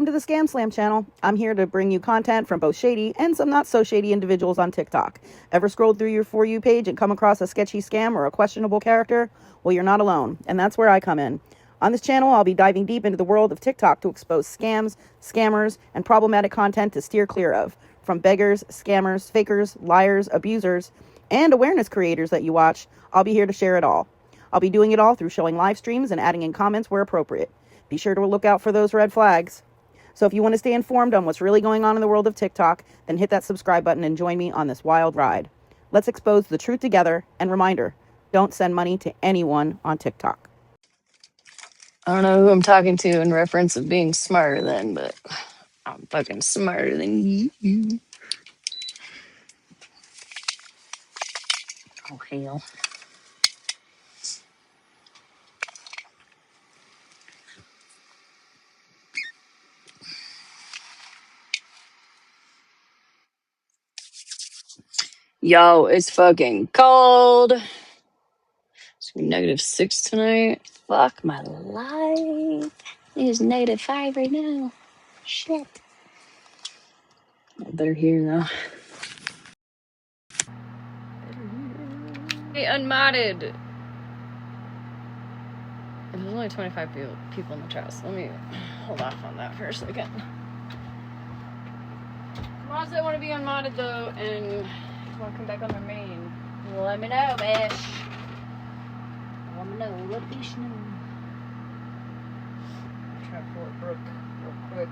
to the ScamSlam channel. I'm here to bring you content from both shady and some not so shady individuals on TikTok. Ever scrolled through your For You page and come across a sketchy scam or a questionable character? Well, you're not alone, and that's where I come in. On this channel, I'll be diving deep into the world of TikTok to expose scams, scammers, and problematic content to steer clear of. From beggars, scammers, fakers, liars, abusers, and awareness creators that you watch, I'll be here to share it all. I'll be doing it all through showing live streams and adding in comments where appropriate. Be sure to look out for those red flags. So if you want to stay informed on what's really going on in the world of TikTok, then hit that subscribe button and join me on this wild ride. Let's expose the truth together, and reminder, don't send money to anyone on TikTok. I don't know who I'm talking to in reference of being smarter than, but I'm fucking smarter than you. Oh, hell. Yo, it's fucking cold. It's gonna be -6 tonight. Fuck my life. It is -5 right now. Shit. I better hear though. Hey, unmodded. There's only 25 people in the chat, so let me hold off on that for a second. Mods that want to be unmodded though, and want to come back on their main, let me know, bitch. Let me know. Let me know. I'll try to pull it Brooke real quick.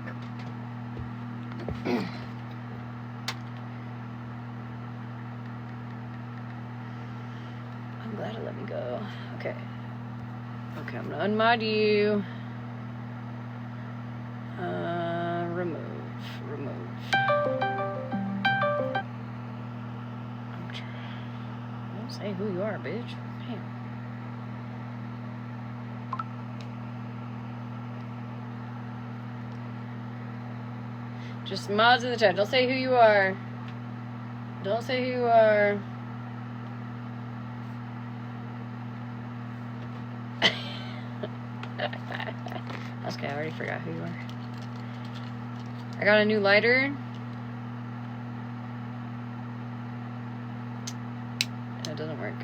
I'm glad it let me go. Okay. Okay, I'm gonna unmod you. Remove. Don't say who you are, bitch. Damn. Just mods in the chat. Don't say who you are. Don't say who you are. Okay, I already forgot who you are. I got a new lighter. And it doesn't work.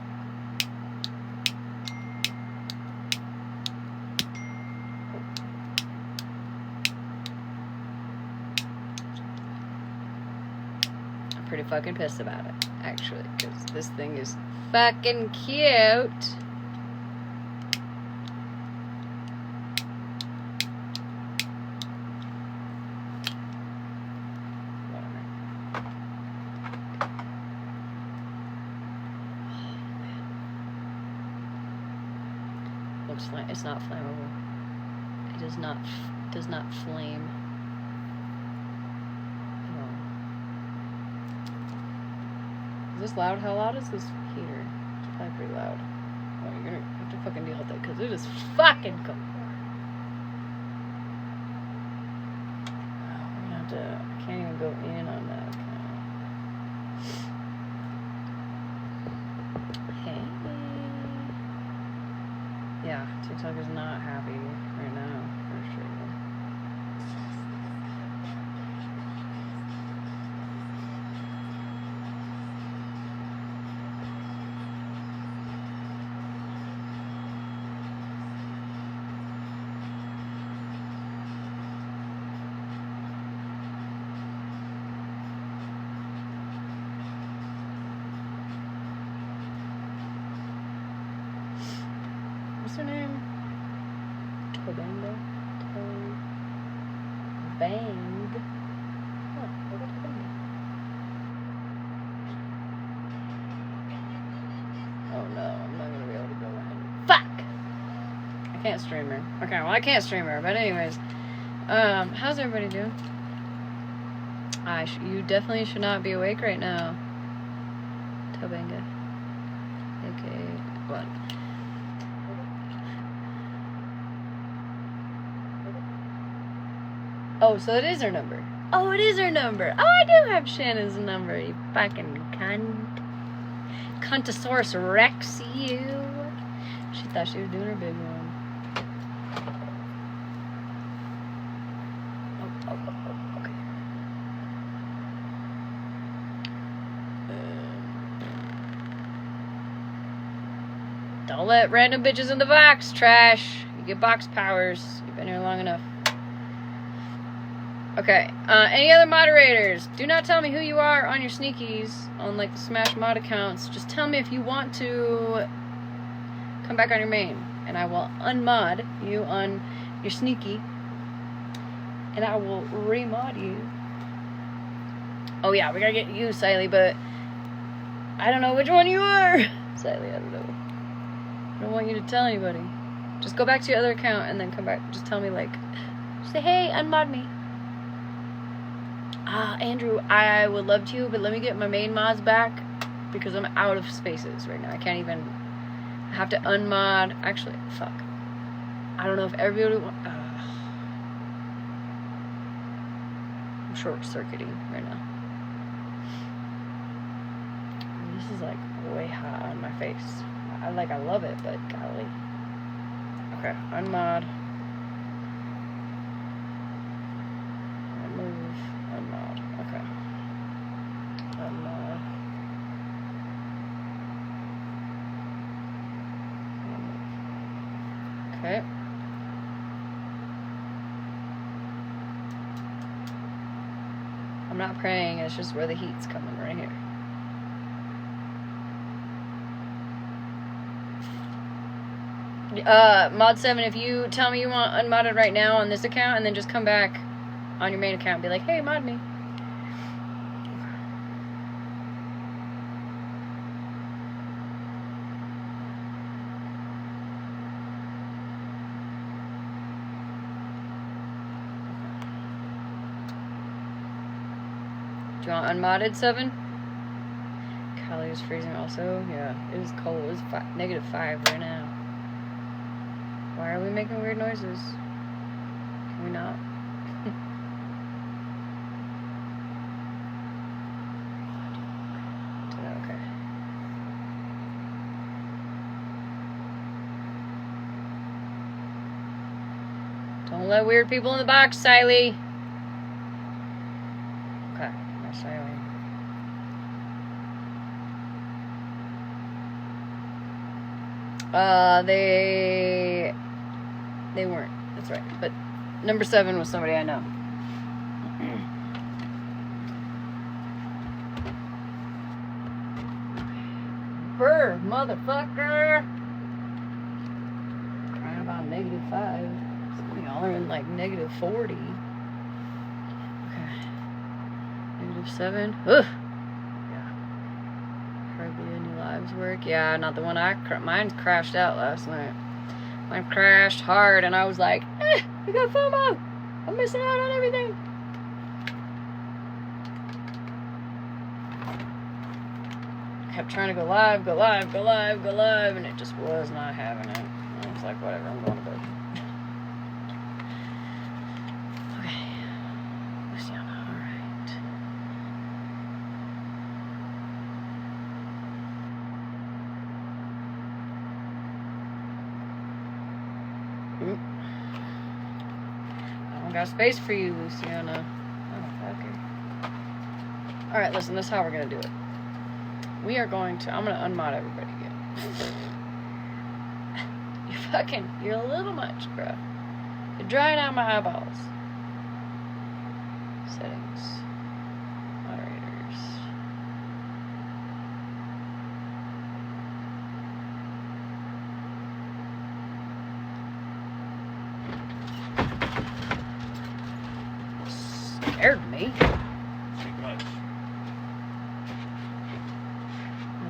I'm pretty fucking pissed about it, actually, because this thing is fucking cute. It's not flammable. It does not flame. Is this loud? How loud is this heater? It's probably pretty loud. Oh, you're gonna have to fucking deal with it because it is fucking cold. Oh, we're gonna have to. I can't even go in on that. Yeah, TikTok is not happy right now, for sure. What's her name? Tobanga? Bang. Oh, I got Tobanga. Oh no, I'm not gonna be able to go in. Fuck! I can't stream her. Okay, well I can't stream her, but anyways. How's everybody doing? You definitely should not be awake right now. Tobanga. Okay, what? Oh, so it is her number. Oh, it is her number. Oh, I do have Shannon's number, you fucking cunt. Cuntosaurus Rex, you. She thought she was doing her big one. Don't let random bitches in the box, trash. You get box powers. You've been here long enough. Okay, any other moderators? Do not tell me who you are on your sneakies, on like the Smash mod accounts. Just tell me if you want to come back on your main, and I will unmod you on your sneaky, and I will remod you. Oh yeah, we gotta get you, Siley, but I don't know which one you are. Siley, I don't know. I don't want you to tell anybody. Just go back to your other account and then come back. Just tell me, like, say, hey, unmod me. Andrew, I would love to, but let me get my main mods back because I'm out of spaces right now. I can't even. I have to unmod. Actually, fuck. I don't know if everybody. I'm short-circuiting right now. This is like way hot on my face. I love it, but golly. Okay, unmod. Remove, unmod. Okay. Unmod. Okay. I'm not praying, it's just where the heat's coming right here. Mod 7, if you tell me you want unmodded right now on this account and then just come back on your main account and be like, hey, mod me. Do you want unmodded, 7? Cali is freezing also. Yeah, it is cold. It's -5 right now. Why are we making weird noises? Can we not? Okay. Don't let weird people in the box, Siley. Okay, that's Siley. They weren't. That's right. But number 7 was somebody I know. Brr, motherfucker! Crying about -5. Some of y'all are in like -40. Okay. -7. Ugh. Yeah. Hardly any lives work. Yeah, not the one mine crashed out last night. Mine crashed hard, and I was like, I got FOMO. I'm missing out on everything. Kept trying to go live, and it just was not having it. I was like, whatever, I'm going to bed. Okay. Luciana, alright. I don't got space for you, Luciana. Oh, okay. Alright, listen, this is how we're going to do it. We are going to... I'm going to unmod everybody again. You're a little much, bro. You're drying out my eyeballs. Settings. Moderators. Scared me.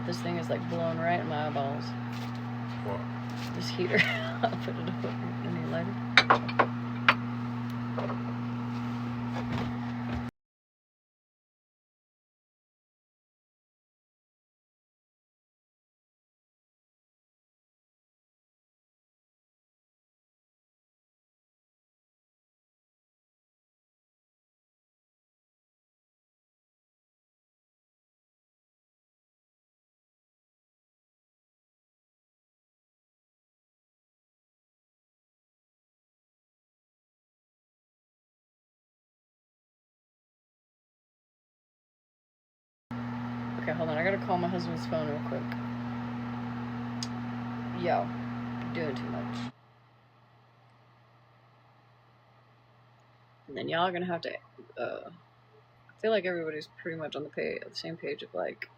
This thing is like blowing right in my eyeballs. What? This heater. I'll put it over. Any lighter? Okay, hold on. I gotta call my husband's phone real quick. Yo, you're doing too much. And then y'all are gonna have to, I feel like everybody's pretty much on the same page of like,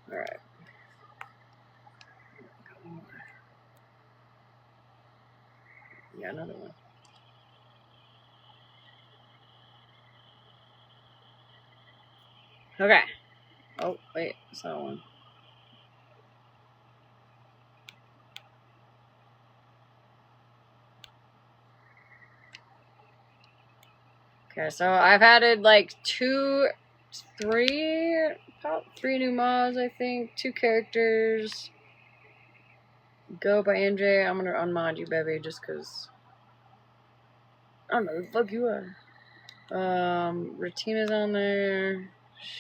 alright. Yeah, another one. Okay. Oh, wait, it's that one. Okay, so I've added like about three new mods, I think. 2 characters. Go by NJ. I'm gonna unmod you, baby, just because I don't know who the fuck you are. Retina's on there.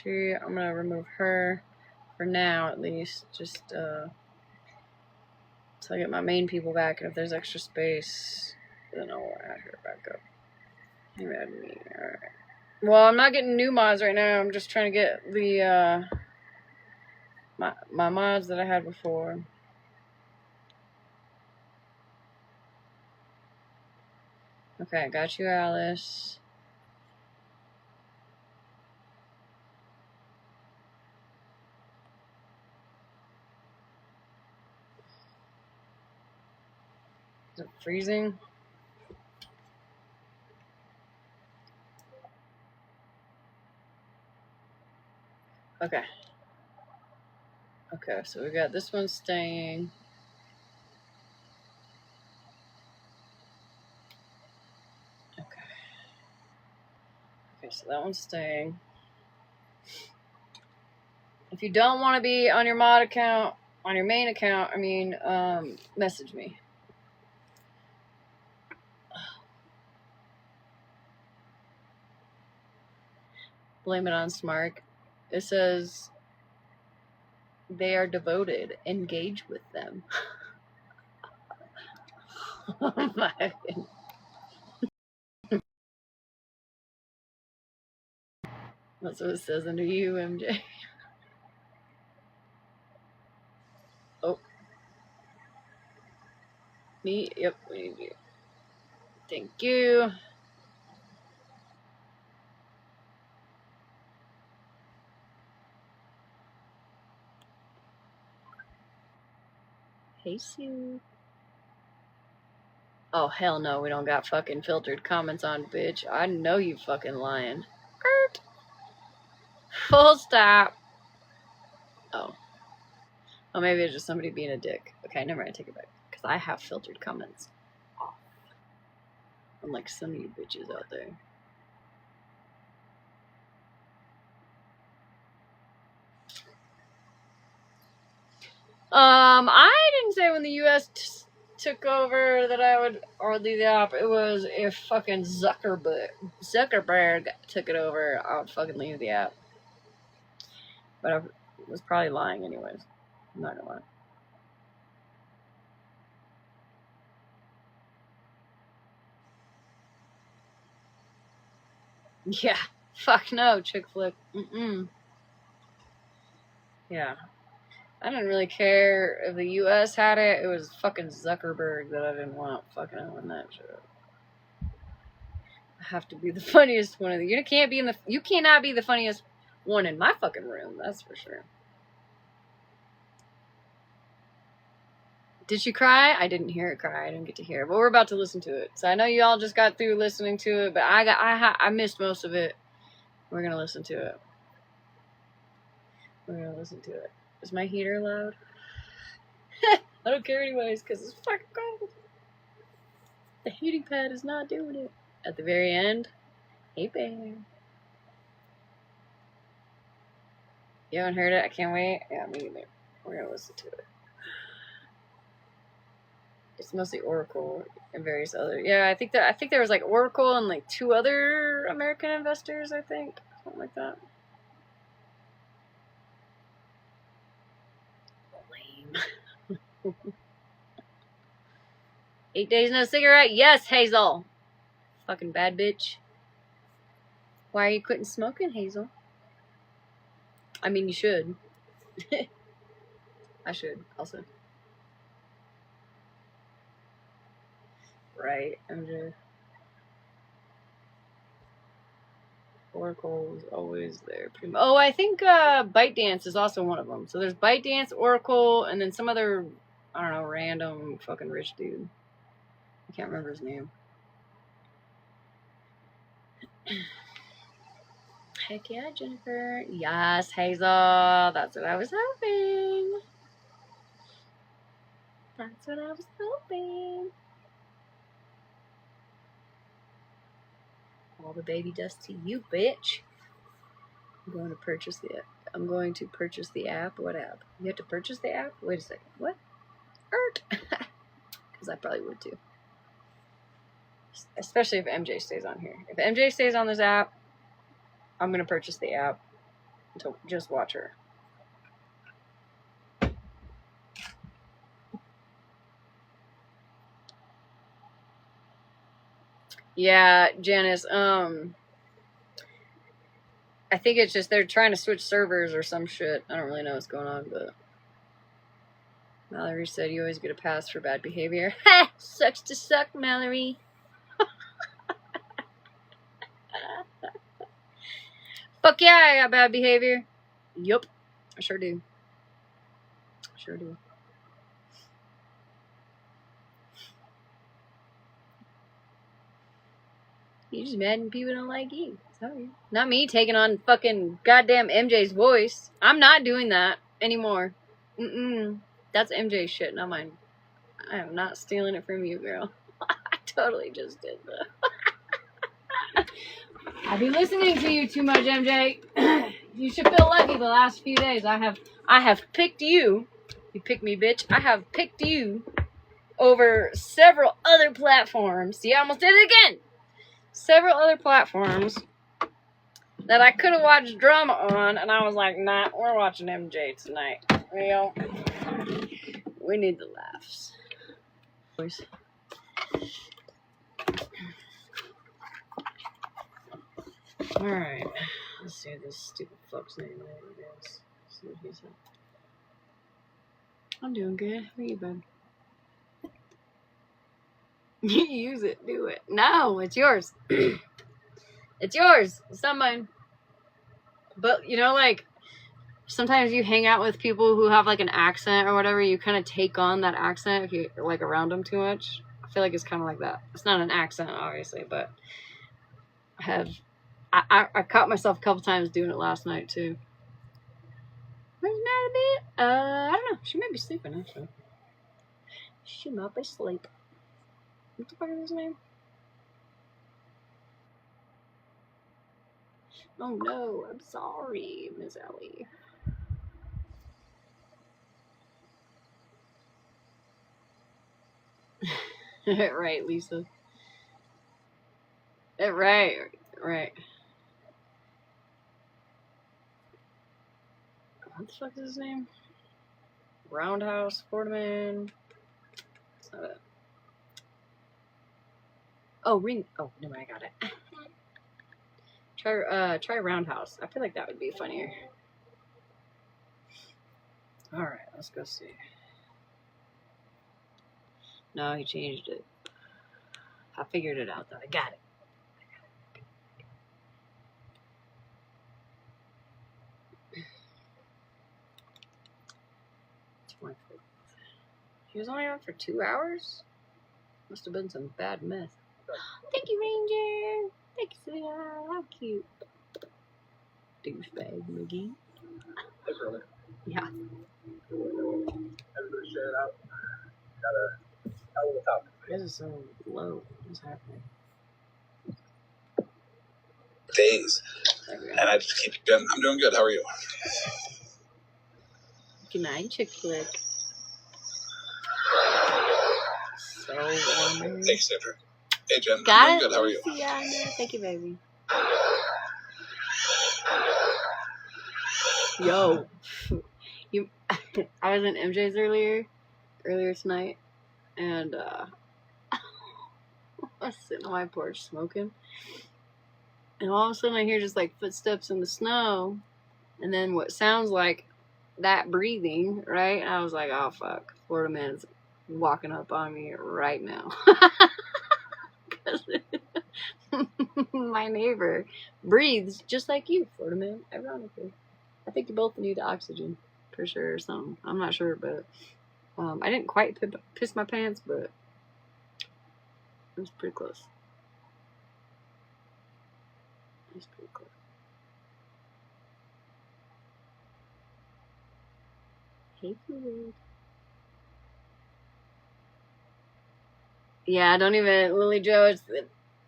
I'm gonna remove her for now, at least. Just, till I get my main people back, and if there's extra space, then I'll add her back up. You add me, alright. Well, I'm not getting new mods right now. I'm just trying to get the, my mods that I had before. Okay, got you, Alice. Is it freezing? Okay. Okay, so we got this one staying. Okay. Okay, so that one's staying. If you don't want to be on your mod account, on your main account, I mean, message me. Blame it on Smark. It says they are devoted. Engage with them. Oh my goodness. That's what it says under you, MJ. Oh. Me? Yep, we need you. Thank you. Hey, Sue. Oh, hell no, we don't got fucking filtered comments on, bitch. I know you fucking lying. Full stop. Oh. Oh, maybe it's just somebody being a dick. Okay, never mind, take it back. Because I have filtered comments off. Unlike some of you bitches out there. I didn't say when the U.S. took over that I would or leave the app. It was if fucking Zuckerberg took it over, I would fucking leave the app. But I was probably lying anyways. I'm not gonna lie. Yeah. Fuck no, chick flick. Yeah. I didn't really care if the U.S. had it. It was fucking Zuckerberg that I didn't want fucking owning that shit. I have to be the funniest one of the. You cannot be the funniest one in my fucking room. That's for sure. Did she cry? I didn't hear it cry. I didn't get to hear it, but we're about to listen to it. So I know you all just got through listening to it, but I missed most of it. We're gonna listen to it. We're gonna listen to it. Is my heater loud? I don't care anyways, because it's fucking cold. The heating pad is not doing it. At the very end, hey babe. You haven't heard it? I can't wait. Yeah, me either. We're gonna listen to it. It's mostly Oracle and various other. Yeah, I think there was like Oracle and like 2 other American investors. I think something like that. Lame. 8 days no cigarette. Yes, Hazel. Fucking bad bitch. Why are you quitting smoking, Hazel? I mean, you should. I should also. Right, MJ. Oracle is always there. Oh, I think ByteDance is also one of them. So there's ByteDance, Oracle, and then some other, I don't know, random fucking rich dude. I can't remember his name. Heck yeah, Jennifer. Yes, Hazel. That's what I was hoping. That's what I was hoping. All the baby dust to you, bitch. I'm going to purchase the app. What app? You have to purchase the app? Wait a second. What? Because I probably would too. Especially if MJ stays on here. If MJ stays on this app, I'm going to purchase the app to just watch her. Yeah, Janice, I think it's just they're trying to switch servers or some shit. I don't really know what's going on, but Mallory said you always get a pass for bad behavior. Ha! Sucks to suck, Mallory. Fuck yeah, I got bad behavior. Yup. I sure do. Sure do. You just mad and people don't like you. Sorry. Not me taking on fucking goddamn MJ's voice. I'm not doing that anymore. That's MJ's shit, not mine. I am not stealing it from you, girl. I totally just did that. I've been listening to you too much, MJ. You should feel lucky the last few days. I have picked you. You picked me, bitch. I have picked you over several other platforms. See, I almost did it again. Several other platforms that I could have watched drama on, and I was like, nah, we're watching MJ tonight. Well, we need the laughs. Alright. Let's see what this stupid fuck's name is. See what he said. I'm doing good. How are you, bud? You use it. Do it. No, it's yours. It's yours. It's not mine. But, you know, like, sometimes you hang out with people who have, like, an accent or whatever. You kind of take on that accent if you're, like, around them too much. I feel like it's kind of like that. It's not an accent, obviously, but I caught myself a couple times doing it last night, too. Where's Natalie? I don't know. She might be sleeping, actually. She might be asleep. What the fuck is his name? Oh no, I'm sorry, Miss Ellie. Right, Lisa. Right. What the fuck is his name? Roundhouse, Quarterman. That's not it. Oh, Ring. Oh, no, I got it. Try Roundhouse. I feel like that would be funnier. All right, let's go see. No, he changed it. I figured it out though. I got it. He was only on for 2 hours? Must have been some bad meth. Thank you, Ranger. Thank you, sweetheart. How cute. Douchebag McGee. Hey, brother. Yeah. Everybody share it out. Got a hell of a topic. This is so low. What's happening? Days. And I just keep going. I'm doing good. How are you? Good night, chick flick. So warm. Thanks, Sandra. Hey, Jen. Got I'm it, good. How are you? Luciana. Thank you, baby. Yo, you. I was in MJ's earlier tonight, and I was sitting on my porch smoking, and all of a sudden I hear just like footsteps in the snow, and then what sounds like that breathing, right? And I was like, oh fuck, Florida man's walking up on me right now. My neighbor breathes just like you, Florida man, ironically. I think you both need oxygen, for sure, or something. I'm not sure, but I didn't quite piss my pants, but it was pretty close. Hey, Kool-Aid. Yeah, I don't even, Lily Joe,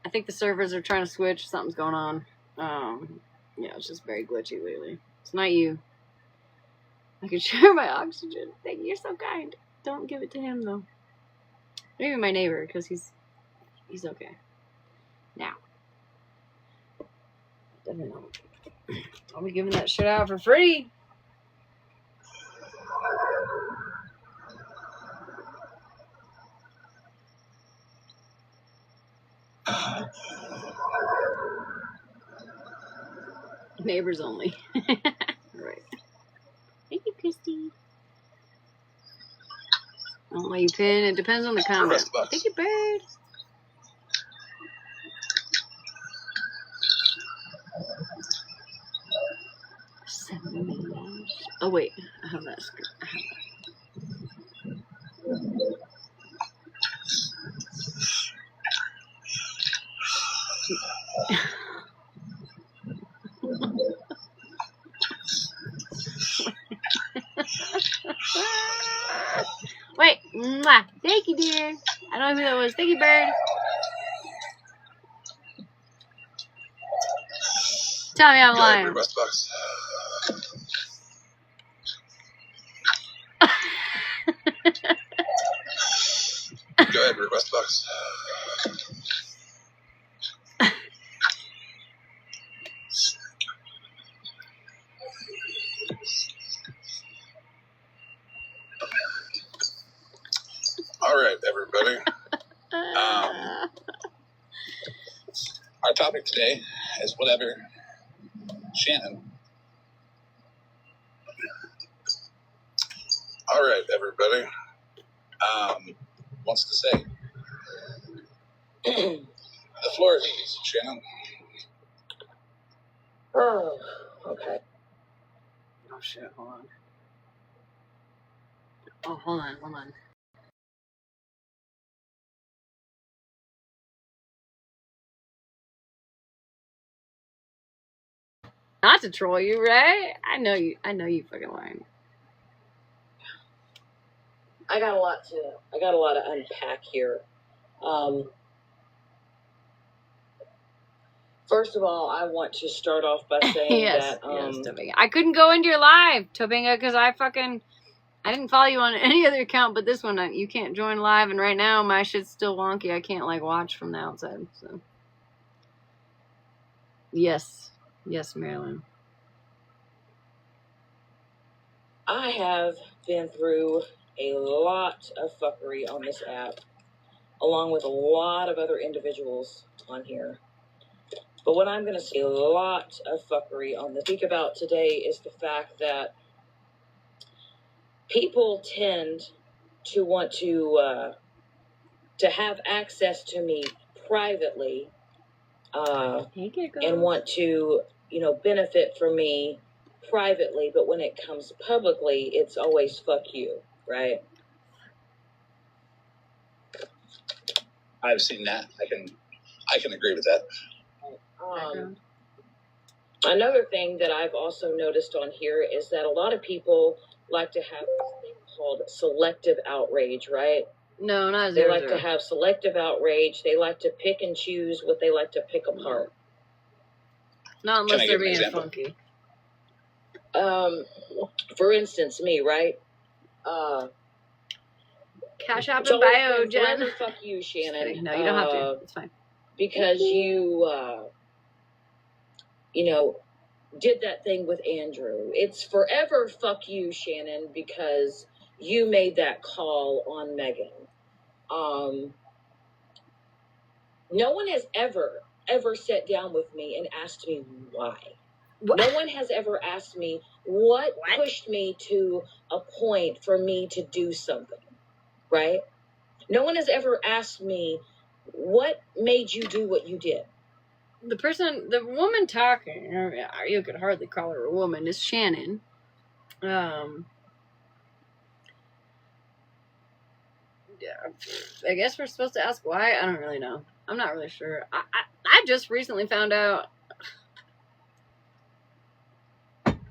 I think the servers are trying to switch. Something's going on. Yeah, it's just very glitchy lately. It's not you. I can share my oxygen. Thank you. You're so kind. Don't give it to him, though. Maybe my neighbor, because he's okay. Now. Definitely not. I'll be giving that shit out for free. Neighbors only. Right. Thank you, Christy. I'll let you pin. It depends on the comment. Thank you, Bird. Oh, wait. I have that script. Wait. Mwah. Thank you, dear. I don't know who that was. Thank you, Bird. Tell me I'm lying. Request box. Go ahead, request box. All right, everybody. Our topic today is whatever Shannon. All right, everybody. Wants to say. The floor is yours, Shannon. Oh, okay. Oh, shit. Hold on. Oh, hold on. Not to troll you, right? I know you fucking lying. I got a lot to unpack here. First of all, I want to start off by saying yes, that yes, Topanga. I couldn't go into your live, Topanga, because I didn't follow you on any other account but this one. You can't join live, and right now my shit's still wonky. I can't like watch from the outside. So yes, Marilyn. I have been through a lot of fuckery on this app, along with a lot of other individuals on here. But what I'm going to say a lot of fuckery on the speak about today is the fact that people tend to want to have access to me privately and want to, benefit from me privately, but when it comes publicly, it's always fuck you, right? I've seen that. I can agree with that. Another thing that I've also noticed on here is that a lot of people like to have this thing called selective outrage, right? No, not They like to have selective outrage. They like to pick and choose what they like to pick apart. Not unless they're being funky. For instance, me, right? Cash App It's and always bio, been Jen. forever fuck you, Shannon. No, you don't have to. It's fine. Because you, did that thing with Andrew. It's forever fuck you, Shannon, because you made that call on Megan. No one has ever sat down with me and asked me why. What? No one has ever asked me what pushed me to a point for me to do something, right? No one has ever asked me what made you do what you did. The woman talking, or you could hardly call her a woman, is Shannon. I guess we're supposed to ask why. I don't really know. I'm not really sure. I just recently found out.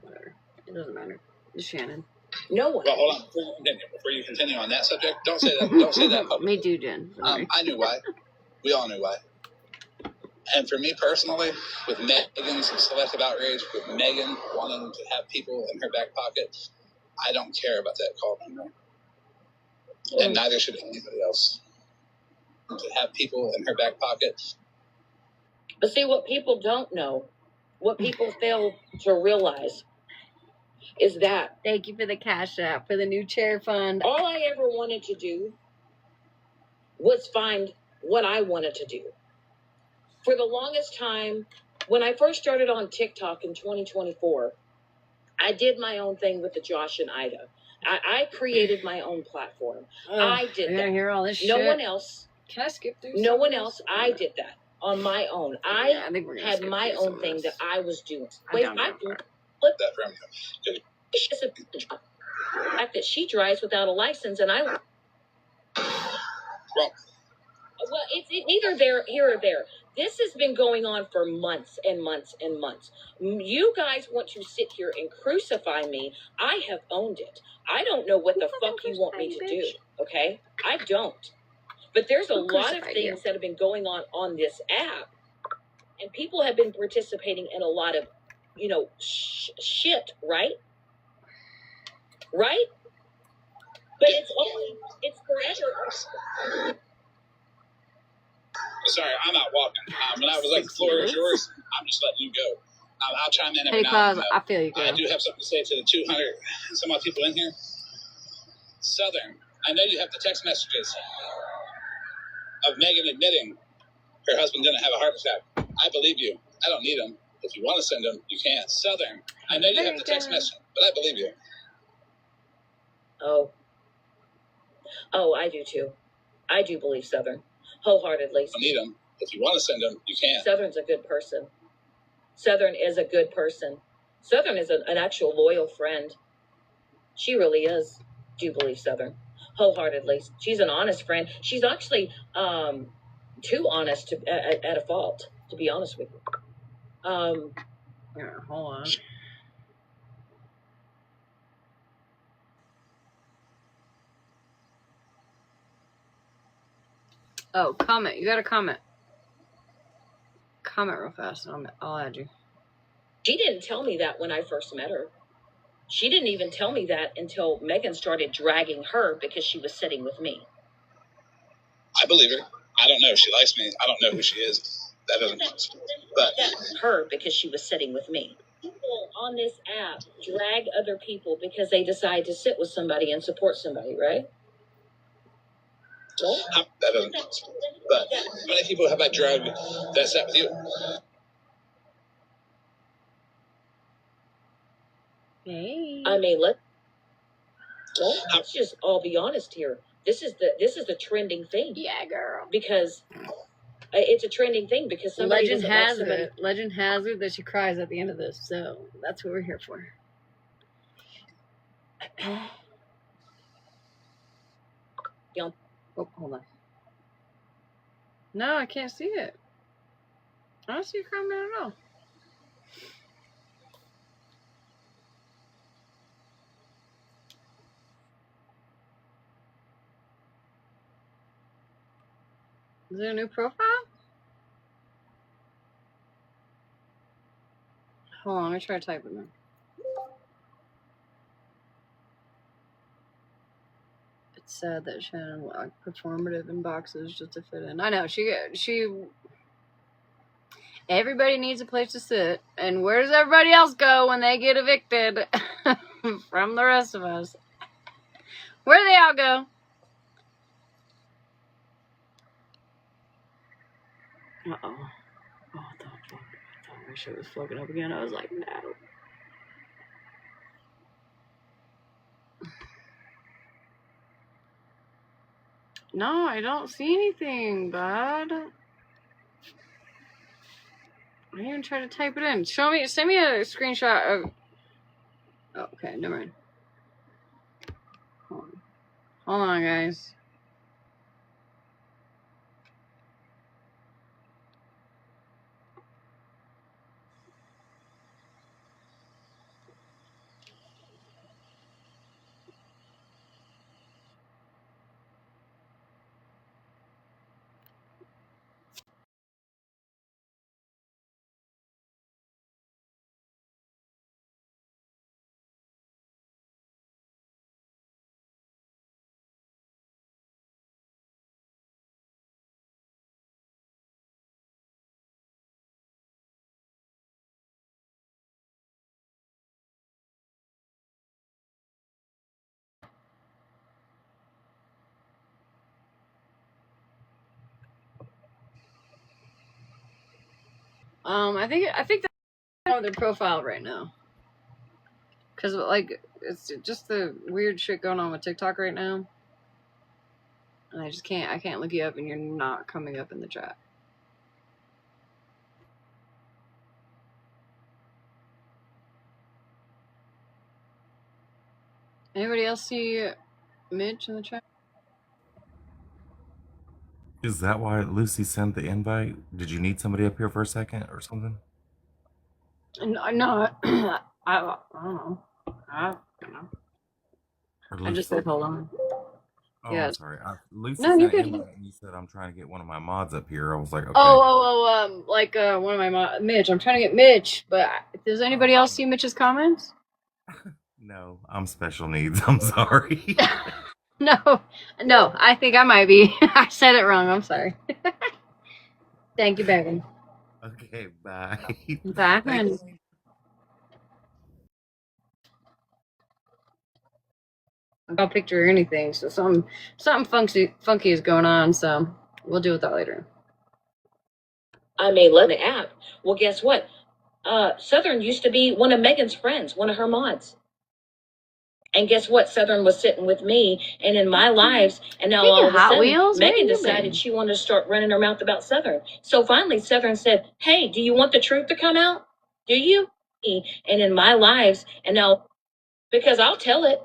Whatever. It doesn't matter. It's Shannon. No one. Well, hold on. Before you continue on that subject, don't say that. Don't say that publicly. Me too, Jen. I knew why. We all knew why. And for me personally, with Megan's selective outrage, with Megan wanting to have people in her back pocket, I don't care about that call anymore. And neither should anybody else. To have people in her back pocket. But see, what people don't know, what people fail to realize, is that. Thank you for the Cash App, for the new chair fund. All I ever wanted to do was find what I wanted to do. For the longest time, when I first started on TikTok in 2024, I did my own thing with the Josh and Ida. I created my own platform. I did that. Hear all this no shit. one else. Can I skip through? No one else. I did that on my own. I think we're had my own thing that I was doing. Wait, That from the fact that she drives without a license, and I. Well, it's neither here or there. This has been going on for months and months and months. You guys want to sit here and crucify me. I have owned it. I don't know what the fuck you want me to do, okay? I don't. But there's a lot of things that have been going on this app, and people have been participating in a lot of, shit, right? Right? But it's forever. Sorry, I'm out walking. When I was like, the floor is yours, I'm just letting you go. I'll chime in every now and then. I feel you, girl. I do have something to say to the 200 and some odd people in here. Southern, I know you have the text messages of Megan admitting her husband didn't have a heart attack. I believe you. I don't need them. If you want to send them, you can. Southern, I know you have the text message, but I believe you. Oh, I do too. I do believe Southern. Wholeheartedly. I don't need them. If you want to send them, you can. Southern's a good person. Southern is a good person. Southern is an actual loyal friend. She really is. Do believe Southern. Wholeheartedly. She's an honest friend. She's actually too honest at a fault, to be honest with you. Hold on. Oh, comment. You got to comment. Comment real fast, and I'll add you. She didn't tell me that when I first met her. She didn't even tell me that until Megan started dragging her because she was sitting with me. I believe her. I don't know if she likes me. I don't know who she is. That doesn't. But her because she was sitting with me. People on this app drag other people because they decide to sit with somebody and support somebody, right? that doesn't. But how many people have I dragged that sat with you? Hey. I mean, let's just all be honest here. This is the trending thing. Yeah, girl. Because it's a trending thing because somebody Legend has it that she cries at the end of this, so that's what we're here for. Oh, hold on. No, I can't see it. I don't see a comment at all. Is there a new profile? Hold on, let me try typing them. sad that Shannon walked performative in boxes just to fit in. I know she. Everybody needs a place to sit, and where does everybody else go when they get evicted from the rest of us? Where do they all go? Uh-oh. Oh, what the fuck? I thought my shit was fucking up again. I was like, no. No, I don't see anything, bud. I even tried to type it in. Send me a screenshot of... Oh, okay, never mind. Hold on, guys. I think that's on their profile right now. Because, like, it's just the weird shit going on with TikTok right now. And I can't look you up and you're not coming up in the chat. Anybody else see Mitch in the chat? Is that why Lucy sent the invite? Did you need somebody up here for a second or something? No, I don't know. I don't know. I just said hold on. Oh, Yeah. I'm sorry. Lucy No, sent you're an good. invite and you said I'm trying to get one of my mods up here. I was like, okay. Like one of my Mitch. I'm trying to get Mitch, but does anybody else see Mitch's comments? No, I'm special needs. I'm sorry. No, I think I might be. I said it wrong. I'm sorry. Thank you, baby. Okay, bye. Bye, honey. I'll picture or anything, so something funky is going on, so we'll deal with that later. I may love the app. Well, guess what? Southern used to be one of Megan's friends, one of her mods. And guess what? Southern was sitting with me and in my lives, and now all of a sudden, Megan decided she wanted to start running her mouth about Southern. So finally, Southern said, "Hey, do you want the truth to come out? Do you?" And in my lives, and now, because I'll tell it.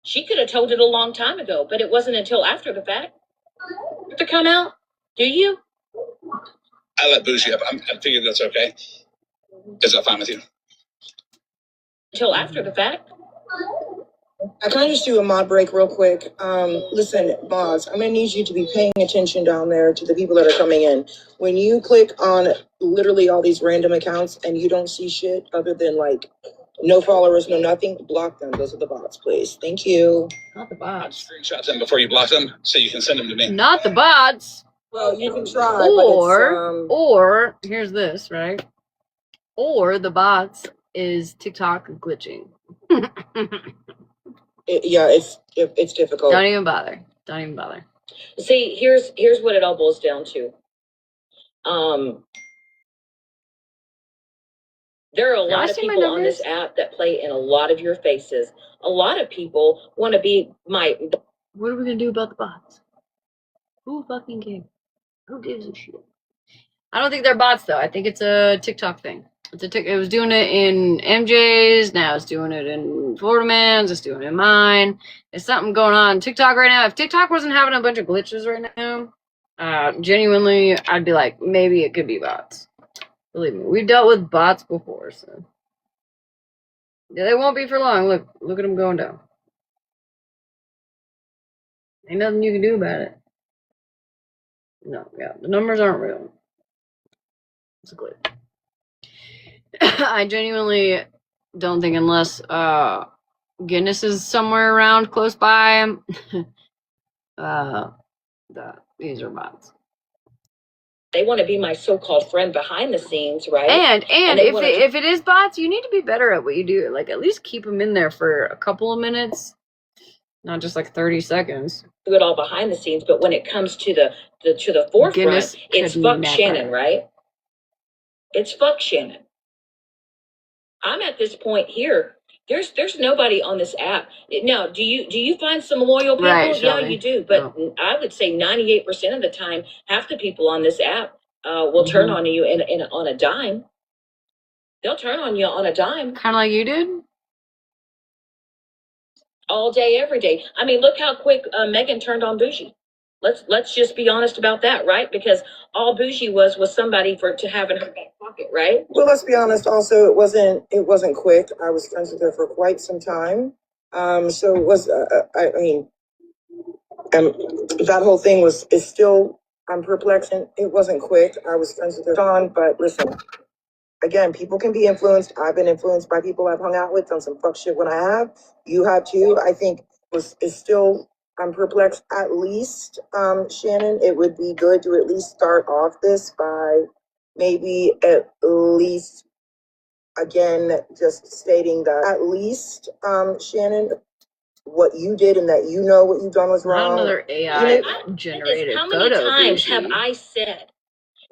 She could have told it a long time ago, but it wasn't until after the fact to come out. Do you? I let Bougie up. I figured that's okay. Is that fine with you? Until after the fact. Can I just do a mod break real quick? Listen, mods, I'm gonna need you to be paying attention down there to the people that are coming in. When you click on literally all these random accounts and you don't see shit other than like no followers, no nothing, block them. Those are the bots, please. Thank you. Not the bots. Screenshot them before you block them so you can send them to me. Not the bots. Well, you can try, or here's this, right? Or the bots is TikTok glitching. It's difficult. Don't even bother. See, here's what it all boils down to. There are a lot of people on this app that play in a lot of your faces. A lot of people want to be my. What are we gonna do about the bots? Who fucking cares? Who gives a shit? I don't think they're bots though. I think it's a TikTok thing. It was doing it in MJ's. Now it's doing it in Florida Man's. It's doing it in mine. There's something going on TikTok right now. If TikTok wasn't having a bunch of glitches right now, genuinely, I'd be like, maybe it could be bots. Believe me, we've dealt with bots before, so yeah, they won't be for long. Look at them going down. Ain't nothing you can do about it. No, yeah, the numbers aren't real. It's a glitch. I genuinely don't think unless Guinness is somewhere around close by. These are bots. They want to be my so-called friend behind the scenes, right? And they if it is bots, you need to be better at what you do. Like, at least keep them in there for a couple of minutes, not just like 30 seconds. do it all behind the scenes, but when it comes to the forefront, Guinness it's fuck kidnapper. Shannon, right? It's fuck Shannon. I'm at this point here. There's nobody on this app now. Do you find some loyal people? Right, Yeah, Shelby. you do. But No. I would say 98% of the time, half the people on this app will turn on you on a dime. They'll turn on you on a dime. Kind of like you did. All day, every day. I mean, look how quick Megan turned on Bougie. Let's just be honest about that, right? Because all Bougie was somebody to have in her back pocket, right? Well, let's be honest. Also, it wasn't quick. I was friends with her for quite some time. So it was. I mean, that whole thing is still. I'm perplexed. And it wasn't quick. I was friends with her, John. But listen, again, people can be influenced. I've been influenced by people I've hung out with, done some fuck shit when I have. You have too. I think is still. I'm perplexed. At least, Shannon, it would be good to at least start off this by maybe at least, again, just stating that at least, Shannon, what you did and that you know what you've done was Not wrong. another AI generated How many photo. times have I said,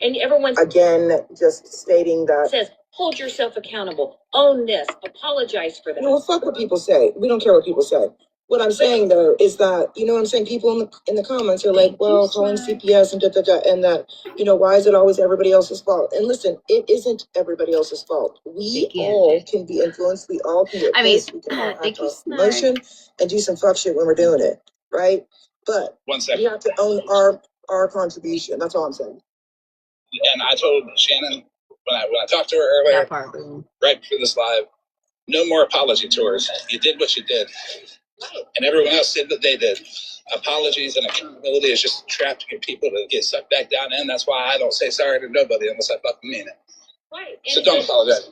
and everyone's Again, just stating that. says, hold yourself accountable, own this, apologize for that. Well, fuck what people say. We don't care what people say. What I'm saying though is that, you know what I'm saying? People in the comments are like, well, calling CPS and and that, why is it always everybody else's fault? And listen, it isn't everybody else's fault. We all can be influenced. We all can get pissed. We can all act off emotion and do some fuck shit when we're doing it, right? But we have to own our contribution. That's all I'm saying. And I told Shannon when I talked to her earlier, right before this live, no more apology tours. You did what you did. And everyone else did what they did. Apologies and accountability is just a trap to get people to get sucked back down in. That's why I don't say sorry to nobody unless I fucking mean it. Right. So don't apologize.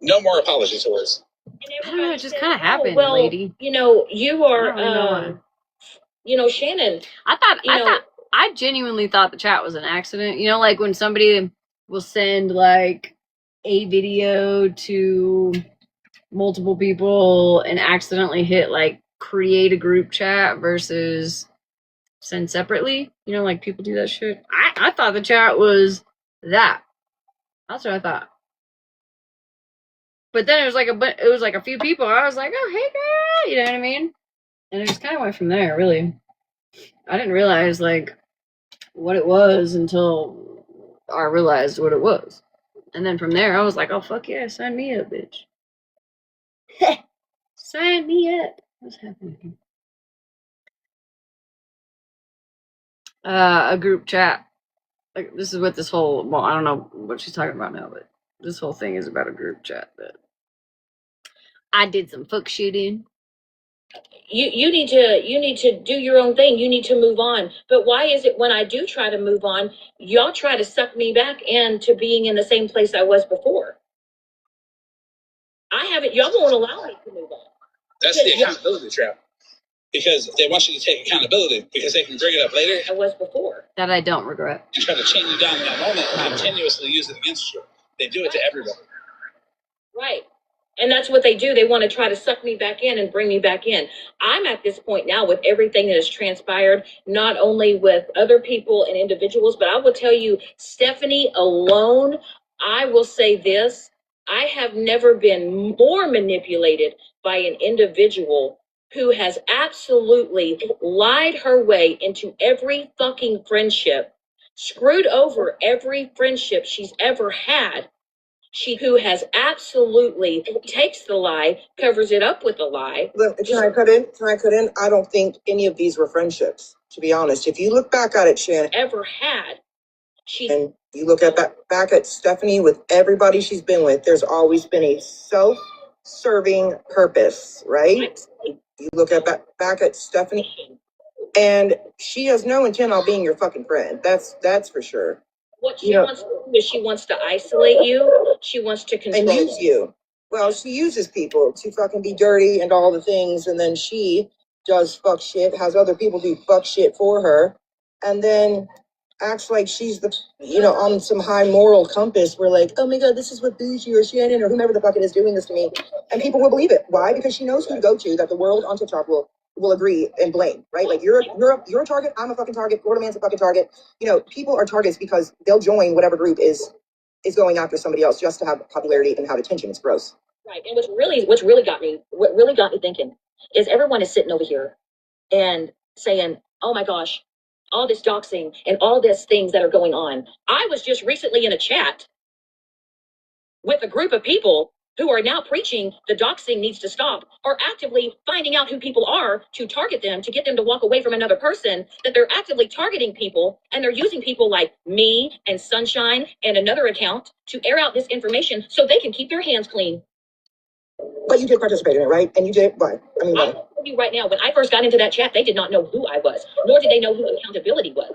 No more apology tours. I don't know, it just kind of happened, lady. You are, Shannon. I genuinely thought the chat was an accident. Like when somebody will send like a video to multiple people and accidentally hit like create a group chat versus send separately. Like people do that shit. I thought the chat was that. That's what I thought. But then it was like a few people. I was like, oh hey girl, you know what I mean? And it just kind of went from there. Really, I didn't realize like what it was until I realized what it was, and then from there I was like, oh fuck yeah, sign me up, bitch. Sign me up. What's happening? A group chat. Like this is what this whole, well, I don't know what she's talking about now, but this whole thing is about a group chat that I did some fuck shit in. You need to do your own thing. You need to move on. But why is it when I do try to move on, y'all try to suck me back into being in the same place I was before? Y'all won't allow me to move on. That's the accountability trap. Because they want you to take accountability because they can bring it up later. I was before. That I don't regret. And try to chain you down in that moment and continuously use it against you. They do it to everybody. Right. And that's what they do. They want to try to suck me back in and bring me back in. I'm at this point now with everything that has transpired, not only with other people and individuals, but I will tell you, Stephanie alone, I will say this, I have never been more manipulated by an individual who has absolutely lied her way into every fucking friendship, screwed over every friendship she's ever had. Who has absolutely takes the lie, covers it up with a lie. Can I cut in? I don't think any of these were friendships, to be honest. If you look back at it, Shannon, ever had. And you look at back at Stephanie with everybody she's been with, there's always been a self-serving purpose, right? You look at back at Stephanie, and she has no intent on being your fucking friend. That's for sure. What she wants to do is she wants to isolate you. She wants to control and use you. Well, she uses people to fucking be dirty and all the things, and then she does fuck shit, has other people do fuck shit for her, and then acts like she's the, on some high moral compass. We're like, oh my god, this is what Bougie or Shannon or whomever the fuck it is doing this to me, and people will believe it. Why? Because she knows who to go to. That the world on TikTok will agree and blame, right? Like you're a target. I'm a fucking target. Florida man's a fucking target. People are targets because they'll join whatever group is going after somebody else just to have popularity and have attention. It's gross. Right. And what really got me thinking is everyone is sitting over here and saying, oh my gosh, all this doxing and all these things that are going on. I was just recently in a chat with a group of people who are now preaching the doxing needs to stop, or actively finding out who people are to target them, to get them to walk away from another person, that they're actively targeting people, and they're using people like me and Sunshine and another account to air out this information so they can keep their hands clean. But you did participate in it, right? And you did what? I mean, I'll tell you right now, when I first got into that chat, they did not know who I was, nor did they know who accountability was.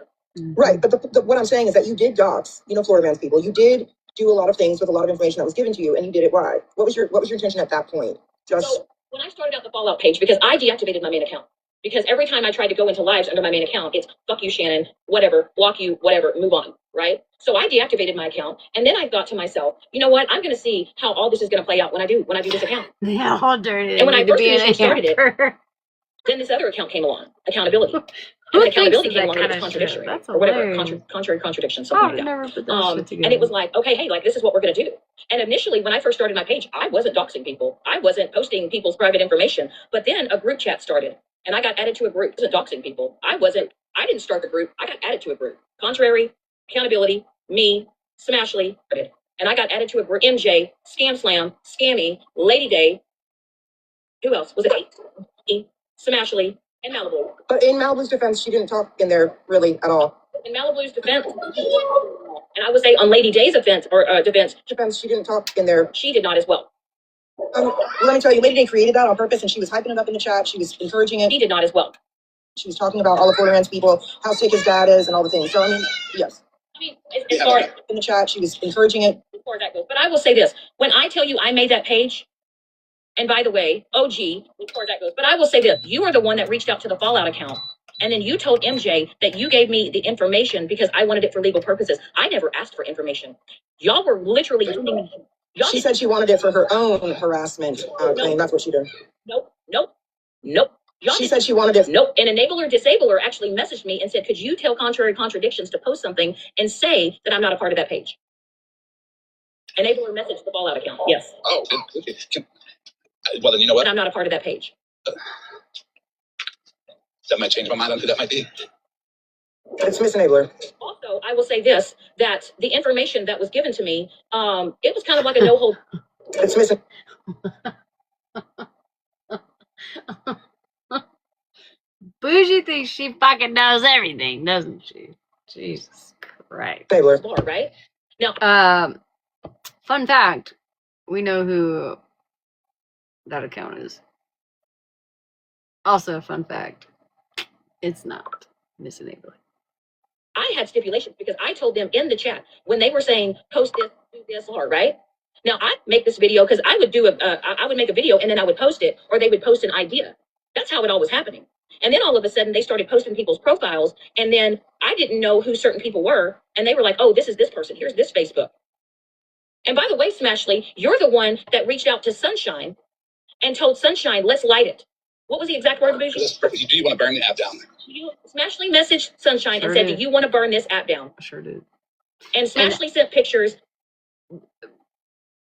Right, but what I'm saying is that you did dox, Florida man's people. You did do a lot of things with a lot of information that was given to you, and you did it. Why? What was your intention at that point? So when I started out the Fallout page, because I deactivated my main account, because every time I tried to go into lives under my main account, it's fuck you, Shannon, whatever, block you, whatever, move on, right? So I deactivated my account, and then I thought to myself, you know what? I'm going to see how all this is going to play out when I do this account. Yeah, all dirty. And when I first initially started it, then this other account came along, accountability. And when accountability came along, it was contradictory, or whatever, contrary contradiction, something like that. And it was like, okay, hey, like this is what we're going to do. And initially, when I first started my page, I wasn't doxing people. I wasn't posting people's private information. But then a group chat started, and I got added to a group. I wasn't doxing people. I didn't start the group. I got added to a group. Contrary, accountability, me, Smashly, and I got added to a group. MJ, ScamSlam, Scammy, Lady Day. Who else was it? Me, Smashly, and Malibu. But in Malibu's defense, she didn't talk in there really at all. In Malibu's defense, and I would say on Lady Day's defense, she didn't talk in there. She did not as well. Let me tell you, Lady Day created that on purpose, and she was hyping it up in the chat. She was encouraging it. She did not as well. She was talking about all of Florida man's people, how sick his dad is, and all the things. So I mean, yes. I mean, as far as in the chat, she was encouraging it. As far as that goes, but I will say this: when I tell you I made that page. And by the way, OG, as far as that goes, but I will say this, you are the one that reached out to the Fallout account. And then you told MJ that you gave me the information because I wanted it for legal purposes. I never asked for information. Y'all were literally sending me. She said she wanted it for her own harassment claim. That's what she did. Nope. She said she wanted it. Nope. An enabler disabler actually messaged me and said, could you tell contrary contradictions to post something and say that I'm not a part of that page? Enabler messaged the Fallout account. Yes. Oh, well, then you know what? And I'm not a part of that page. That might change my mind on who that might be. It's Miss Enabler. Also, I will say this, that the information that was given to me, it was kind of like a no hold. It's Miss. Bougie thinks she fucking knows everything, doesn't she? Jesus Christ. Enabler. Right? Now, fun fact, we know who that account is. Also, a fun fact, it's not Miss Enabler. I had stipulations because I told them in the chat when they were saying post this, do this, right? Now I make this video because I would make a video and then I would post it, or they would post an idea. That's how it all was happening. And then all of a sudden they started posting people's profiles, and then I didn't know who certain people were, and they were like, "Oh, this is this person. Here's this Facebook." And by the way, Smashly, you're the one that reached out to Sunshine and told Sunshine, "Let's light it." What was the exact word, Bougie? Do you want to burn the app down? Smashly messaged Sunshine and said, "Do you want to burn this app down?" I sure did. And Smashly sent pictures.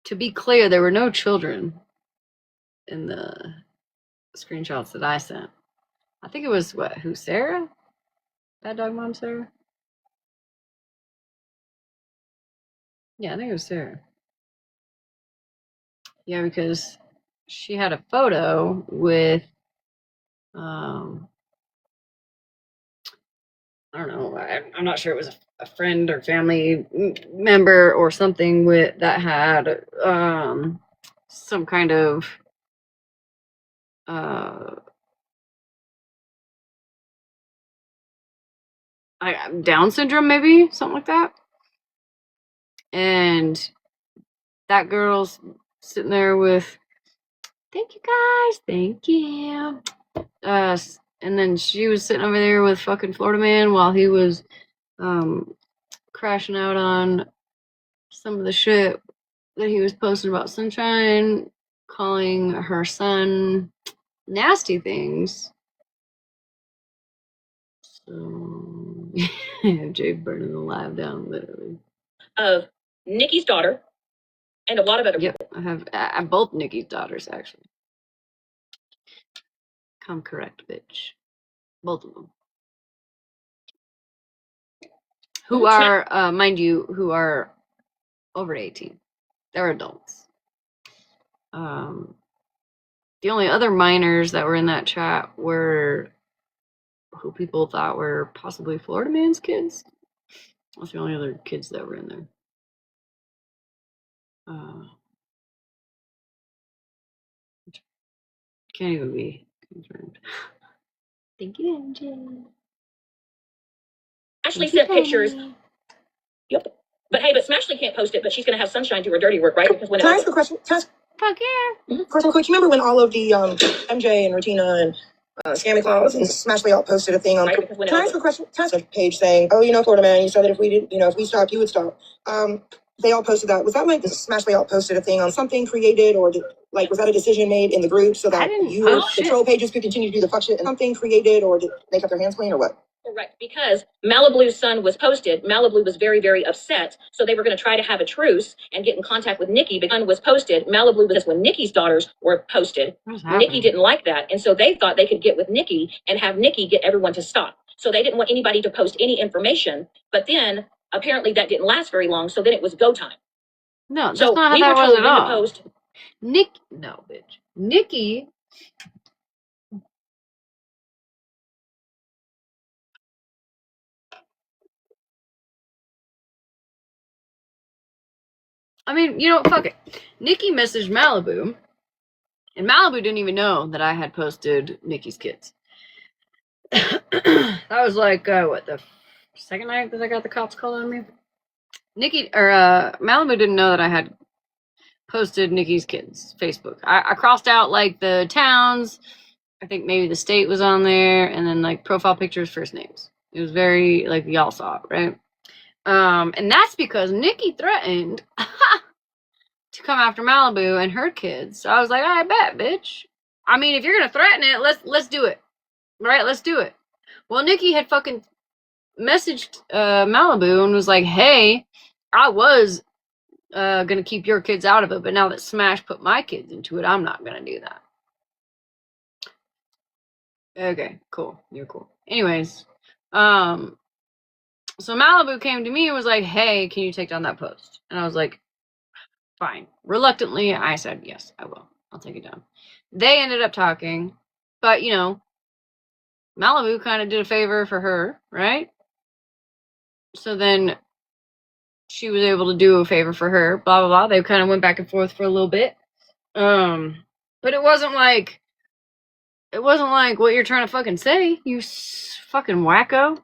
To be clear, there were no children in the screenshots that I sent. I think it was Sarah? Bad Dog Mom Sarah? Yeah, I think it was Sarah. Yeah, because she had a photo with I don't know. I'm not sure it was a friend or family member or something that had some kind of Down syndrome, maybe something like that. And that girl's sitting there with, thank you guys, thank you. And then she was sitting over there with fucking Florida Man while he was crashing out on some of the shit that he was posting about Sunshine, calling her son nasty things. So Jay burning the lab down, literally. Of Nikki's daughter and a lot of other people. Yep, I have both Nikki's daughters, actually. Come correct, bitch. Both of them. Who are, mind you, who are over 18. They're adults. The only other minors that were in that chat were who people thought were possibly Florida Man's kids. That's the only other kids that were in there. Can't even be confirmed. Thank you, MJ. Ashley sent pictures. Yep. But hey, but Smashley can't post it, but she's going to have Sunshine do her dirty work, right? Because when Can I ask a question? Fuck yeah. First, real quick, you remember when all of the MJ and Regina and Scammy Claus and Smashley all posted a thing on? Right, can I ask a question? Can I ask a page saying, "Oh, Florida Man, you said that if we did, if we stopped, you would stop." They all posted that. Was that like Smashley all posted a thing on something created, or was that a decision made in the group so that the troll pages could continue to do the fuck shit? Something created, or did they kept their hands clean, or what? Correct, because Malibu's son was posted. Malibu was very, very upset, so they were going to try to have a truce and get in contact with Nikki. Because son was posted, Malibu was when Nikki's daughters were posted. Nikki didn't like that, and so they thought they could get with Nikki and have Nikki get everyone to stop. So they didn't want anybody to post any information. But then apparently that didn't last very long. So then it was go time. No, that's not how that was at all. No, bitch. Nikki. I mean, fuck it. Nikki messaged Malibu, and Malibu didn't even know that I had posted Nikki's kids. That was like, the second night that I got the cops called on me? Malibu didn't know that I had posted Nikki's kids' Facebook. I crossed out, like, the towns. I think maybe the state was on there, and then, like, profile pictures, first names. It was very, like, y'all saw it, right? And that's because Nikki threatened to come after Malibu and her kids. So I was like, I bet, bitch. I mean, if you're gonna threaten it, let's do it. Right? Let's do it. Well, Nikki had fucking messaged Malibu and was like, hey, I was gonna keep your kids out of it, but now that Smash put my kids into it, I'm not gonna do that. Okay, cool. You're cool. Anyways, so Malibu came to me and was like, hey, can you take down that post? And I was like, fine. Reluctantly, I said, yes, I will. I'll take it down. They ended up talking, but, Malibu kind of did a favor for her, right? So then she was able to do a favor for her, blah, blah, blah. They kind of went back and forth for a little bit. But it wasn't like what you're trying to fucking say, you fucking wacko.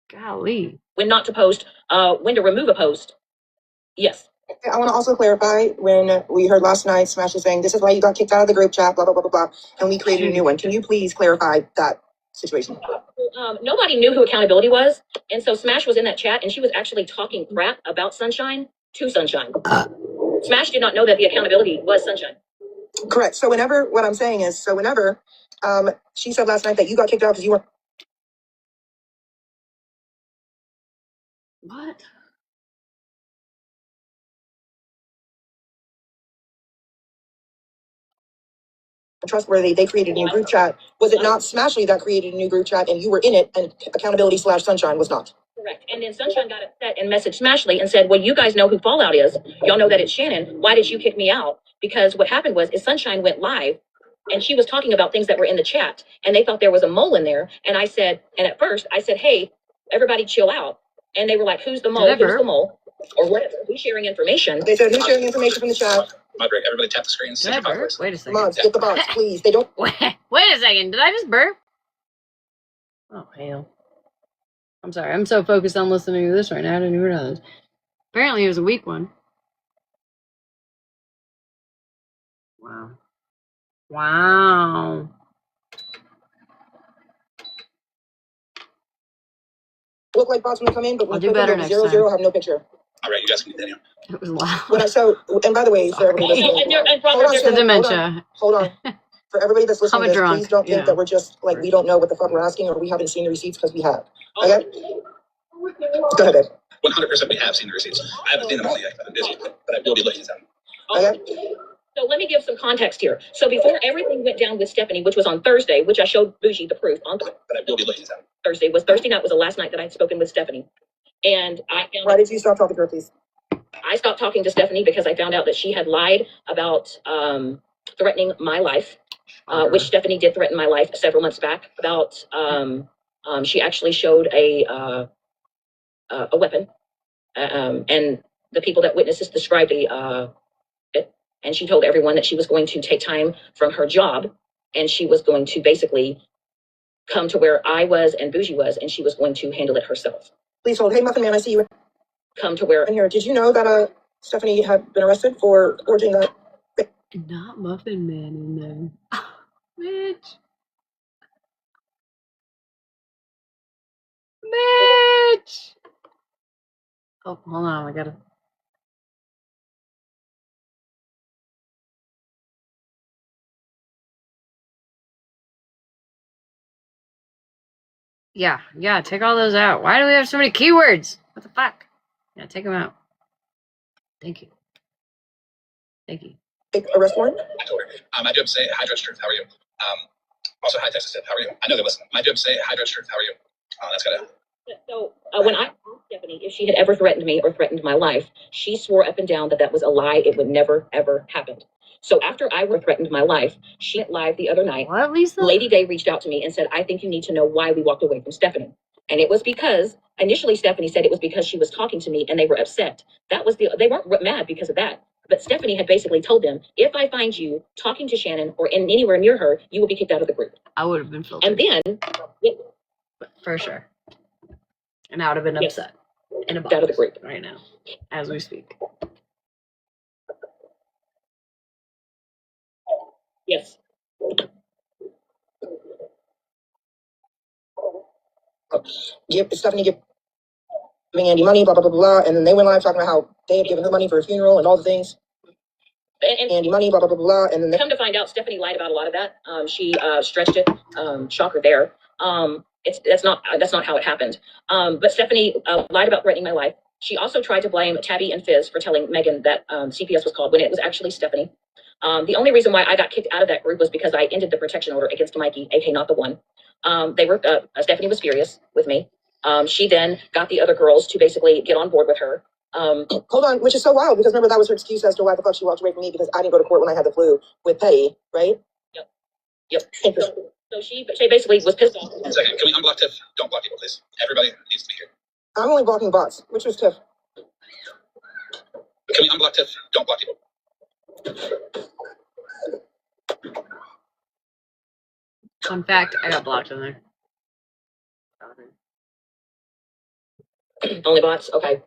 Golly. When not to post, when to remove a post. Yes. I want to also clarify when we heard last night Smash was saying, this is why you got kicked out of the group chat, blah, blah, blah, blah, blah, and we created a new one. Can you please clarify that situation? Nobody knew who accountability was, and so Smash was in that chat, and she was actually talking crap about Sunshine to Sunshine. Smash did not know that the accountability was Sunshine. Correct. So what I'm saying is, she said last night that you got kicked out because you weren't. What? Trustworthy, they created a new group chat. Was it not Smashley that created a new group chat and you were in it, and accountability/Sunshine was not? Correct. And then Sunshine got upset and messaged Smashley and said, well, you guys know who Fallout is. Y'all know that it's Shannon. Why did you kick me out? Because what happened was Sunshine went live and she was talking about things that were in the chat and they thought there was a mole in there. And at first I said, hey, everybody chill out. And they were like, who's the mole? Who's the mole? Or whatever. Who's sharing information? They said, who's sharing information from the chat? Moderate, everybody tap the screen. Wait a second. Mods, get the box, please. They don't. Wait a second. Did I just burp? Oh, hell. I'm sorry. I'm so focused on listening to this right now. I didn't even realize. Apparently it was a weak one. Wow. Wow. Look like bots when they come in, but when I'll you do click better them, next 0, time. 0, have no picture. All right, you guys can continue. It was loud. When I and by the way, for everybody Sorry. listening, Robert, hold on, It's the Shannon, dementia. hold on. For everybody that's listening I'm to a this, drunk, please don't you think know. that we're just like we don't know what the fuck we're asking or we haven't seen the receipts because we have. Okay? Go ahead, babe. 100% we have seen the receipts. I haven't seen them all yet, but I'm busy. But I will be looking at them. Okay? So let me give some context here. So before everything went down with Stephanie, which was on Thursday, which I showed Bougie the proof on But I will be looking at them. Thursday night was the last night that I'd spoken with Stephanie. And I found Why did you stop talking to her, please? I stopped talking to Stephanie because I found out that she had lied about threatening my life, which Stephanie did threaten my life several months back. About she actually showed a weapon, and the people that witnessed this described it. And she told everyone that she was going to take time from her job, and she was going to basically come to where I was and Bougie was, and she was going to handle it herself. Please hold. Hey, Muffin Man, I see you Come to where in here. Did you know that Stephanie had been arrested for forging that? Not Muffin Man in there. Mitch. Mitch. Oh, hold on. I gotta. Yeah. Take all those out. Why do we have so many keywords? What the fuck? Yeah, take them out. Thank you. Arrest warrant? I told her. I do have to say, hi, Judge Truth. How are you? Also, hi, Texas Tip. How are you? I know they listen. I do have to say, hi, Judge Truth. How are you? That's gotta. So when I asked Stephanie if she had ever threatened me or threatened my life, she swore up and down that that was a lie. It would never, ever happen. So after I threatened my life, she went live the other night. What, Lisa? Lady Day reached out to me and said, I think you need to know why we walked away from Stephanie. And it was because initially Stephanie said it was because she was talking to me and they were upset. They weren't mad because of that. But Stephanie had basically told them, if I find you talking to Shannon or anywhere near her, you will be kicked out of the group. I would have been filtered. And then, for sure. And I would have been Yes. upset. In a box Out of the group. right now, as we speak. Yes. Stephanie giving Andy money, blah, blah, blah, blah. And then they went live talking about how they had given her money for a funeral and all the things. And Andy money, blah, blah, blah, blah. And then come to find out, Stephanie lied about a lot of that. She stretched it. Shocker there. That's not how it happened. But Stephanie lied about threatening my life. She also tried to blame Tabby and Fizz for telling Megan that CPS was called when it was actually Stephanie. The only reason why I got kicked out of that group was because I ended the protection order against Mikey, aka not the one. Stephanie was furious with me. She then got the other girls to basically get on board with her. Hold on, which is so wild because remember that was her excuse as to why the fuck she walked away from me because I didn't go to court when I had the flu with Petty, right? Yep. So she basically was pissed off. 1 second. Can we unblock Tiff? Don't block people, please. Everybody needs to be here. I'm only blocking bots. Which was Tiff? Can we unblock Tiff? Don't block people. Fun fact, I got blocked in there. Only bots. Okay.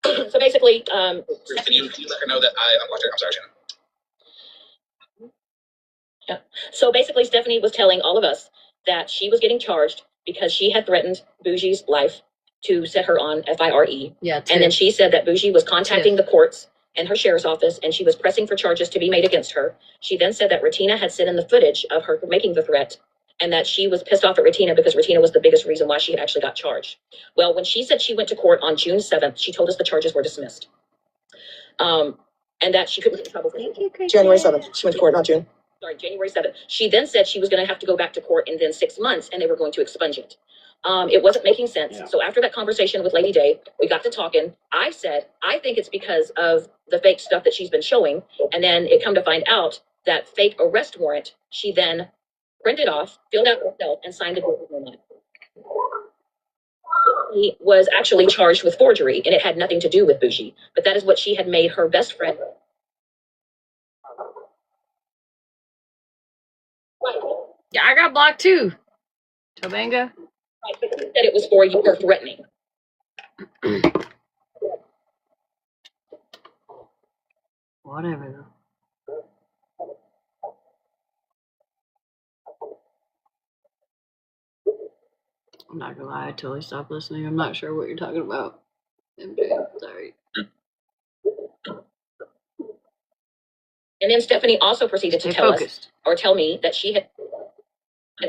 So basically, Can you let her know that I unblocked her? I'm sorry, Shannon. Yeah. So basically, Stephanie was telling all of us that she was getting charged because she had threatened Bougie's life to set her on FIRE. Yeah. And then she said that Bougie was contacting the courts and her sheriff's office, and she was pressing for charges to be made against her. She then said that Retina had sent in the footage of her making the threat, and that she was pissed off at Retina because Retina was the biggest reason why she had actually got charged. Well, when she said she went to court on June 7th, she told us the charges were dismissed. And that she couldn't get in trouble for January 7th. She went to court, not June. Sorry, January 7th. She then said she was going to have to go back to court in then 6 months and they were going to expunge it. It wasn't making sense. Yeah. So after that conversation with Lady Day, we got to talking. I said, I think it's because of the fake stuff that she's been showing. And then it come to find out that fake arrest warrant, she then printed off, filled out herself, and signed it with no money. He was actually charged with forgery and it had nothing to do with Bougie. But that is what she had made her best friend. Yeah, I got blocked too. Tobanga. Right, but he said it was for you for threatening. Whatever, though. I'm not gonna lie, I totally stopped listening. I'm not sure what you're talking about. MJ, sorry. And then Stephanie also proceeded to tell me that she had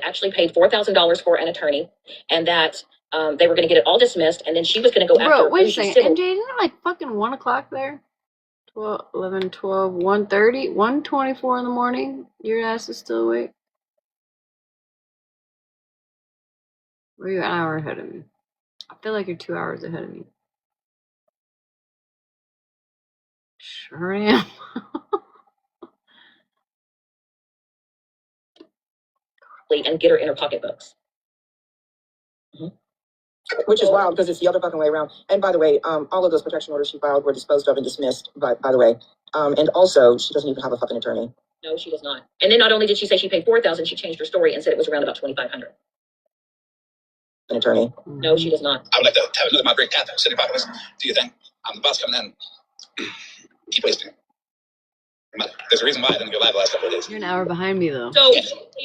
actually paid $4,000 for an attorney, and that they were going to get it all dismissed, and then she was going to go after. Bro, wait a second. MJ, isn't it like fucking 1 o'clock there? 12, 11, 12, 1:30, 1:24 in the morning? Your ass is still awake? Or are you an hour ahead of me? I feel like you're 2 hours ahead of me. Sure am. And get her in her pocketbooks. Which is wild because it's the other fucking way around. And by the way, all of those protection orders she filed were disposed of and dismissed, by the way. And also, she doesn't even have a fucking attorney. No, she does not. And then not only did she say she paid $4,000, she changed her story and said it was around about $2,500. An attorney. No, she does not. I would like to have another moderate path. City Populace, do you think? I'm the boss coming in. Keep wasting. There's a reason why I didn't go live the last couple of days. You're an hour behind me, though. So,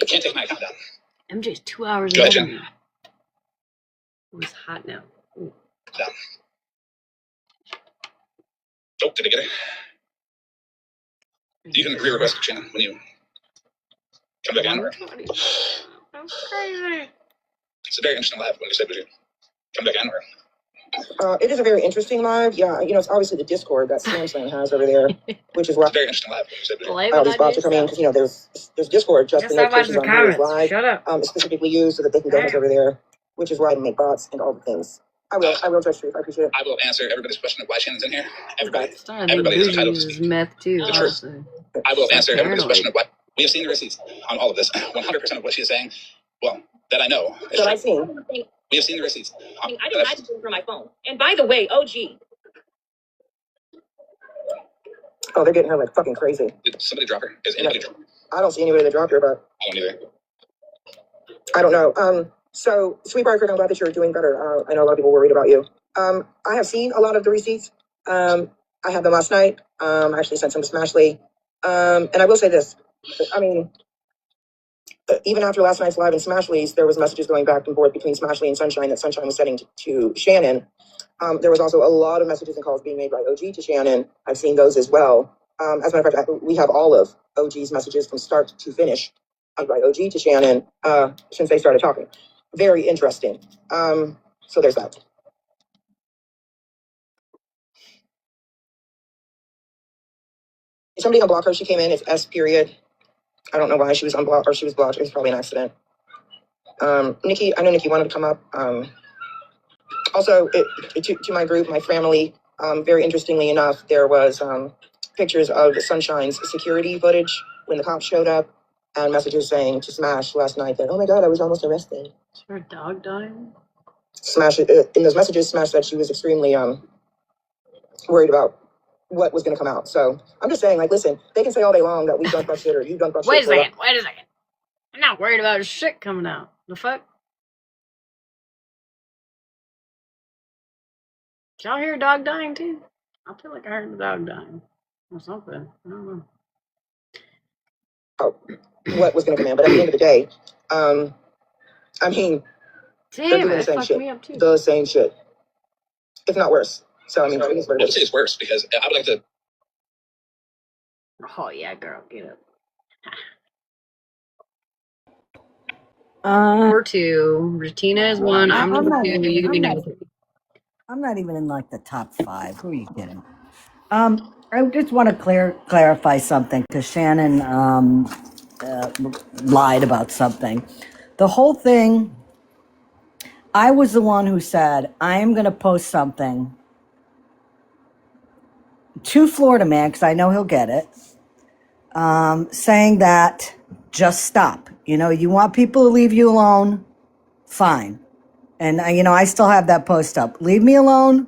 Can't take my account down. MJ's 2 hours Go ahead ahead, of me. Oh, it's hot now. Ooh. Down. Oh, did I get it? You can re-request it, Shannon, when you come back in. That's crazy. It's a very interesting live when you say, would you come back in? Or It is a very interesting live. Yeah, it's obviously the Discord that ScamSlam has over there, which is why it's a very interesting live when you say, would you? all these bots are coming in because there's Discord just in notifications on here is live. Shut up. Specifically used so that they can donate over there, which is why I make bots and all the things. I will Judge Truth. I appreciate it. I will answer everybody's question of why Shannon's in here. Everybody Everybody is entitled to uses speak. meth too. The truth. Honestly. I will answer everybody's Paranoid. question of why. We have seen the receipts on all of this. 100% of what she is saying, well, that I know. is So true. I've seen. We have seen the receipts. I didn't have to do it from my phone. And by the way, OG. Oh, they're getting her like fucking crazy. Did somebody drop her? Is anybody drop her? I don't see anybody that dropped her, but I don't either. I don't know. So Sweet Barker, I'm glad that you're doing better. I know a lot of people worried about you. I have seen a lot of the receipts. I had them last night. I actually sent some to Smash Leigh. And I will say this. I mean, even after last night's live in Smash Leigh's, there was messages going back and forth between Smash Leigh and Sunshine that Sunshine was sending to Shannon. There was also a lot of messages and calls being made by OG to Shannon. I've seen those as well. As a matter of fact, we have all of OG's messages from start to finish by OG to Shannon since they started talking. Very interesting. So there's that. Is somebody unblock her? She came in. It's S period. I don't know why she was unblocked or she was blocked. It was probably an accident. Nikki, I know Nikki wanted to come up. Also, to my group, my family, very interestingly enough, there was pictures of Sunshine's security footage when the cops showed up and messages saying to Smash last night that, oh my God, I was almost arrested. Is her dog dying? Smash, in those messages, Smash said she was extremely worried about what was going to come out. So I'm just saying, like, listen, they can say all day long that we've done butt shit or you've done butt shit. Wait a second. I'm not worried about shit coming out. The fuck? Did y'all hear a dog dying too? I feel like I heard the dog dying. Or something. I don't know. Oh, what was going to come in. But at the end of the day, I mean, they're Damn, doing the it same fucked shit. me up too. The same shit. If not worse. So, I mean, I would say it's worse because I would like to. Oh yeah, girl, get up. Number 2. Retina is 1. I'm number 2. You can be number 3. I'm not even in like the top 5. Who are you kidding? I just want to clarify something because Shannon lied about something. The whole thing, I was the one who said, I am going to post something to Florida Man, because I know he'll get it, saying that just stop. You want people to leave you alone, fine. And, I still have that post up. Leave me alone.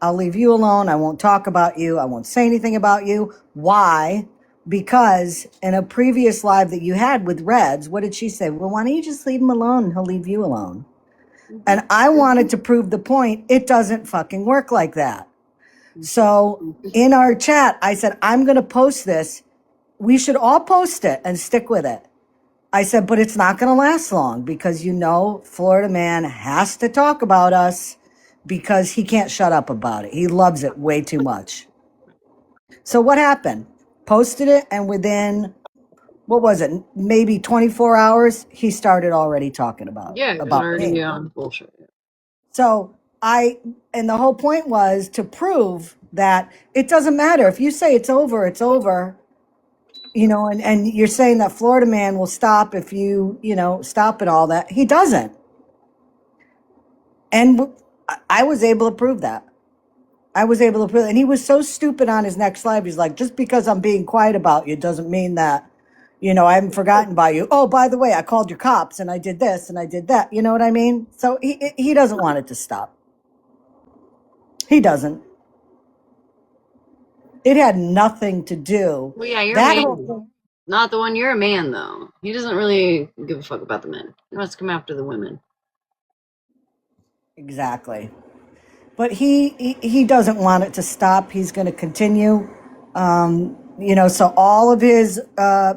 I'll leave you alone. I won't talk about you. I won't say anything about you. Why? Because in a previous live that you had with Reds, what did she say? Well, why don't you just leave him alone and he'll leave you alone? And I wanted to prove the point. It doesn't fucking work like that. So in our chat, I said, I'm going to post this. We should all post it and stick with it. I said, but it's not going to last long because, you know, Florida man has to talk about us because he can't shut up about it. He loves it way too much. So what happened? Posted it, and within, what was it, maybe 24 hours, he started already talking about Yeah, it's me. already on bullshit. So and the whole point was to prove that it doesn't matter. If you say it's over, it's over. You know, and you're saying that Florida man will stop if you know, stop and all that. He doesn't. And I was able to prove that. And he was so stupid on his next live. He's like, just because I'm being quiet about you doesn't mean that, you know, I haven't forgotten about you. Oh, by the way, I called your cops and I did this and I did that. You know what I mean? So he doesn't want it to stop. He doesn't. It had nothing to do. Well, yeah, you're That a whole man. thing. Not the one. You're a man, though. He doesn't really give a fuck about the men. He wants to come after the women. Exactly. But he doesn't want it to stop. He's going to continue. You know, so all of his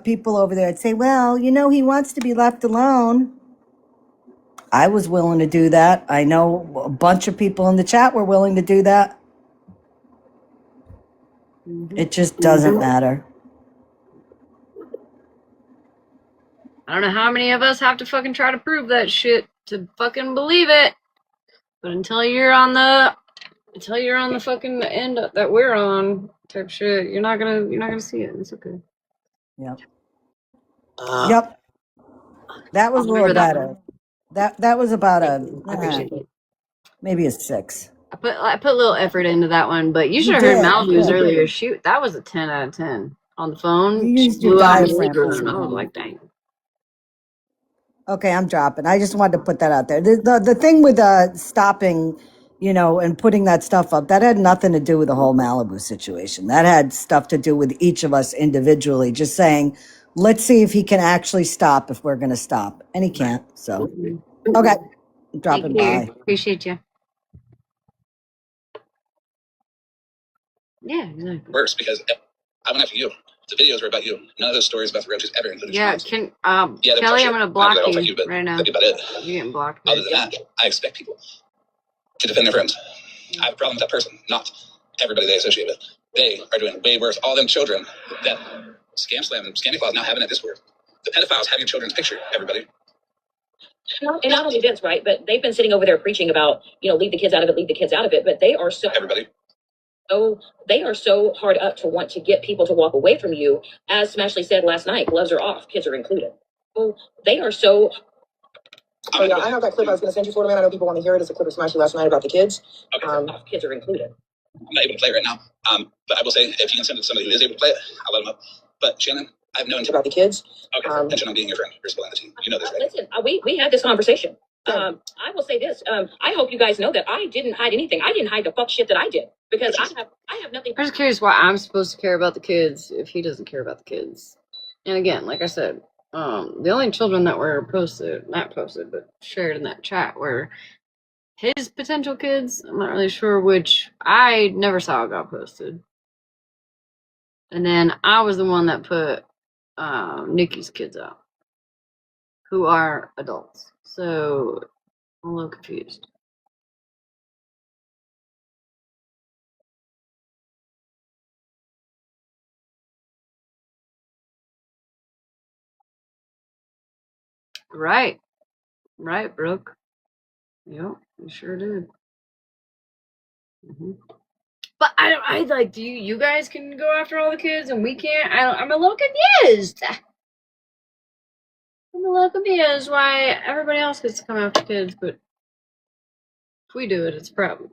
people over there would say, well, you know, he wants to be left alone. I was willing to do that. I know a bunch of people in the chat were willing to do that. It just doesn't matter. I don't know how many of us have to fucking try to prove that shit to fucking believe it. But until you're on the fucking end that we're on type shit, you're not gonna see it. It's okay. Yep. Yep. That was a little better. That was about maybe a 6. I put a little effort into that one, but you should have heard Malibu's earlier. Shoot, that was a 10 out of 10 on the phone. You used your diaphragm. I was like, dang. Okay, I'm dropping. I just wanted to put that out there. The thing with stopping, you know, and putting that stuff up, that had nothing to do with the whole Malibu situation. That had stuff to do with each of us individually, just saying, let's see if he can actually stop if we're going to stop. And he can't. So, okay, I'm dropping by. Appreciate you. Yeah, exactly. Worse because I went after you. The videos were about you. None of those stories about the roaches ever included. Yeah, Kelly, I'm gonna block you right now. That'd be about it. You're getting blocked. Other than that, I expect people to defend their friends. I have a problem with that person, not everybody they associate with. They are doing way worse. All them children that ScamSlam and ScamClaw now having at Discord. The pedophiles have your children's picture, everybody. And not only this, right, but they've been sitting over there preaching about, you know, leave the kids out of it, leave the kids out of it, but they are so... Everybody. So they are so hard up to want to get people to walk away from you. As Smashley said last night, gloves are off, kids are included. So they are so... Oh yeah, I have that clip I was going to send you, Florida man. I know people want to hear it. It's a clip of Smashley last night about the kids. Okay. Kids are included. I'm not able to play it right now. But I will say, if you can send it to somebody who is able to play it, I'll let them up. But Shannon, I have no intention about the kids. Intention on being your friend. You're still on the team. You know this, right? Listen, we had this conversation. I will say this. I hope you guys know that I didn't hide anything. I didn't hide the fuck shit that I did because I have nothing. I'm just curious why I'm supposed to care about the kids if he doesn't care about the kids. And again, like I said, the only children that were not posted, but shared in that chat were his potential kids. I'm not really sure which. I never saw it got posted. And then I was the one that put Nikki's kids out, who are adults. So I'm a little confused. Right, Brooke. Yep, you sure did. But I like. Do you guys can go after all the kids and we can't? I'm a little confused. I'm a little confused why everybody else gets to come after kids, but if we do it, it's a problem.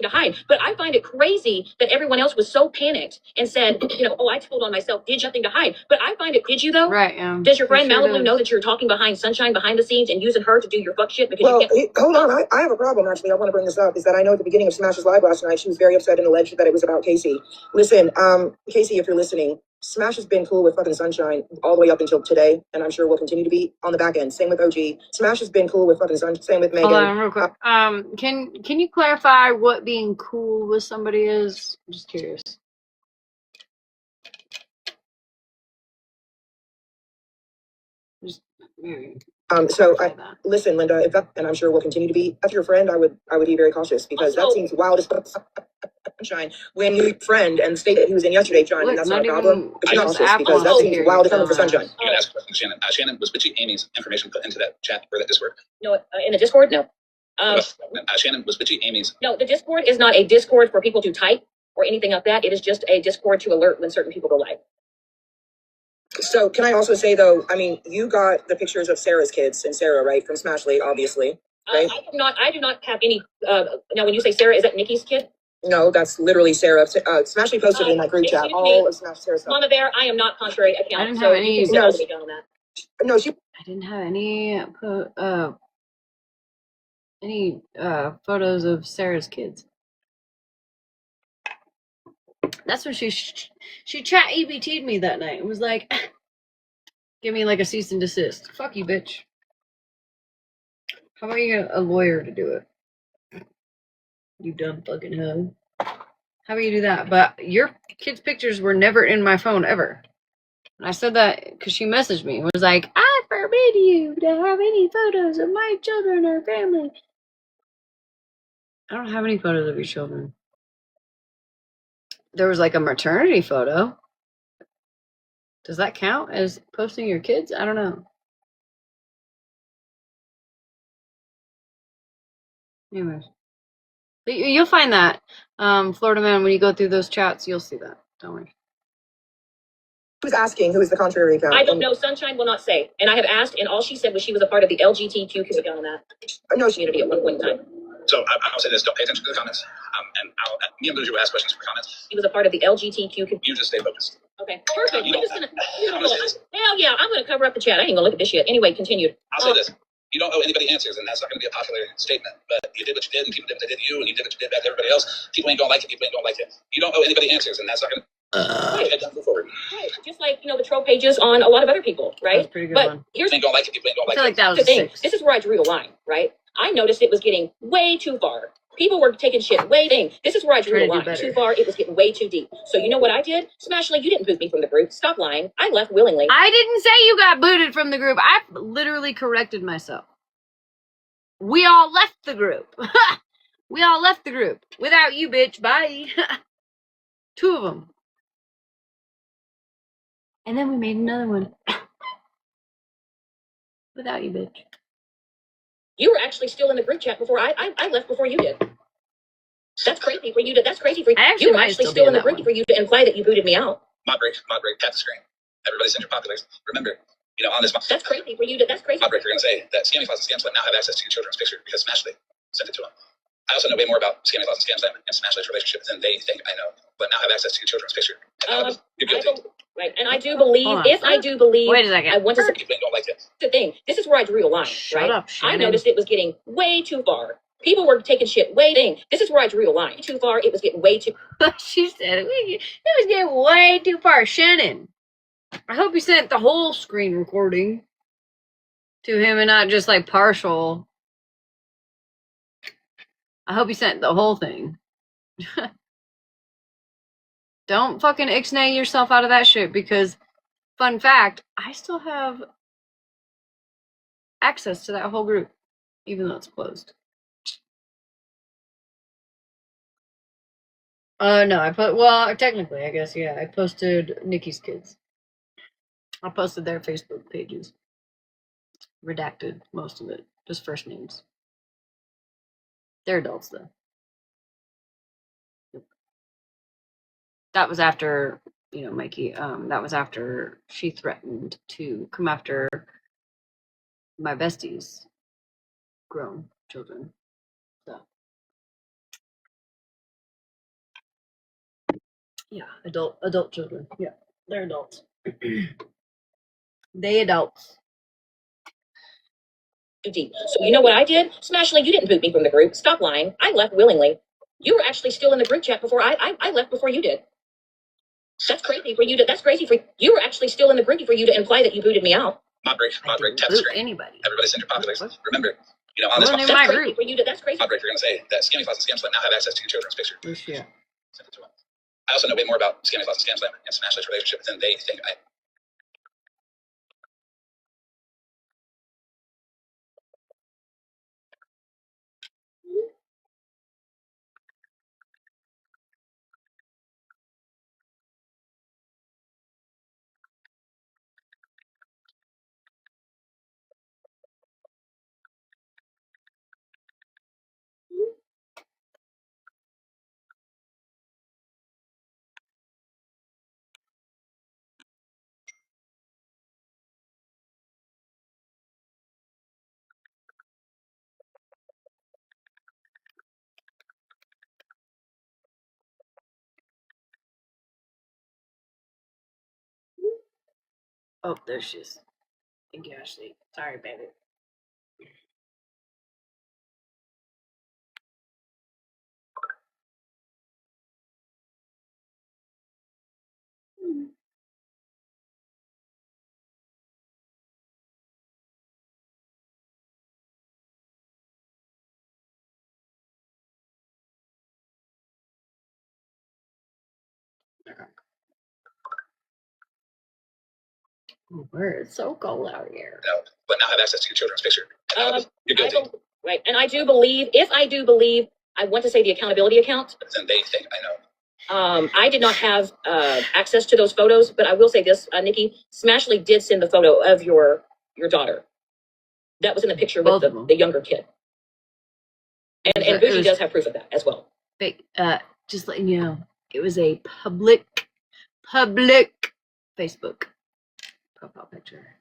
To hide, but I find it crazy that everyone else was so panicked and said, you know, oh, I told on myself, did nothing to hide. But I find it, did you though? Right. Does your friend Malibu know that you're talking behind Sunshine behind the scenes and using her to do your fuck shit? Because hold on, I have a problem actually. I want to bring this up. Is that I know at the beginning of Smash's live last night, she was very upset and alleged that it was about Casey. Listen, Casey, if you're listening, Smash has been cool with fucking Sunshine all the way up until today, and I'm sure will continue to be on the back end. Same with OG. Smash has been cool with fucking Sunshine. Same with Megan. Hold on, real quick. Can you clarify what being cool with somebody is? I'm just curious. Just maybe. Listen, Linda, if that, and I'm sure will continue to be, if you're a friend, I would be very cautious because that seems wild as Sunshine. When you friend and the state that he was in yesterday, John, Look, and that's not not a even problem. But you're just cautious Apple because that is seems here, wild you coming for dumbass. Sunshine. You can ask a question, Shannon. Shannon, was Bitchy Amy's information put into that chat or that Discord? No, in the Discord, no. Shannon, was Bitchy Amy's? No, the Discord is not a Discord for people to type or anything like that. It is just a Discord to alert when certain people go live. So can I also say though, I mean, you got the pictures of Sarah's kids and Sarah, right, from Smashly, obviously, right? I do not have any. Now, when you say Sarah, is that Nikki's kid? No, that's literally Sarah. Smashly posted in that group chat all of Smash Sarah's stuff. Mama Bear, I am not contrary account. I didn't have any. You can No, me down on that. No, she. I didn't have any photos of Sarah's kids. That's when she chat EBT'd me that night. It was like, give me like a cease and desist. Fuck you, bitch. How about you get a lawyer to do it? You dumb fucking hoe. How about you do that? But your kids' pictures were never in my phone ever. And I said that because she messaged me. It was like, I forbid you to have any photos of my children or family. I don't have any photos of your children. There was like a maternity photo. Does that count as posting your kids? I don't know. Anyways. But you'll find that, Florida Man, when you go through those chats, you'll see that. Don't worry. Who's asking? Who is the contrary account? I don't know. Sunshine will not say. And I have asked, and all she said was she was a part of the LGBTQ community on that. No, community at one point in time. So I'll say this: don't pay attention to the comments. And me and Luigi will ask questions for comments. He was a part of the LGBTQ community. You just stay focused. Okay, perfect. I'm just gonna. Hell yeah, I'm gonna cover up the chat. I ain't gonna look at this shit. Anyway, continue. I'll say this: you don't owe anybody answers, and that's not going to be a popular statement. But you did what you did, and people did what they did to you, and you did what you did back to everybody else. People ain't gonna like it. People ain't gonna like it. You don't owe anybody answers, and that's not going to. Right. Move forward. Right. Just like the troll pages on a lot of other people, right? That's a pretty good but one. Here's ain't gonna like it. People ain't gonna like I feel like that was the thing. 6. This is where I drew the line, right? I noticed it was getting way too far. People were taking shit way thing. This is where I drew the line. Too far. It was getting way too deep. So you know what I did? Smashly, you didn't boot me from the group. Stop lying. I left willingly. I didn't say you got booted from the group. I literally corrected myself. We all left the group. We all left the group. Without you, bitch. Bye. 2 of them. And then we made another one. Without you, bitch. You were actually still in the group chat before I left before you did. That's crazy for you to. That's crazy for you. You were actually still in the group for you to imply that you booted me out. Mod break, tap the screen. Everybody send your populars. Remember, on this. That's crazy for you to. That's crazy. Mod break, you're going to say that ScamSlam and ScamSlam now have access to your children's picture because Smashly sent it to them. I also know way more about ScamSlam and ScamSlam and Smashly's relationship than they think I know, but now have access to your children's picture. You're guilty. Right, and I do believe, I do believe, wait a second. I want to say, people don't like it. The thing, this is where I drew the line, Shut right? up, Shannon. I noticed it was getting way too far. People were taking shit way thing. This is where I drew the line. Too far, it was getting way too. She said it was getting way too far. Shannon, I hope you sent the whole screen recording to him and not just like partial. I hope you sent the whole thing. Don't fucking ixnay yourself out of that shit because, fun fact, I still have access to that whole group, even though it's closed. No, technically, I guess, yeah, I posted Nikki's kids. I posted their Facebook pages. Redacted most of it, just first names. They're adults, though. That was after, Mikey, that was after she threatened to come after my bestie's grown children. So, yeah, adult children. Yeah, they're adults. They adults. Deep. So you know what I did? Smashly, you didn't boot me from the group. Stop lying. I left willingly. You were actually still in the group chat before I left before you did. That's crazy for you to. That's crazy for you. Were actually still in the group for you to imply that you booted me out. Mod break, tap the screen. Anybody. Everybody send your populations. Remember, on this Wasn't mod in my break, group. For you to. That's crazy. you're going to say that ScamSlam and ScamSlam now have access to your children's picture. Oh shit. Send it to them. I also know way more about ScamSlam and ScamSlam and Smash's relationship than they think I. Oh, there she is. Thank you, Ashley. Sorry, baby. Oh, it's so cold out here. No, but now have access to your children's picture. You're guilty. Right, and I do believe. If I do believe, I want to say the accountability account. Then they think I know. I did not have access to those photos, but I will say this, Nikki, Smashley did send the photo of your daughter. That was in the picture with the younger kid. And Bougie does have proof of that as well. Fake, just letting you know, it was a public Facebook profile picture.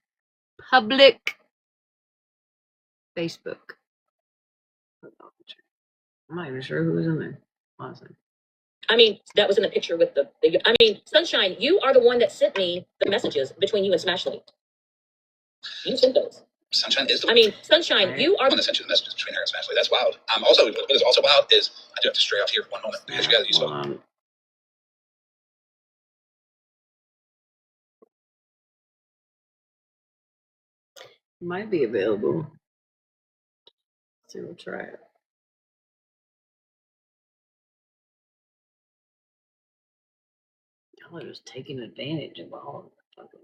Public Facebook profile picture. I'm not even sure who was in there, honestly. I mean, that was in the picture with the I mean, Sunshine, you are the one that sent me the messages between you and Smashley. You sent those. Sunshine is the Sunshine, right. You are the one that sent you the messages between her and Smashley. That's wild. Also, what is also wild is I do have to stray off here for one moment because you guys use phone. Might be available. Let's see, we'll try it. Y'all are just taking advantage of all the fucking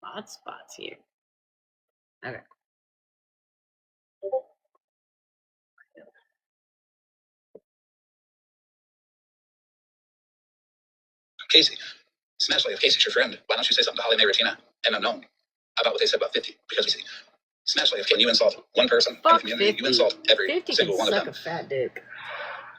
hot spots here. Okay. Casey, Smashley, if Casey's your friend, why don't you say something to Holly Mae Ratina and Unknown about what they said about 50? Because you see, Smashley, if you insult one person in the community, 50. You insult every single one of them. 50 can suck a fat dick.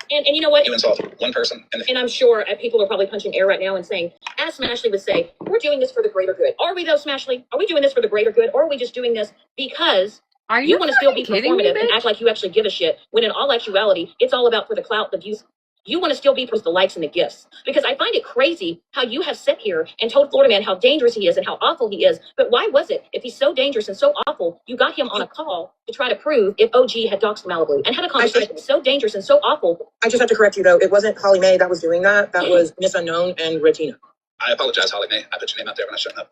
And you know what? You insult one person. And I'm sure people are probably punching air right now and saying, as Smashley would say, we're doing this for the greater good. Are we though, Smashley? Are we doing this for the greater good? Or are we just doing this because you want to still be performative and act like you actually give a shit, when in all actuality, it's all about for the clout, the views. You want to still be for the likes and the gifts. Because I find it crazy how you have sat here and told Florida Man how dangerous he is and how awful he is. But why was it, if he's so dangerous and so awful, you got him on a call to try to prove if OG had doxed Malibu and had a conversation so dangerous and so awful? I just have to correct you, though. It wasn't Holly Mae that was doing that. That was Miss Unknown and Ratina. I apologize, Holly Mae. I put your name out there when I shouldn't have.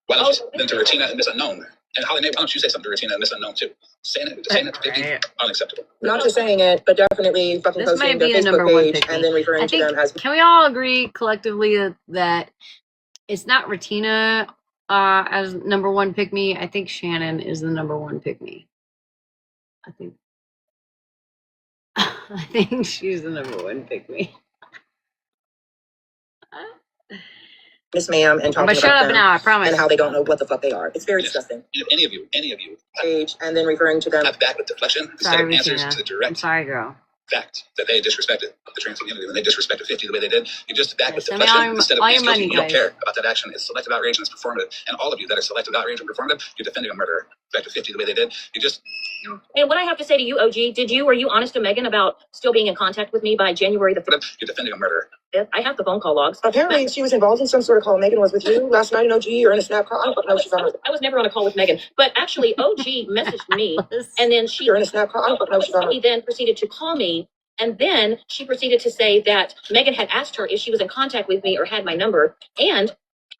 Why don't you then to Ratina and Miss Unknown? And Holly Mae, why don't you say something to Ratina and Miss Unknown too? Saying it to 50, unacceptable. Not just saying it, but definitely fucking This posting might their be a number Facebook one page pick and then referring to them as. Can we all agree collectively that it's not Ratina as number one pick me? I think Shannon is the number one pick me. I think she's the number one pick me. Miss Ma'am and talking but shut about up them now, I promise. And how they don't know what the fuck they are. It's very disgusting. Any of you. Page and then referring to them. Have back with deflection instead of answers to the direct. I'm sorry, girl. Fact that they disrespected the trans community when they disrespected 50 the way they did. You just back with deflection instead of being guilty. You don't care about that action. It's selective outrage and it's performative. And all of you that are selective outrage and performative, you're defending a murderer. Back to 50 the way they did. You just. And what I have to say to you, OG, were you honest to Megan about still being in contact with me by January the 5th? You're defending a murderer. I have the phone call logs. Apparently, she was involved in some sort of call. Megan was with you last night in OG or in a snap call. I don't know. She's on. I was never on a call with Megan, but actually, OG messaged me, and then You're in a snap call. I don't know. She's on. He then proceeded to call me And then she proceeded to say that Megan had asked her if she was in contact with me or had my number. And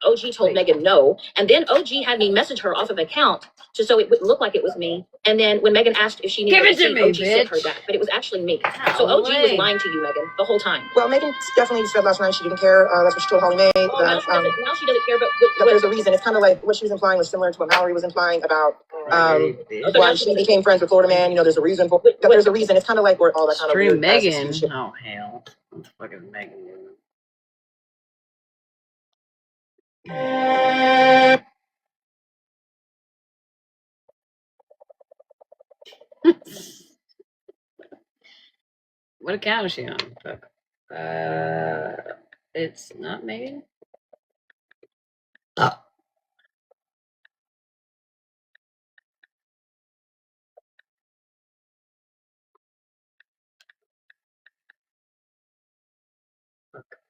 OG told Megan no. And then OG had me message her off of account just so it wouldn't look like it was me. And then when Megan asked if she needed Give it to me, OG sent her bitch. that, but it was actually me. Oh, So OG was Leigh. lying to you, Megan, the whole time. Well, Megan definitely said last night she didn't care. That's what she told Holly Mae. Well, now she doesn't care, but that there's a reason. It's kind of like what she was implying was similar to what Mallory was implying about why she became friends with Florida Man. You know, there's a reason for that. There's a reason. It's kind of like where all that kind of Stream weird Megan. Oh hell. What the fuck is Megan doing? What account is she on? Fuck. It's not Megan. Fuck.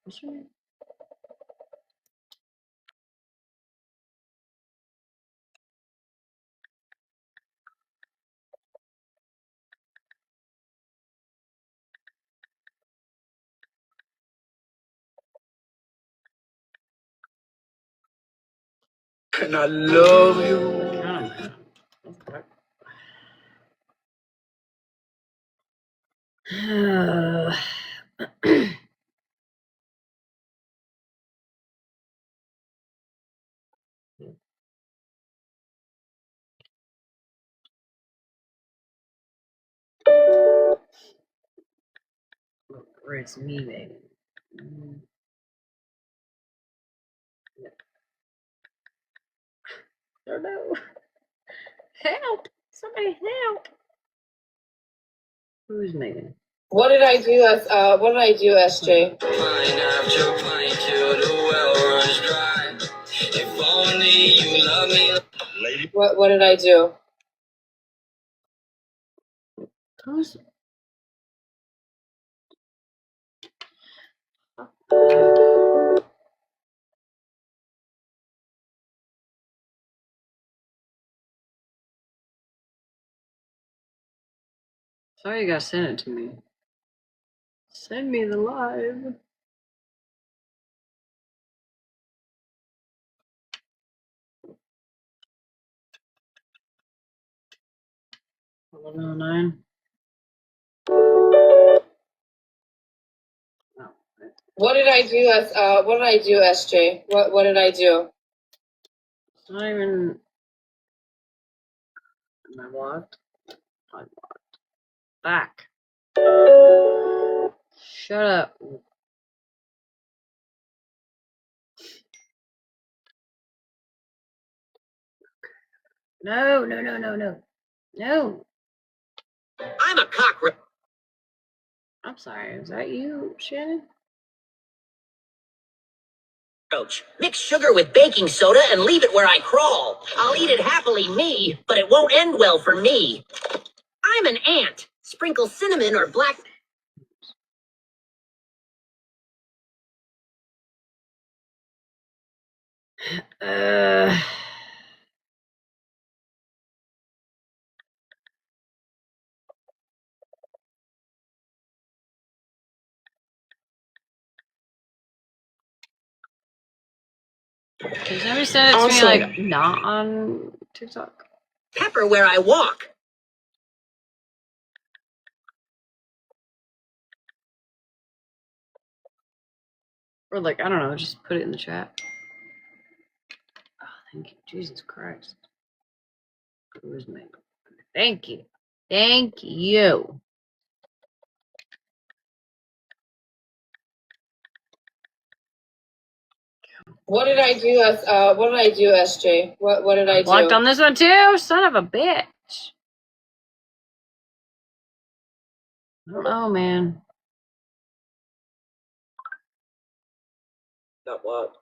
What's her name? And I love you. Oh, man. What the fuck? Or it's me, Megan. I don't know. Help! Somebody help! Who's Megan? What did I do, SJ? What did I do? Who's? Sorry, you gotta send it to me. Send me the live. $11.09. Oh, What did I do, SJ? What did I do? it's not even. Am I blocked? I'm blocked. Back. Shut up. No. No. I'm a cockroach. I'm sorry. Is that you, Shannon? Mix sugar with baking soda and leave it where I crawl. I'll eat it happily, me, but it won't end well for me. I'm an ant. Sprinkle cinnamon or black. Can somebody send it to me, like, not on TikTok? Pepper where I walk. Or, like, I don't know, just put it in the chat. Oh, thank you. Jesus Christ. Where's my... Thank you. Thank you. What did I do, SJ? What did I do? Blocked on this one too? Son of a bitch. I don't know, man. Got blocked.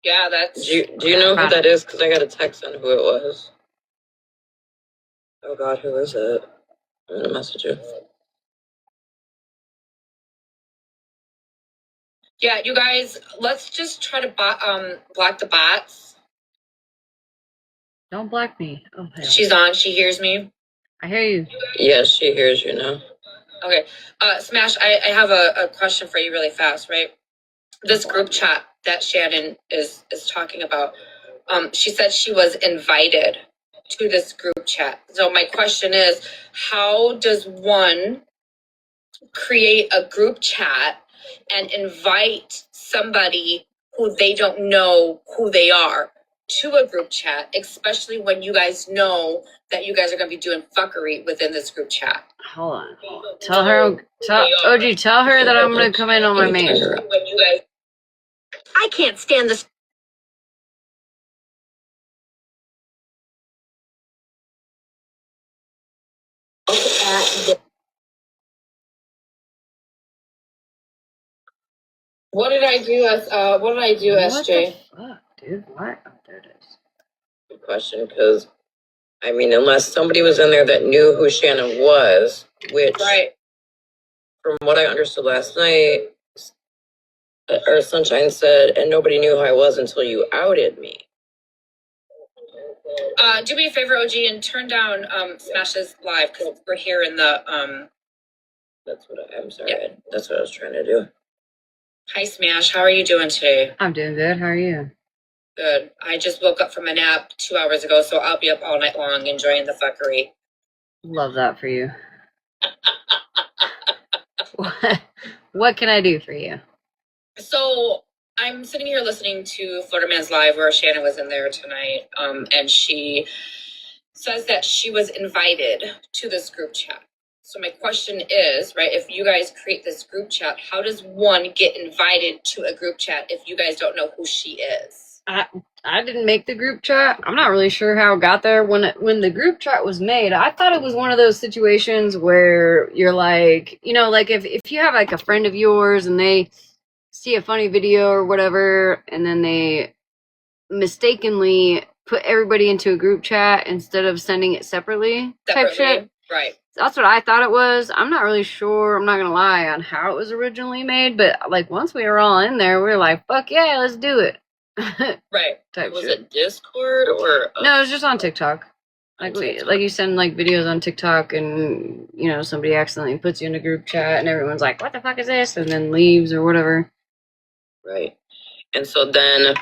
Yeah, that's. Do you know who Got that it. is? Because I got a text on who it was. Oh God, who is it? I'm gonna message you. Yeah, you guys, let's just try to block the bots. Don't block me. Oh, hell. She's on. She hears me. I hear you. Yes, she hears you now. Okay. Smash, I have a question for you really fast, right? This group chat that Shannon is talking about, she said she was invited to this group chat. So my question is, how does one create a group chat and invite somebody who they don't know who they are to a group chat, especially when you guys know that you guys are going to be doing fuckery within this group chat? Hold on. Tell her, OG, tell her that I'm going to come in on my main. I can't stand this. What did I do, SJ? What the fuck, dude? What? Oh, there it is. Good question, because I mean, unless somebody was in there that knew who Shannon was, which, Right. from what I understood last night, or Sunshine said, and nobody knew who I was until you outed me. Do me a favor, OG, and turn down Smash's live because we're here in the That's what I'm sorry. Yeah. That's what I was trying to do. Hi, Smash. How are you doing today? I'm doing good. How are you? Good. I just woke up from a nap 2 hours ago, so I'll be up all night long enjoying the fuckery. Love that for you. What can I do for you? So I'm sitting here listening to Florida Man's Live where Shannon was in there tonight, and she says that she was invited to this group chat. So my question is, right, if you guys create this group chat, how does one get invited to a group chat if you guys don't know who she is? I didn't make the group chat. I'm not really sure how it got there. When the group chat was made, I thought it was one of those situations where you're like, you know, like if you have like a friend of yours and they see a funny video or whatever, and then they mistakenly put everybody into a group chat instead of sending it separately type shit. Right. That's what I thought it was. I'm not really sure, I'm not gonna lie, on how it was originally made, but like once we were all in there, we were like, fuck yeah, let's do it. Right. Type Was shit. it Discord or? No, it was just on TikTok. Like you send like videos on TikTok, and you know somebody accidentally puts you in a group chat, and everyone's like, "What the fuck is this?" and then leaves or whatever. Right. And so then,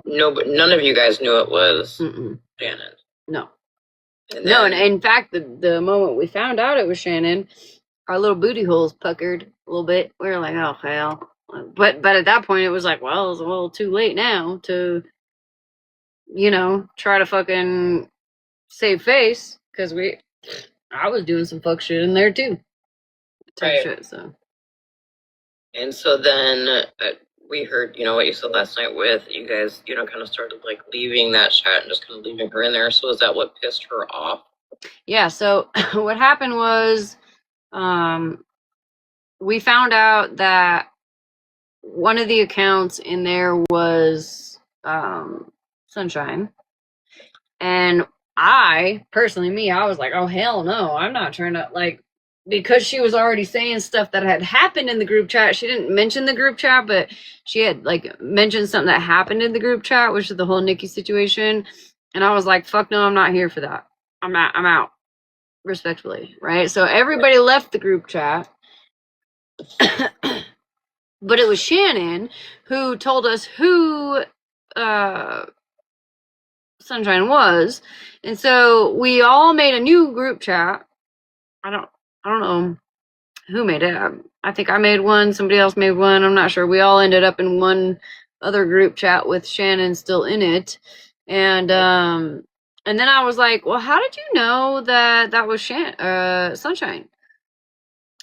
none of you guys knew it was Shannon. No. And No, and in fact, the moment we found out it was Shannon, our little booty holes puckered a little bit. We were like, "Oh hell!" But at that point, it was like, well, it's a little too late now to, you know, try to fucking save face because I was doing some fuck shit in there too. Type shit. So. And so then we heard, you know, what you said last night with you guys, you know, kind of started like leaving that chat and just kind of leaving her in there. So is that what pissed her off? Yeah. So what happened was, we found out that one of the accounts in there was Sunshine, and I personally, I was like, oh hell no, I'm not trying to, like, because she was already saying stuff that had happened in the group chat. She didn't mention the group chat, but she had like mentioned something that happened in the group chat, which is the whole Nikki situation. And I was like, fuck no, I'm not here for that. I'm out, respectfully, right? So everybody left the group chat. But it was Shannon who told us who Sunshine was. And so we all made a new group chat. I don't know who made it. I think I made one, somebody else made one, I'm not sure. We all ended up in one other group chat with Shannon still in it. And then I was like, well, how did you know that was Sunshine?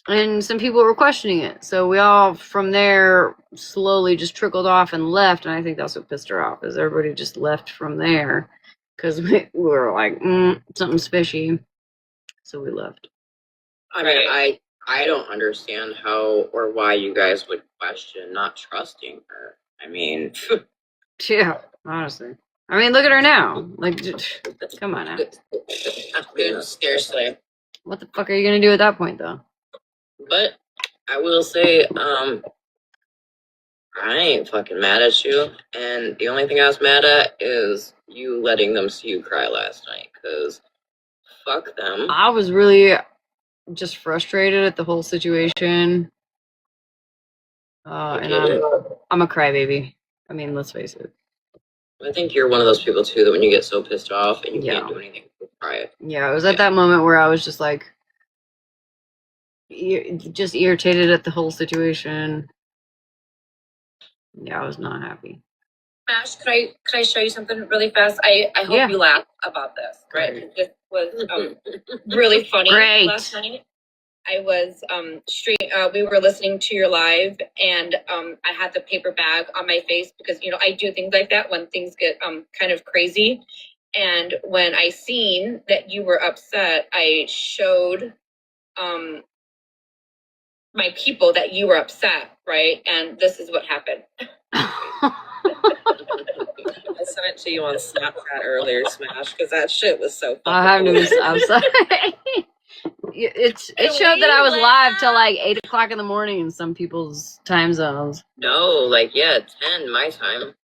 And some people were questioning it. So we all, from there, slowly just trickled off and left. And I think that's what pissed her off, is everybody just left from there. Because we were like, something's fishy. So we left. I mean, I don't understand how or why you guys would question not trusting her. I mean... Yeah, honestly. I mean, look at her now. Like, come on now. Seriously. What the fuck are you going to do at that point, though? But I will say, I ain't fucking mad at you. And the only thing I was mad at is you letting them see you cry last night. Because fuck them. I was really just frustrated at the whole situation. And I'm a crybaby. I mean, let's face it. I think you're one of those people too that when you get so pissed off and you can't do anything, you cry. Yeah, it was at that moment where I was just like, just irritated at the whole situation. Yeah, I was not happy. Smash, could I show you something really fast? I hope you laugh about this. Right, this was really funny. Great. Last night. I was we were listening to your live, and I had the paper bag on my face because I do things like that when things get kind of crazy. And when I seen that you were upset, I showed my people that you were upset, right? And this is what happened. I sent it to you on Snapchat earlier, Smash, because that shit was so funny. I'm sorry. It showed that I was live till like 8 o'clock in the morning in some people's time zones. No, 10 my time.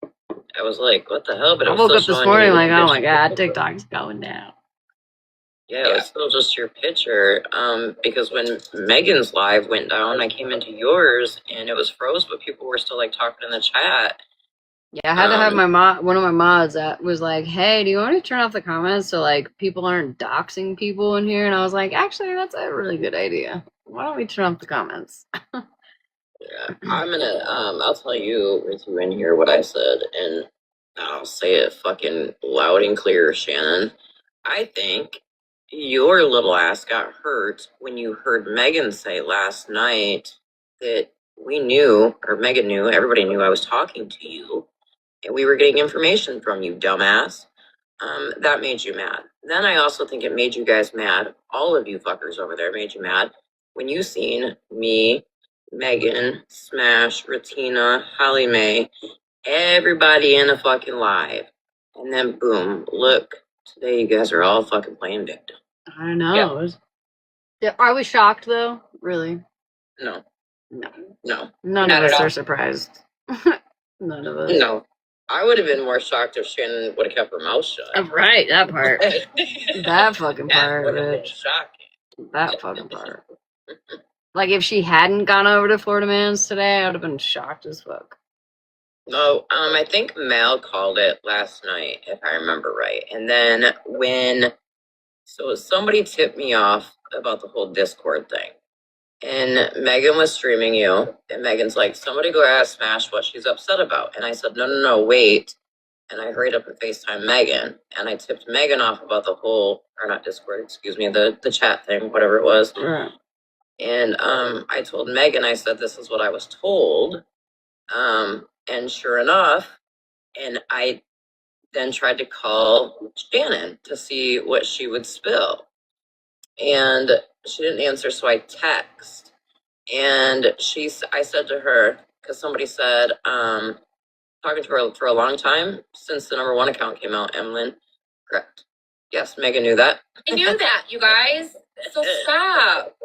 I was like, what the hell? But I woke up this morning like, oh my god, TikTok's going down. Yeah, it was still just your picture. Because when Megan's live went down, I came into yours and it was froze, but people were still talking in the chat. Yeah, I had to have one of my mods that was like, hey, do you want to turn off the comments so people aren't doxing people in here? And I was like, actually, that's a really good idea. Why don't we turn off the comments? Yeah, I'm gonna I'll tell you with you in here what I said, and I'll say it fucking loud and clear, Shannon. I think your little ass got hurt when you heard Megan say last night that we knew, or Megan knew, everybody knew I was talking to you, and we were getting information from you, dumbass. That made you mad. Then I also think it made you guys mad. All of you fuckers over there made you mad when you seen me, Megan, Smash, Ratina, Holly Mae, everybody in a fucking live. And then boom, look, today you guys are all fucking playing victim. I know. Yeah. Are we shocked though? Really? No. None of us are surprised. None of us. No. I would have been more shocked if Shannon would have kept her mouth shut. Right, that part. That fucking part, would have been bitch. shocking. That fucking part. If she hadn't gone over to Florida Man's today, I would have been shocked as fuck. No, I think Mel called it last night, if I remember right. And then somebody tipped me off about the whole Discord thing. And Megan was streaming you, and Megan's like, somebody go ask Smash what she's upset about. And I said, no, wait. And I hurried up and FaceTime Megan, and I tipped Megan off about the whole, or not Discord, excuse me, the chat thing, whatever it was. Right. And I told Megan, I said, this is what I was told. And sure enough, and I then tried to call Shannon to see what she would spill. And she didn't answer, so I text. And I said to her, because somebody said, talking to her for a long time, since the #1 account came out, Emlyn. Correct. Yes, Megan knew that. I knew that, you guys. So stop.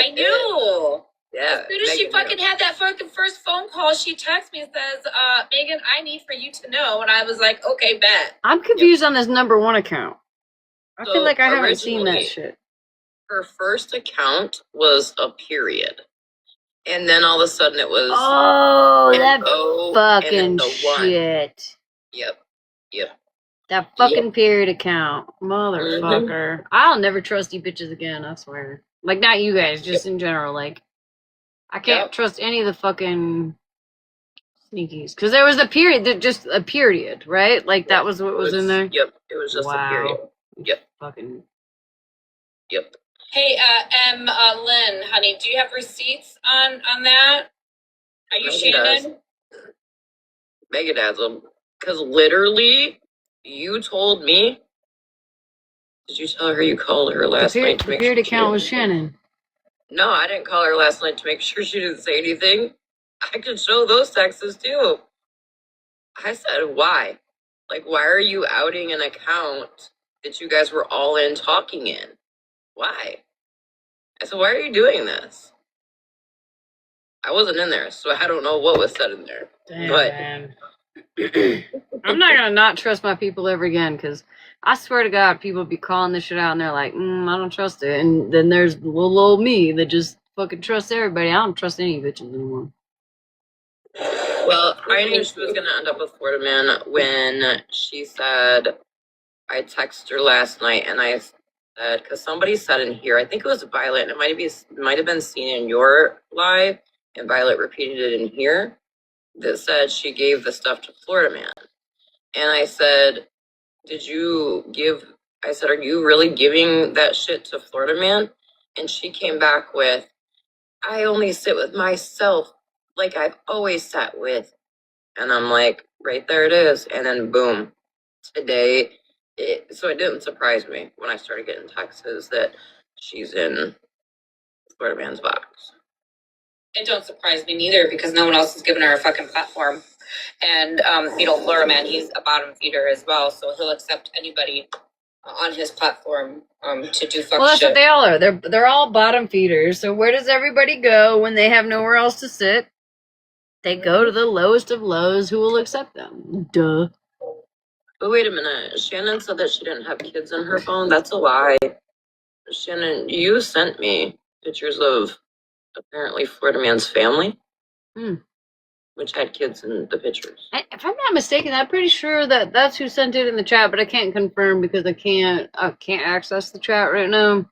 I knew. Yeah. As soon as she fucking had that fucking first phone call, she texts me and says, Megan, I need for you to know. And I was like, okay, bet. I'm confused on this #1 account. I feel like I haven't seen that shit. Her first account was a period. And then all of a sudden it was... Oh, that fucking shit. Yep. That fucking period account. Motherfucker. I'll never trust you bitches again, I swear. Not you guys, just in general. I can't trust any of the fucking sneakies. Because there was a period, just a period, right? That was what was in there? Yep, it was just a period. Yep. Fucking... Yep. Hey, Lynn, honey, do you have receipts on that? Are you Shannon? Megan has them. Because literally, you told me. Did you tell her you called her last night to make sure? The period account was Shannon. No, I didn't call her last night to make sure she didn't say anything. I could show those texts too. I said, why? Why are you outing an account that you guys were all in talking in? Why? I said, why are you doing this? I wasn't in there, so I don't know what was said in there. Damn, but man. I'm not gonna not trust my people ever again, because I swear to God, people be calling this shit out and they're like, I don't trust it. And then there's little old me that just fucking trusts everybody. I don't trust any bitches anymore. Well, I knew she was gonna end up with Florida Man when she said, I texted her last night and I said, because somebody said in here, I think it was Violet, and it might have been seen in your live, and Violet repeated it in here, that said she gave the stuff to Florida Man. And I said, are you really giving that shit to Florida Man? And she came back with, I only sit with myself like I've always sat with. And I'm like, right there it is. And then boom, today, so it didn't surprise me when I started getting texts that she's in Florida Man's box. It don't surprise me neither, because no one else has given her a fucking platform. And, Florida Man, he's a bottom feeder as well, so he'll accept anybody on his platform to do fuck Well, that's shit. what they all are. They're all bottom feeders. So where does everybody go when they have nowhere else to sit? They go to the lowest of lows who will accept them. Duh. But wait a minute. Shannon said that she didn't have kids in her phone. That's a lie. Shannon, you sent me pictures of apparently Florida Man's family, which had kids in the pictures. If I'm not mistaken, I'm pretty sure that that's who sent it in the chat, but I can't confirm because I can't access the chat right now.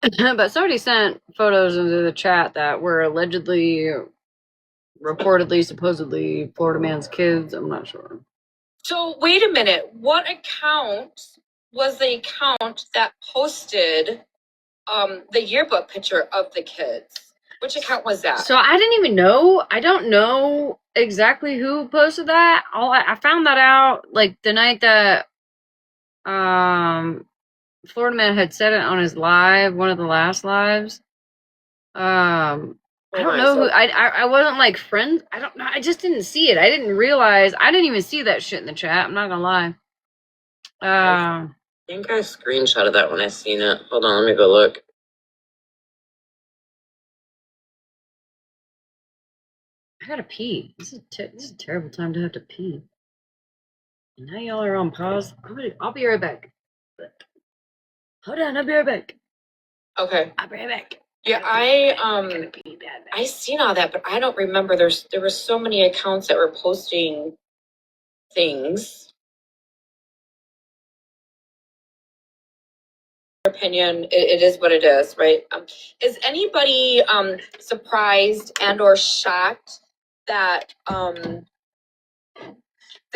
But somebody sent photos into the chat that were allegedly, reportedly, supposedly Florida Man's kids. I'm not sure. So wait a minute. What account was the account that posted the yearbook picture of the kids? Which account was that? So I didn't even know. I don't know exactly who posted that. I found that out like the night that Florida Man had said it on his live, one of the last lives. I don't know who. I wasn't like friends. I don't know. I just didn't see it. I didn't realize. I didn't even see that shit in the chat. I'm not gonna lie. I think I screenshotted that when I seen it. Hold on, let me go look. I gotta pee. This is a terrible time to have to pee. And now y'all are on pause. I'll be right back. Hold on, I'll be right back. Okay. I'll be right back. Yeah, I seen all that, but I don't remember. There were so many accounts that were posting things. Opinion, it is what it is, right? Is anybody surprised and or shocked that the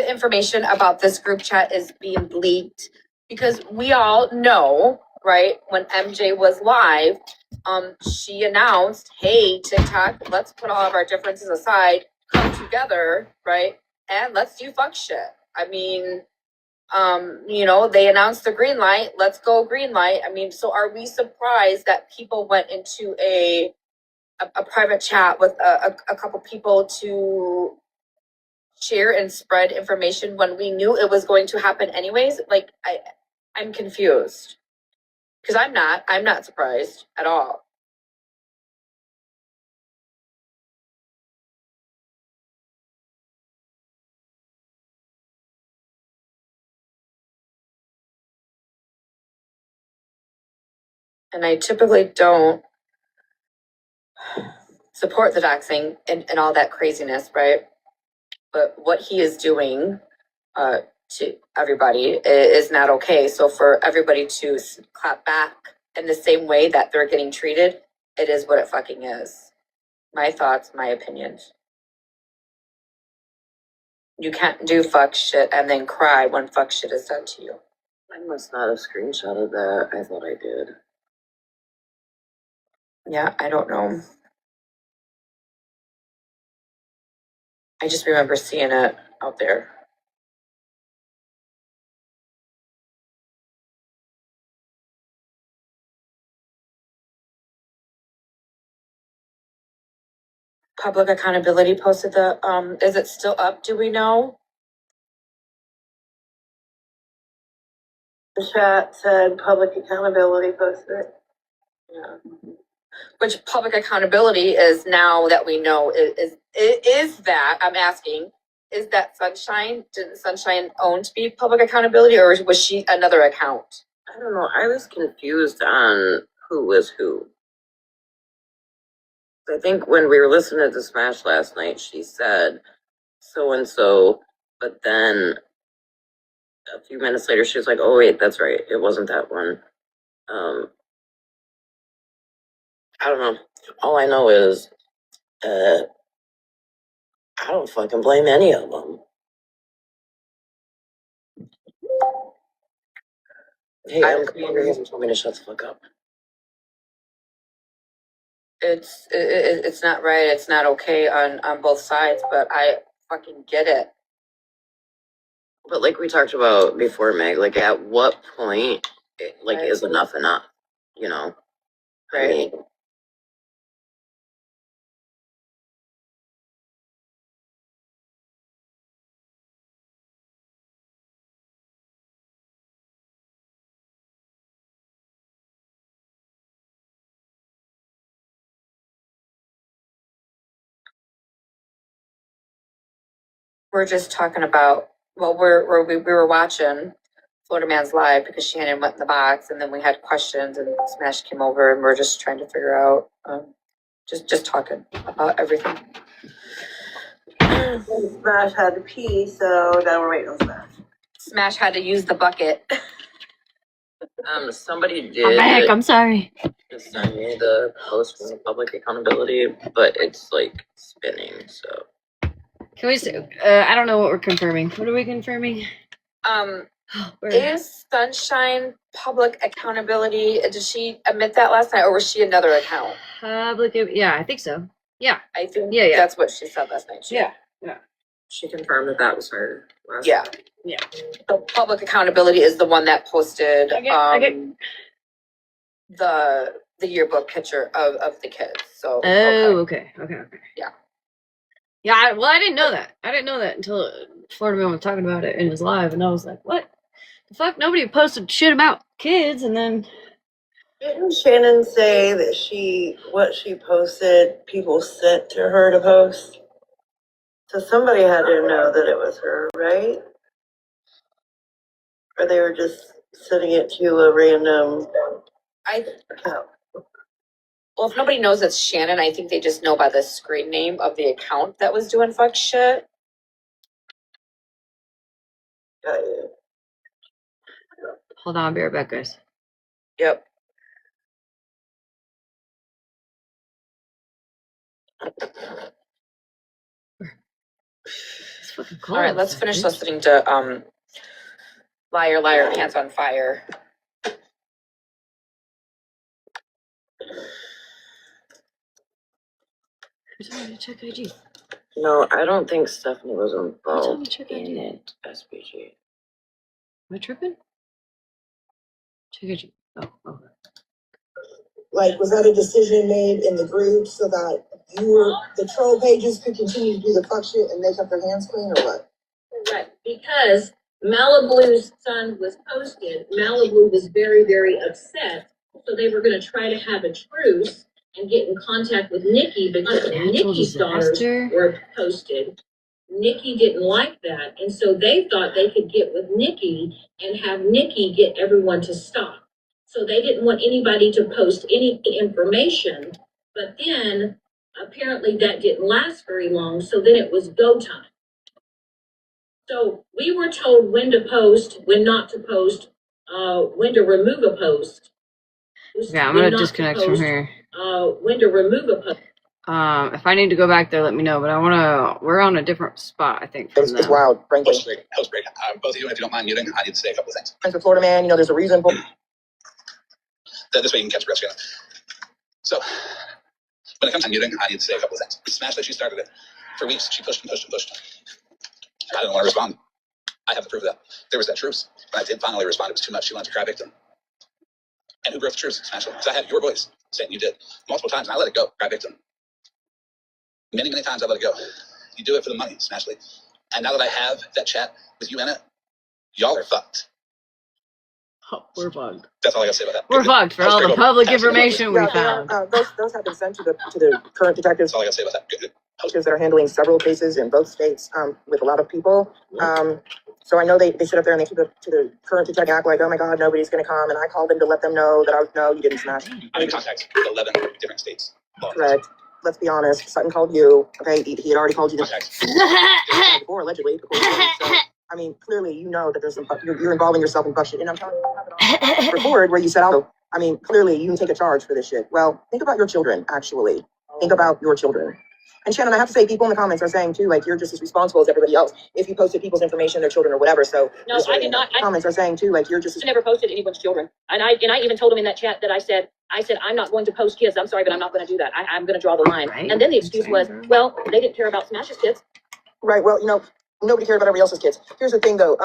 information about this group chat is being leaked? Because we all know, right, when MJ was live, she announced, hey, TikTok, let's put all of our differences aside, come together, right, and let's do fuck shit. I mean, they announced the green light, let's go green light. I mean, so are we surprised that people went into a private chat with a couple people to share and spread information when we knew it was going to happen anyways? Like, I'm confused, because I'm not surprised at all. And I typically don't support the doxing and all that craziness, right? But what he is doing to everybody is not okay. So for everybody to clap back in the same way that they're getting treated, it is what it fucking is. My thoughts, my opinions. You can't do fuck shit and then cry when fuck shit is done to you. I must not have screenshotted that. I thought I did. Yeah, I don't know. I just remember seeing it out there. Public Accountability posted the, is it still up? Do we know? The chat said Public Accountability posted it. Yeah. Which Public Accountability is, now that we know, is that, I'm asking, is that Sunshine? Didn't Sunshine own to be public accountability, or was she another account? I don't know. I was confused on who was who. I think when we were listening to Smash last night, she said so and so, but then a few minutes later, she was like, "Oh wait, that's right. It wasn't that one." I don't know. All I know is, I don't fucking blame any of them. Hey, I'm commander. You told me to shut the fuck up. It's not right. It's not okay on both sides, but I fucking get it. But like we talked about before, Meg, like at what point, like, is enough enough? You know? Right. I mean, We're just talking about, well, we were watching Florida Man's Live because Shannon went in the box, and then we had questions, and Smash came over, and we're just trying to figure out, just talking about everything. Smash had to pee, so now we're waiting on Smash. Smash had to use the bucket. somebody I'm did back. I'm sorry. send me the post from public accountability, but it's like spinning, so. Can we say, I don't know what we're confirming. What are we confirming? Is Sunshine public accountability? Did she admit that last night, or was she another account? Yeah, I think so. Yeah. I think Yeah. that's what she said last night. Yeah. She confirmed that was her. Yeah. So public accountability is the one that posted the yearbook picture of the kids. So okay. Yeah. Yeah, well, I didn't know that. I didn't know that until Florida Man was talking about it in his live, and I was like, what the fuck? Nobody posted shit about kids, and then... Didn't Shannon say that what she posted, people sent to her to post? So somebody had to know that it was her, right? Or they were just sending it to a random account? Well, if nobody knows it's Shannon, I think they just know by the screen name of the account that was doing fuck shit. Got you. Hold on, I'll be right back, guys. Yep. It's fucking cold. All right, let's finish listening to Liar, Liar, Pants on Fire. Who told me to check IG? No, I don't think Stephanie was Who told me involved to check in IG? it, SPG. Am I tripping? Check IG. Oh, okay. Like, was that a decision made in the group so that the troll pages could continue to do the fuck shit and they kept their hands clean, or what? Right, because Malibu's son was posted, Malibu was very, very upset. So they were gonna try to have a truce and get in contact with Nikki because Nikki's daughters were posted. Nikki didn't like that, and so they thought they could get with Nikki and have Nikki get everyone to stop. So they didn't want anybody to post any information, but then apparently that didn't last very long, so then it was go time. So we were told when to post, when not to post, when to remove a post. Yeah, I'm gonna disconnect from here. When to remove a post. If I need to go back there, let me know. But we're on a different spot, I think. It's wild, frankly. That was great. Both of you, if you don't mind muting, I need to say a couple of things. Friends with Florida Man, there's a reason for This way you can catch the rest of it. So, when it comes to muting, I need to say a couple of things. Smash that she started it. For weeks, she pushed and pushed and pushed. I didn't want to respond. I have the proof of that. There was that truce. When I did finally respond, it was too much. She wanted to cry victim. And who broke the truce? Smash. Because I had your voice saying you did multiple times, and I let it go. Cry victim. Many, many times I let it go. You do it for the money, Smashly. And now that I have that chat with you in it, y'all are fucked. Oh, we're fucked. That's all I got to say about that. We're fucked for all the public information we found. those have been sent to the current detectives. That's all I got to say about that. Good. detectives that are handling several cases in both states with a lot of people. So I know they sit up there and they keep it to the current detective act like, oh my God, nobody's going to come. And I called them to let them know that no, you didn't smash. I'm in contact with 11 different states. Correct. Let's be honest. Sutton called you. Okay, he had already called you before, allegedly. So, I mean, clearly, you know that there's some, you're involving yourself in buck shit. And I'm telling you, I have it on record where you said, oh, I mean, clearly, you can take a charge for this shit. Well, think about your children, actually. Think about your children. And Shannon, I have to say, people in the comments are saying too, like, you're just as responsible as everybody else if you posted people's information, their children or whatever. So no, I did not. Comments are saying too, like, you're just. I never posted anyone's children, and I even told him in that chat that I said I'm not going to post kids. I'm sorry, but I'm not going to do that. I'm going to draw the line. Right. And then the excuse was, well, they didn't care about Smash's kids. Right. Well, you know, nobody cared about everybody else's kids. Here's the thing, though.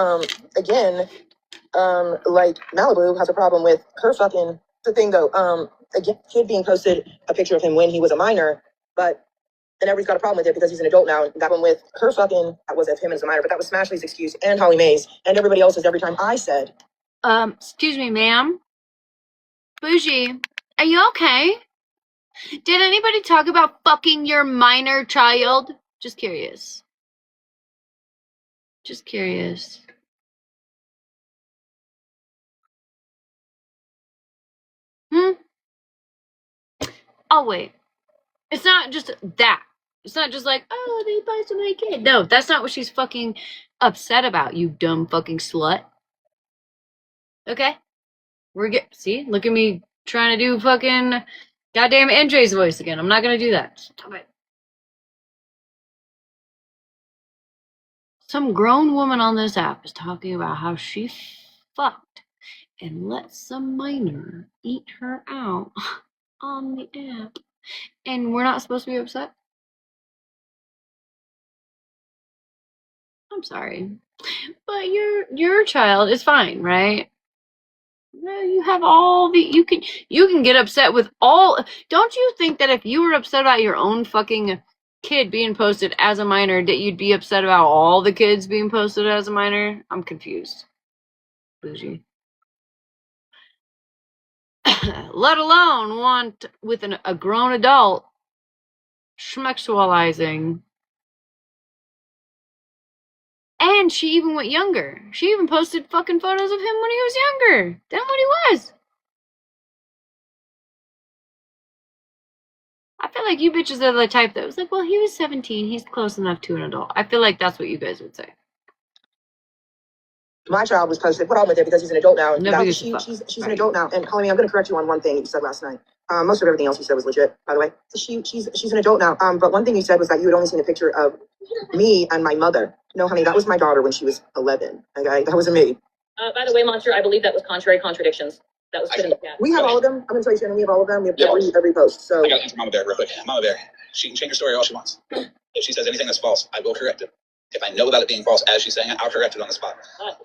Again, like Malibu has a problem with her fucking. The thing, though. Again, kid being posted a picture of him when he was a minor, but. And everybody's got a problem with it because he's an adult now. And that one with her fucking, that was of him as a minor, but that was Smashley's excuse and Holly Mae's and everybody else's every time I said. Excuse me, ma'am. Bougie, are you okay? Did anybody talk about fucking your minor child? Just curious. Just curious. Oh, wait. It's not just that. It's not just like, oh, they posted my kid. No, that's not what she's fucking upset about, you dumb fucking slut. Okay? See? Look at me trying to do fucking goddamn NJ's voice again. I'm not gonna do that. Stop it. Some grown woman on this app is talking about how she fucked and let some minor eat her out on the app. And we're not supposed to be upset? I'm sorry. But your child is fine, right? No, you have all the you can get upset with all. Don't you think that if you were upset about your own fucking kid being posted as a minor, that you'd be upset about all the kids being posted as a minor? I'm confused. Bougie. Let alone want with a grown adult schmexualizing. And she even went younger. She even posted fucking photos of him when he was younger than what he was. I feel like you bitches are the type that was like, well, he was 17. He's close enough to an adult. I feel like that's what you guys would say. My child was posted. What problem with it because he's an adult now. Nobody She's an adult now. And Holly, I'm going to correct you on one thing you said last night. Most of everything else you said was legit, by the way. She's an adult now. But one thing you said was that you had only seen a picture of me and my mother. No, honey, that was my daughter when she was 11. Okay, that wasn't me. By the way, Monster, I believe that was contrary contradictions. That was put in the chat. We have all of them. I'm going to tell you, Shannon, we have all of them. We have every post. So I got to answer Mama Bear real quick. Mama Bear, she can change her story all she wants. If she says anything that's false, I will correct it. If I know about it being false as she's saying it, I'll correct it on the spot.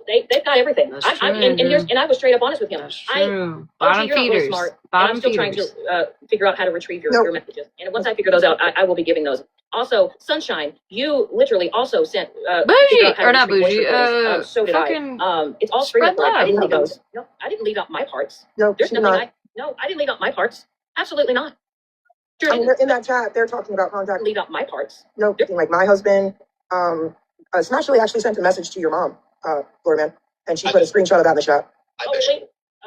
They've got everything. And I was straight up honest with him. That's true. Bottom you're feeders. Really smart. I'm still trying to figure out how to retrieve your messages. And once I figure those out, I will be giving those. Also, Sunshine, you literally also sent bougie or not bougie. So did I. It's all straight up. I didn't leave those. No, I didn't leave out my parts. No, there's nothing. I didn't leave out my parts. Absolutely not. Sure, I mean, in that chat, they're talking about contact. Leave out my parts. No, like my husband. Smashley actually sent a message to your mom, Florida Man, and she put a screenshot of that in the chat.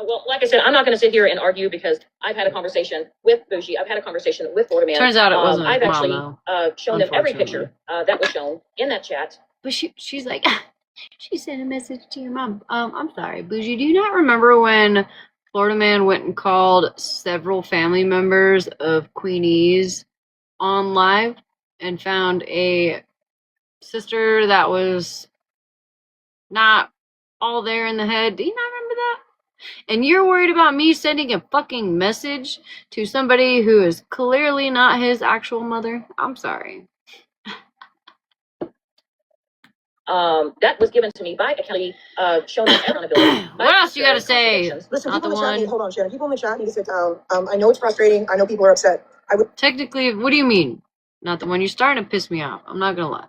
Well, like I said, I'm not going to sit here and argue because I've had a conversation with Bougie. I've had a conversation with Florida Man. Turns out it wasn't. I've actually shown them every picture that was shown in that chat. But she's like, she sent a message to your mom. I'm sorry, Bougie. Do you not remember when Florida Man went and called several family members of Queenie's on live and found a sister that was not all there in the head? Do you not remember that? And you're worried about me sending a fucking message to somebody who is clearly not his actual mother? I'm sorry. That was given to me by Kelly, showing accountability. What else you gotta say? Listen, people in the chat, hold on, Shannon. People in the chat need to sit down. I know it's frustrating. I know people are upset. Technically, what do you mean? Not the one. You're starting to piss me off. I'm not gonna lie.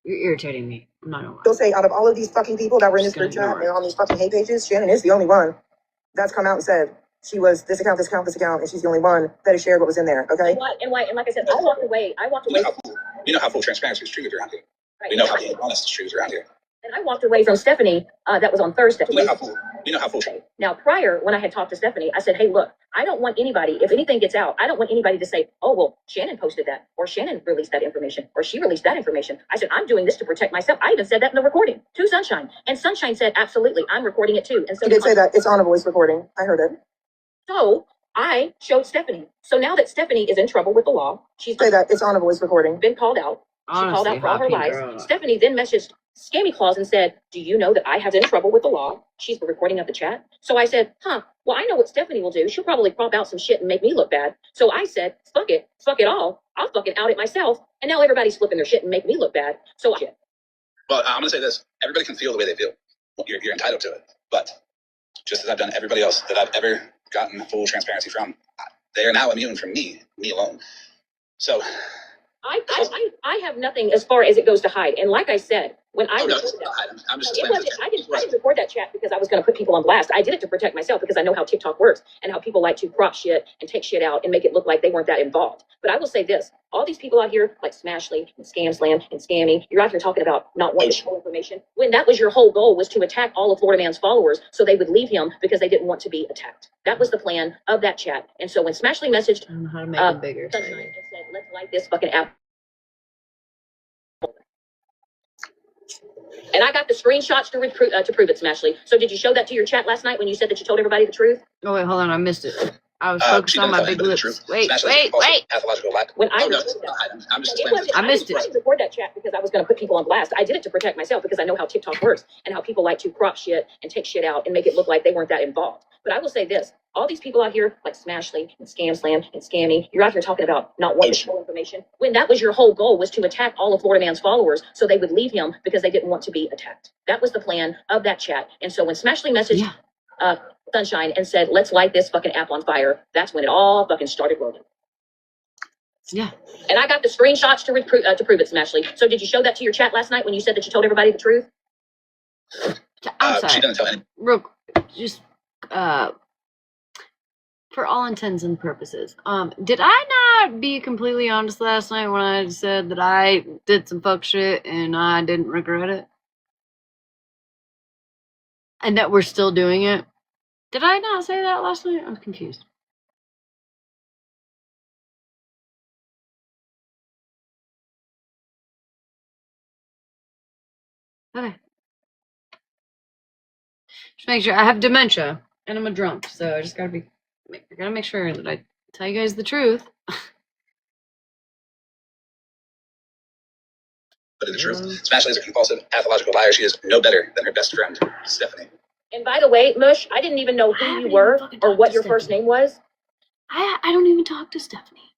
You're irritating me. I'm not gonna lie. They'll say out of all of these fucking people that were in this group chat and on these fucking hate pages, Shannon is the only one that's come out and said she was this account, and she's the only one that has shared what was in there. Okay. And like I said, I walked away. You know how full transparency is treated around here. Right. We know how honest is treated around here. And I walked away from Stephanie. That was on Thursday. You know how full. Now, prior, when I had talked to Stephanie, I said, hey, look, I don't want anybody, if anything gets out, I don't want anybody to say, oh, well, Shannon posted that, or Shannon released that information, or she released that information. I said, I'm doing this to protect myself. I even said that in the recording to Sunshine. And Sunshine said, absolutely, I'm recording it too. And so you did say that. It's on a voice recording. I heard it. So I showed Stephanie. So now that Stephanie is in trouble with the law, she's say that. It's on a voice recording. Been called out. Honestly, she called out for all her lies. girl. Stephanie then messaged Scammy Claus and said, do you know that I have in trouble with the law? She's the recording of the chat. So I said, well, I know what Stephanie will do. She'll probably crop out some shit and make me look bad. So I said, fuck it all. I'll fucking out it myself. And now everybody's flipping their shit and make me look bad. So Well, I'm going to say this. Everybody can feel the way they feel. You're entitled to it. But just as I've done everybody else that I've ever gotten full transparency from, they are now immune from me alone. So I have nothing as far as it goes to hide. And like I said, when I I didn't record that chat because I was going to put people on blast. I did it to protect myself because I know how TikTok works and how people like to crop shit and take shit out and make it look like they weren't that involved. But I will say this, all these people out here like Smashly and ScamSlam and Scammy, you're out here talking about not wanting to show information when that was your whole goal, was to attack all of Florida Man's followers so they would leave him because they didn't want to be attacked. That was the plan of that chat. And so when Smashly messaged I don't know how to make them bigger. Sunshine and said, let's light this fucking app. And I got the screenshots to prove it, Smashly. So did you show that to your chat last night when you said that you told everybody the truth? Oh, wait, hold on. I missed it. I was focused on my big lips. Wait. Pathological lack. When I I'm just explaining. I missed it. I didn't record that chat because I was going to put people on blast. I did it to protect myself because I know how TikTok works and how people like to crop shit and take shit out and make it look like they weren't that involved. But I will say this, all these people out here like Smashly and ScamSlam and Scammy, you're out here talking about not wanting to show information when that was your whole goal, was to attack all of Florida Man's followers so they would leave him because they didn't want to be attacked. That was the plan of that chat. And so when Smashly messaged Sunshine and said, let's light this fucking app on fire, that's when it all fucking started rolling. Yeah. And I got the screenshots to prove it, Smashly. So did you show that to your chat last night when you said that you told everybody the truth? I'm sorry. She doesn't tell any. Real, just for all intents and purposes, did I not be completely honest last night when I said that I did some fuck shit and I didn't regret it? And that we're still doing it? Did I not say that last night? I'm confused. Okay. Just make sure. I have dementia and I'm a drunk, so I just gotta make sure that I tell you guys the truth. But in the truth, Smashly is a compulsive, pathological liar. She is no better than her best friend, Stephanie. And by the way, Mush, I didn't even know who you were or what your first name was. I don't even talk to Stephanie.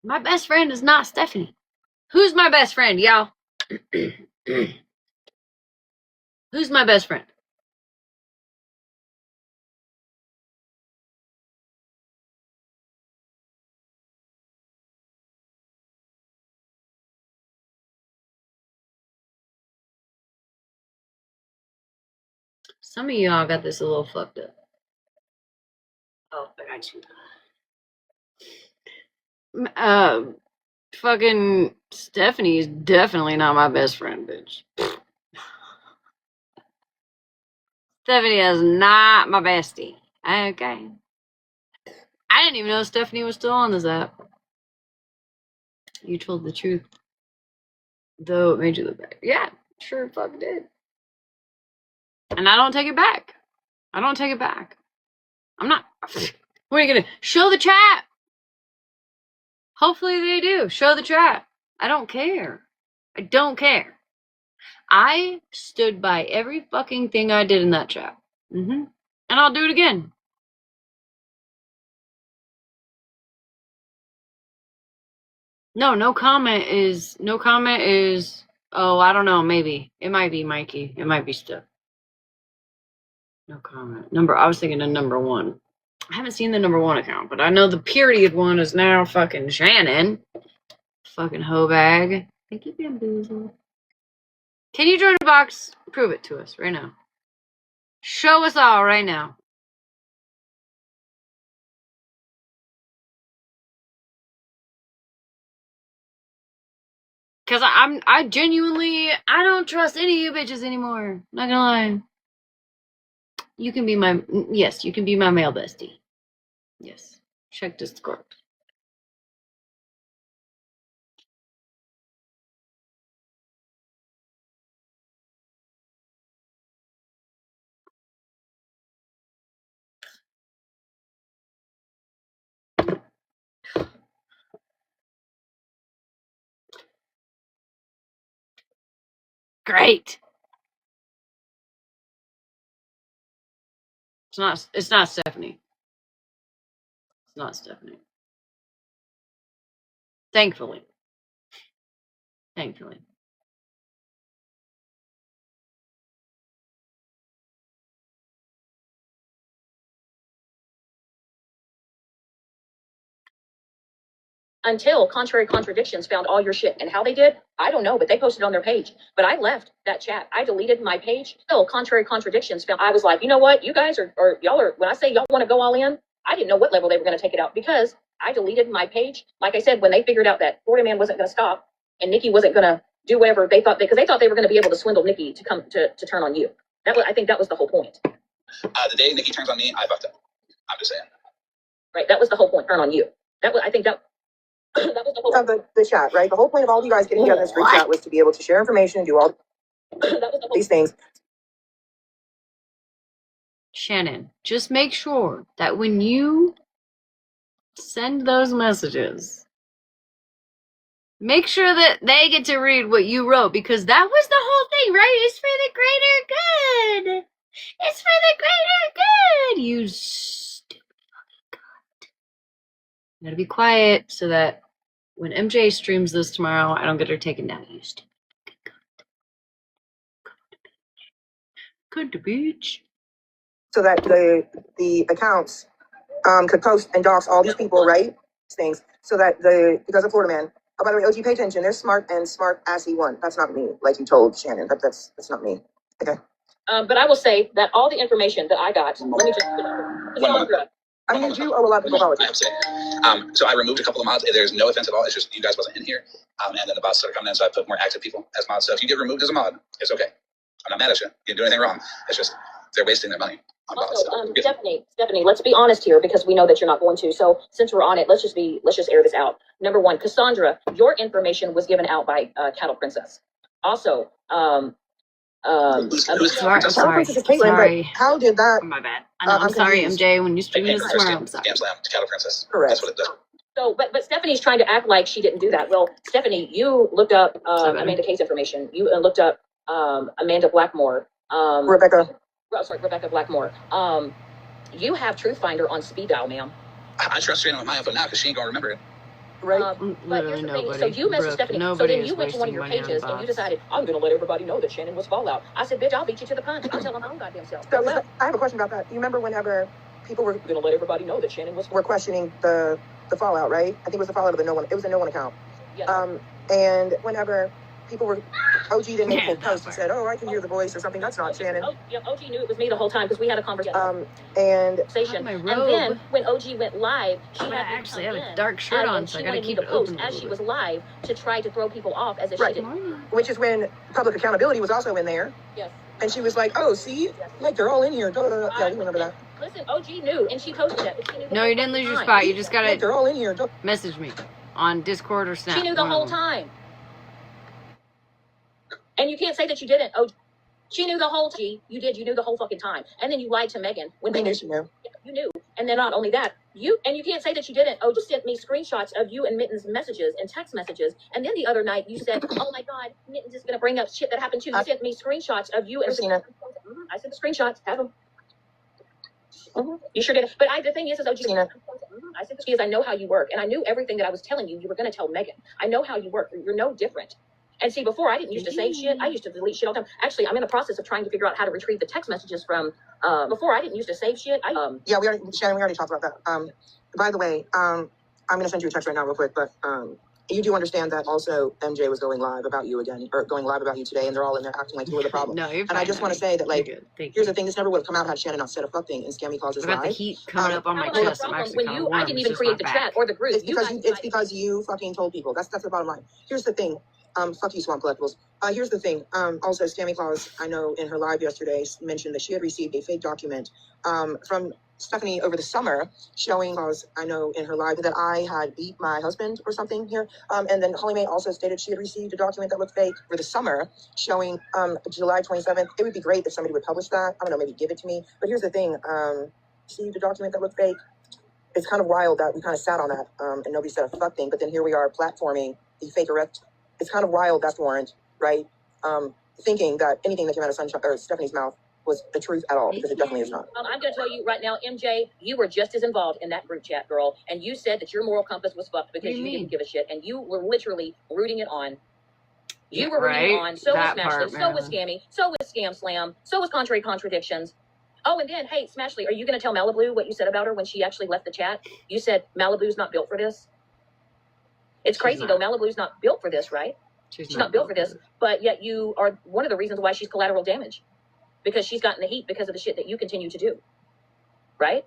My best friend is not Stephanie. Who's my best friend, y'all? Who's my best friend? Some of y'all got this a little fucked up. Oh, I got you. Fucking Stephanie is definitely not my best friend, bitch. Stephanie is not my bestie. Okay. I didn't even know Stephanie was still on this app. You told the truth. Though it made you look bad. Yeah, sure fuck did. And I don't take it back. I'm not. What are you gonna show the chat? Hopefully they do. Show the chat. I don't care. I stood by every fucking thing I did in that chat. And I'll do it again. No comment is, oh, I don't know, maybe. It might be Mikey. It might be Steph. No comment. I was thinking of number 1. I haven't seen the number 1 account, but I know the period one is now fucking Shannon. Fucking hoe bag. Thank you, Bamboozle. Can you join a box? Prove it to us right now. Show us all right now. Cause I genuinely don't trust any of you bitches anymore. Not gonna lie. You can be my you can be my male bestie. Yes. Check Discord. Great. It's not Stephanie. It's not Stephanie. Thankfully. Until Contrary Contradictions found all your shit. And how they did, I don't know, but they posted on their page. But I left that chat. I deleted my page. Still, Contrary Contradictions found. I was like, you know what? You guys are y'all are, when I say y'all want to go all in, I didn't know what level they were going to take it out because I deleted my page. Like I said, when they figured out that Florida Man wasn't going to stop and Nikki wasn't going to do whatever they thought, because they thought they were going to be able to swindle Nikki to come to turn on you. I think that was the whole point. The day Nikki turns on me, I fucked up. I'm just saying. Right. That was the whole point. Turn on you. I think that. That was the whole Of the chat, right? The whole point of all you guys getting together in this group chat was to be able to share information and do all these things. Shannon, just make sure that when you send those messages, make sure that they get to read what you wrote, because that was the whole thing, right? It's for the greater good. It's for the greater good. You stupid fucking cunt. You gotta be quiet so that when MJ streams this tomorrow, I don't get her taken down. You stupid fucking cunt. Cunt bitch. So that the accounts could post and dox all these people, right? Things. So that because of Florida Man. Oh, by the way, OG, pay attention. They're smart and smart assy one. That's not me, like you told Shannon. That's not me. Okay. But I will say that all the information that I got, let me just I mean, you owe a lot of people apologies. I have to say. So I removed a couple of mods. There's no offense at all. It's just you guys wasn't in here. And then the bots started coming in, so I put more active people as mods. So if you get removed as a mod, it's okay. I'm not mad at you. You didn't do anything wrong. It's just they're wasting their money on bots. Also, Stephanie, let's be honest here, because we know that you're not going to. So since we're on it, let's just air this out. Number one, Cassandra, your information was given out by Cattle Princess. Also, sorry. How did that? My bad. I'm sorry, confused. MJ. When you stream this tomorrow, I'm sorry. ScamSlam to Cattle Princess. Correct. That's what it does. So, but Stephanie's trying to act like she didn't do that. Well, Stephanie, you looked up Amanda K's information. You looked up Amanda Blackmore. Rebecca Blackmore. You have Truth Finder on speed dial, ma'am. I trust Shannon with my info now because she ain't gonna remember it. Right. But here's the thing. So you messaged Stephanie. So then you went to one of your pages and you decided, I'm going to let everybody know that Shannon was Fallout. I said, bitch, I'll beat you to the punch. I'll tell them my own goddamn self. So I have a question about that. You remember whenever people were going to let everybody know that Shannon was questioning the Fallout, right? I think it was the Fallout of the No One. It was a No One account. Yeah. And whenever people were, OG didn't make a post and said, oh, I can hear the voice or something. That's not Shannon. OG knew it was me the whole time because we had a conversation. And then when OG went live, she had actually have a dark shirt on, so I gotta keep it open as she was live to try to throw people off as if right. she didn't. Which is when public accountability was also in there. Yes. And she was like, oh, see? Yes. Like, they're all in here. Yeah, we remember that. Listen, OG knew, and she posted it. No, you didn't lose your spot. You just gotta like, they're all in here. Message me on Discord or Snap. She knew the whole time. And you can't say that you didn't. Oh, she knew the whole time. You did. You knew the whole fucking time. And then you lied to Megan. When I knew she knew. You knew. And then not only that, you can't say that you didn't. Oh, just sent me screenshots of you and Mitten's messages and text messages. And then the other night you said, oh my God, Mitten's just going to bring up shit that happened to you. You sent me screenshots of you and I sent the screenshots. Have them. You sure did. But the thing is OG, I said this because I know how you work. And I knew everything that I was telling you, you were going to tell Megan. I know how you work. You're no different. And see, before I didn't used to save shit. I used to delete shit all the time. Actually, I'm in the process of trying to figure out how to retrieve the text messages from, before I didn't used to save shit. Yeah, Shannon, we already talked about that. By the way, I'm going to send you a text right now real quick, but You do understand that also MJ was going live about you again, or going live about you today, and they're all in there acting like you were the problem. No, you're fine. And I just want to say that, like, Thank here's you. the thing: this never would have come out had Shannon not said a fuck thing in Scammy Claus's I got live. the heat coming up on my Problem, chest. I'm actually kind of warm. I didn't even create the chat or the group. It's because you fucking told people. That's the bottom line. Here's the thing. Fuck you, Swamp Collectibles. Here's the thing. Also, Scammy Claus, I know in her live yesterday mentioned that she had received a fake document from Stephanie over the summer, showing Claus, I know in her live, that I had beat my husband or something here. And then Holly Mae also stated she had received a document that looked fake for the summer, showing July 27th. It would be great if somebody would publish that. I don't know, maybe give it to me. But here's the thing. Received a document that looked fake. It's kind of wild that we kind of sat on that and nobody said a fuck thing. But then here we are platforming the fake erect. It's kind of wild, that's warrant, right? Thinking that anything that came out of Sunshine or Stephanie's mouth was the truth at all, because it definitely is not. I'm going to tell you right now, MJ, you were just as involved in that group chat, girl, and you said that your moral compass was fucked because you didn't give a shit, and you were literally rooting it on. You were rooting it on. So was Smashley, so was Scammy, so was ScamSlam, so was Contrary Contradictions. Oh, and then, hey, Smashley, are you going to tell Malibu what you said about her when she actually left the chat? You said Malibu's not built for this. It's crazy, though. Malibu's not built for this, right? She's not built for this, but yet you are one of the reasons why she's collateral damage. Because she's gotten the heat because of the shit that you continue to do. Right?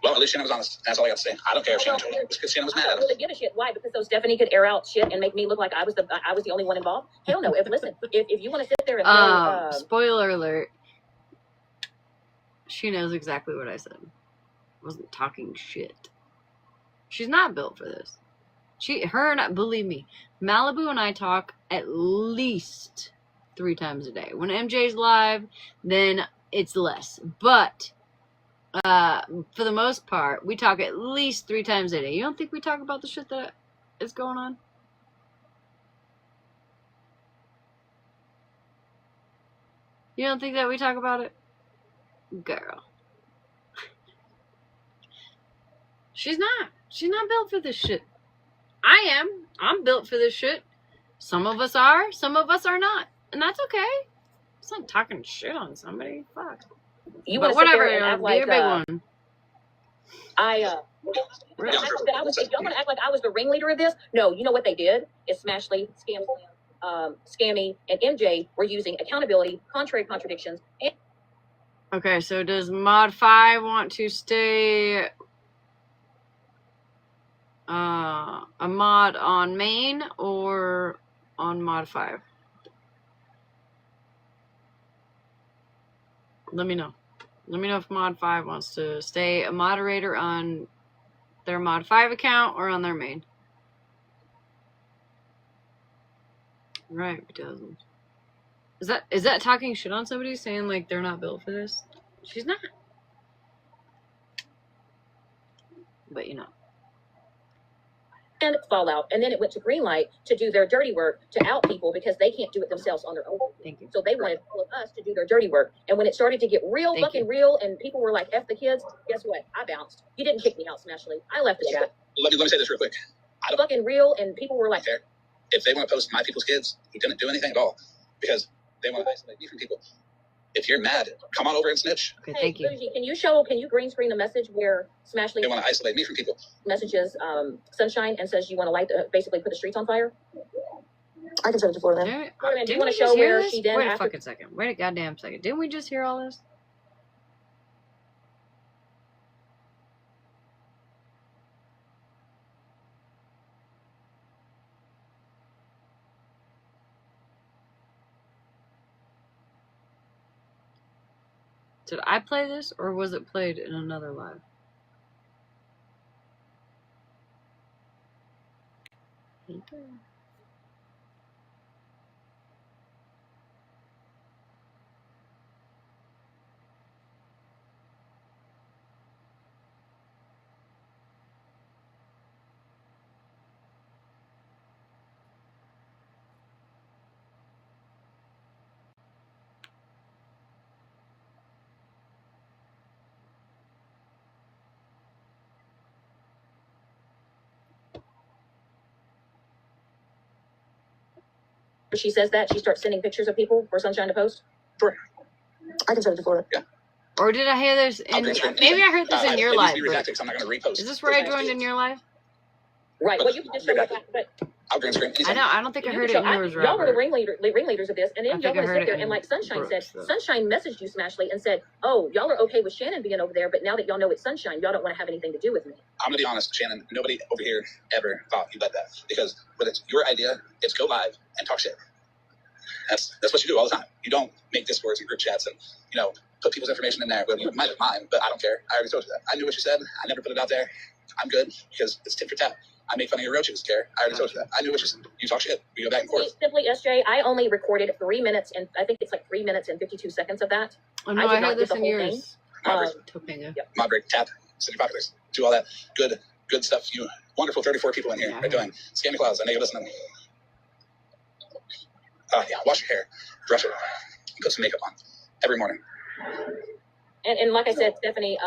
Well, at least Shannon was honest. That's all I got to say. I don't care if Shannon told me. Because Shannon was mad I at don't us. really give a shit. Why? Because so Stephanie could air out shit and make me look like I was the only one involved? Hell no. If you want to sit there and spoiler alert. She knows exactly what I said. I wasn't talking shit. She's not built for this. Believe me, Malibu and I talk at least 3 times a day. When MJ's live, then it's less. But for the most part, we talk at least 3 times a day. You don't think we talk about the shit that is going on? You don't think that we talk about it? Girl. She's not built for this shit. I am. I'm built for this shit. Some of us are, some of us are not. And that's okay. It's not talking shit on somebody. Fuck. You want to sit there and act like a big one. if y'all want to act like I was the ringleader of this, no. You know what they did? Is Smashley, ScamSlam, Scammy, and MJ were using accountability, contrary contradictions. Okay, so does Mod 5 want to stay a mod on main or on Mod 5? Let me know. Let me know if Mod 5 wants to stay a moderator on their Mod 5 account or on their main. Right, it doesn't. Is that talking shit on somebody, saying like they're not built for this? She's not. But you know. And fallout, and then it went to Greenlight to do their dirty work, to out people because they can't do it themselves on their own. Thank you. So they wanted all of us to do their dirty work. And when it started to get real real, and people were like, F the kids, guess what? I bounced. You didn't kick me out, Smashley. I left the chat. Let me say this real quick. I don't fucking real, and people were like, care. If they want to post my people's kids, he didn't do anything at all. Because they want to isolate me from people. If you're mad, come on over and snitch. Okay, thank you. Bougie, can you green screen a message where Smashley They want to isolate me from people. messages Sunshine and says you want to light basically put the streets on fire? I can send it to Florida. Do you want to show where she then Wait a fucking second. Wait a goddamn second. Didn't we just hear all this? Did I play this, or was it played in another live? Okay. She says that she starts sending pictures of people for Sunshine to post? Sure. I can send it to Florida. Yeah. Or did I hear this in... Maybe I heard this in your live. I'm not going to repost. Is this where I joined in your live? Right. Well, you can just show what but I'll green screen. I don't think I heard it in yours, y'all were the Robert. ringleaders of this, and then y'all think I want to heard sit there it and like Sunshine Brooks, said, though. Sunshine messaged you, Smashley, and said, "Oh, y'all are okay with Shannon being over there, but now that y'all know it's Sunshine, y'all don't want to have anything to do with me." I'm gonna be honest, Shannon. Nobody over here ever thought you led that, because when it's your idea, it's go live and talk shit. That's what you do all the time. You don't make discords and group chats and put people's information in there. Well, you might have mine, but I don't care. I already told you that. I knew what you said. I never put it out there. I'm good because it's tit for tat. I make fun of your roaches, care. I already told you that. I knew what you said. You talk shit. We go back and forth. Simply, SJ, I only recorded 3 minutes, and I think it's like 3 minutes and 52 seconds of that. Oh no, I heard this in yours. Topanga. Yep. Moderate, tap, city populace, do all that good stuff. You wonderful 34 people in here are doing. Scam your clouds. I know you're listening. Wash your hair, brush it, put some makeup on every morning. And like I said, Stephanie,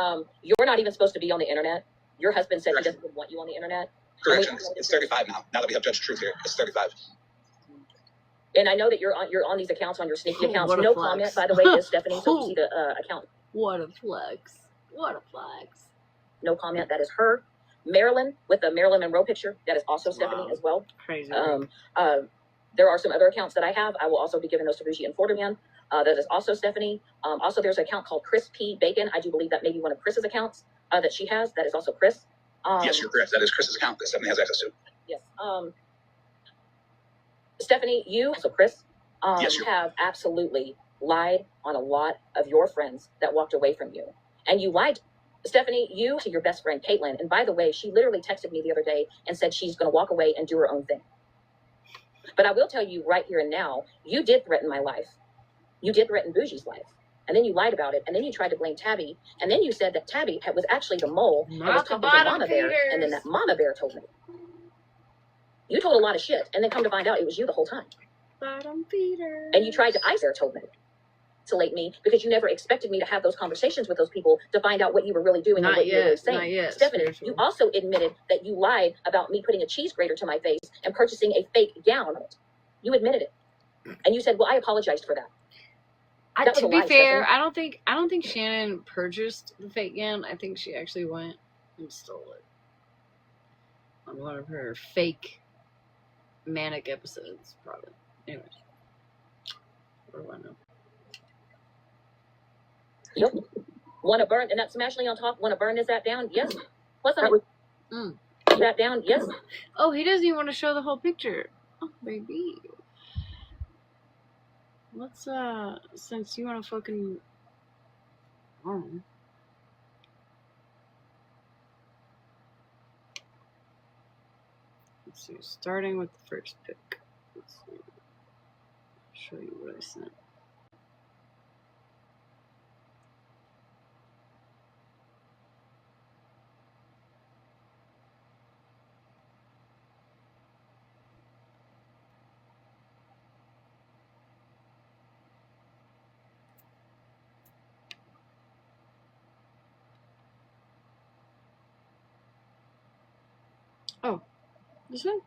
you're not even supposed to be on the internet. Your husband said he doesn't want you on the internet. Corrections. It's 35 now. Now that we have Judge Truth here, it's 35. And I know that you're on these accounts, on your sneaky accounts. No comment, by the way, is Stephanie. So you see the account. What a flex. What a flex. No comment. That is her. Marilyn with the Marilyn Monroe picture. That is also Stephanie as well. Crazy. There are some other accounts that I have. I will also be giving those to Bougie and Forderman. That is also Stephanie. Also, there's an account called Chris P. Bacon. I do believe that may be one of Chris's accounts that she has. That is also Chris. Yes, you're correct. That is Chris's account that Stephanie has access to. Yes. Stephanie, you, so Chris, yes, have absolutely lied on a lot of your friends that walked away from you. And you lied, Stephanie, you to your best friend, Caitlin. And by the way, she literally texted me the other day and said she's going to walk away and do her own thing. But I will tell you right here and now, you did threaten my life. You did threaten Bougie's life. And then you lied about it. And then you tried to blame Tabby. And then you said that Tabby was actually the mole and was talking to Mama Bear. And then that Mama Bear told me. You told a lot of shit. And then come to find out it was you the whole time. Bottom feeder. And you tried to told me. Isolate me because you never expected me to have those conversations with those people to find out what you were really doing and what you were really saying. Not yet, Stephanie, you also admitted that you lied about me putting a cheese grater to my face and purchasing a fake gown. You admitted it. And you said, well, I apologized for that. To be fair, Stephanie. I don't think Shannon purchased the fake gown. I think she actually went and stole it on one of her fake manic episodes, probably. Anyways. What do I know? Yep. Want to burn, and that Smashley on top, want to burn this app down? Yes. What's that down? Yes. Oh, he doesn't even want to show the whole picture. Oh, baby. Let's, since you want to fucking, let's see, starting with the first pic. Let's see. I'll show you what I sent. Oh, this one?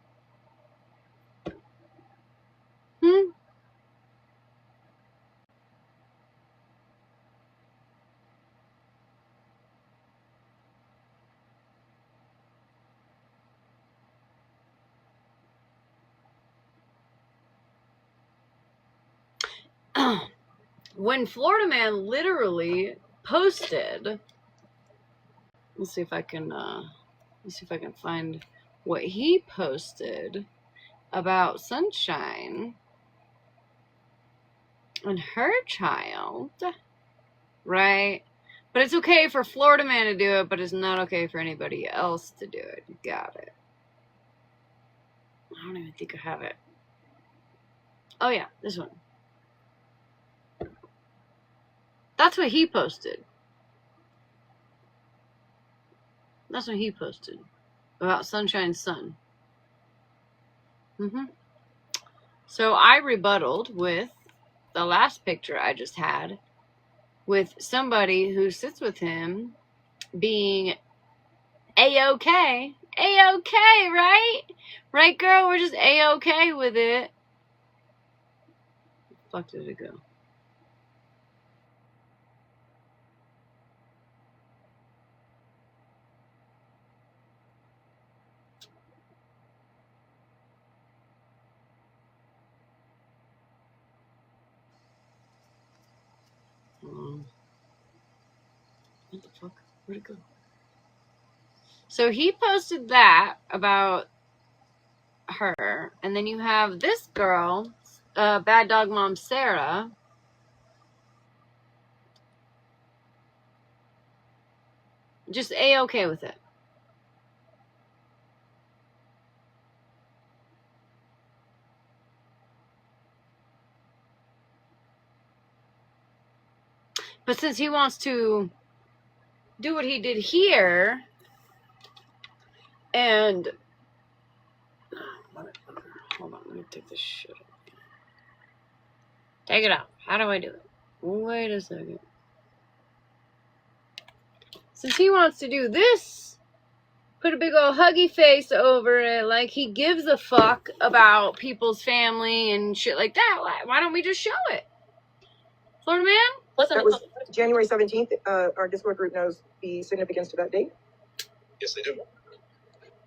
When Florida Man literally posted, let's see if I can find what he posted about Sunshine and her child, right? But it's okay for Florida Man to do it, but it's not okay for anybody else to do it. Got it. I don't even think I have it. Oh yeah, this one. That's what he posted. That's what he posted about Sunshine's son. So I rebutted with the last picture I just had with somebody who sits with him being A-okay. A-okay, right? Right, girl? We're just A-okay with it. Where the fuck did it go? What the fuck? Where'd it go? So he posted that about her, and then you have this girl, Bad Dog Mom Sarah. Just A-okay with it. But since he wants to do what he did here, and hold on, let me take this shit off. Take it out. How do I do it? Wait a second. Since he wants to do this, put a big old huggy face over it, like he gives a fuck about people's family and shit like that. Why don't we just show it? Florida man? Listen, that was January 17th. Our Discord group knows the significance to that date. Yes, they do.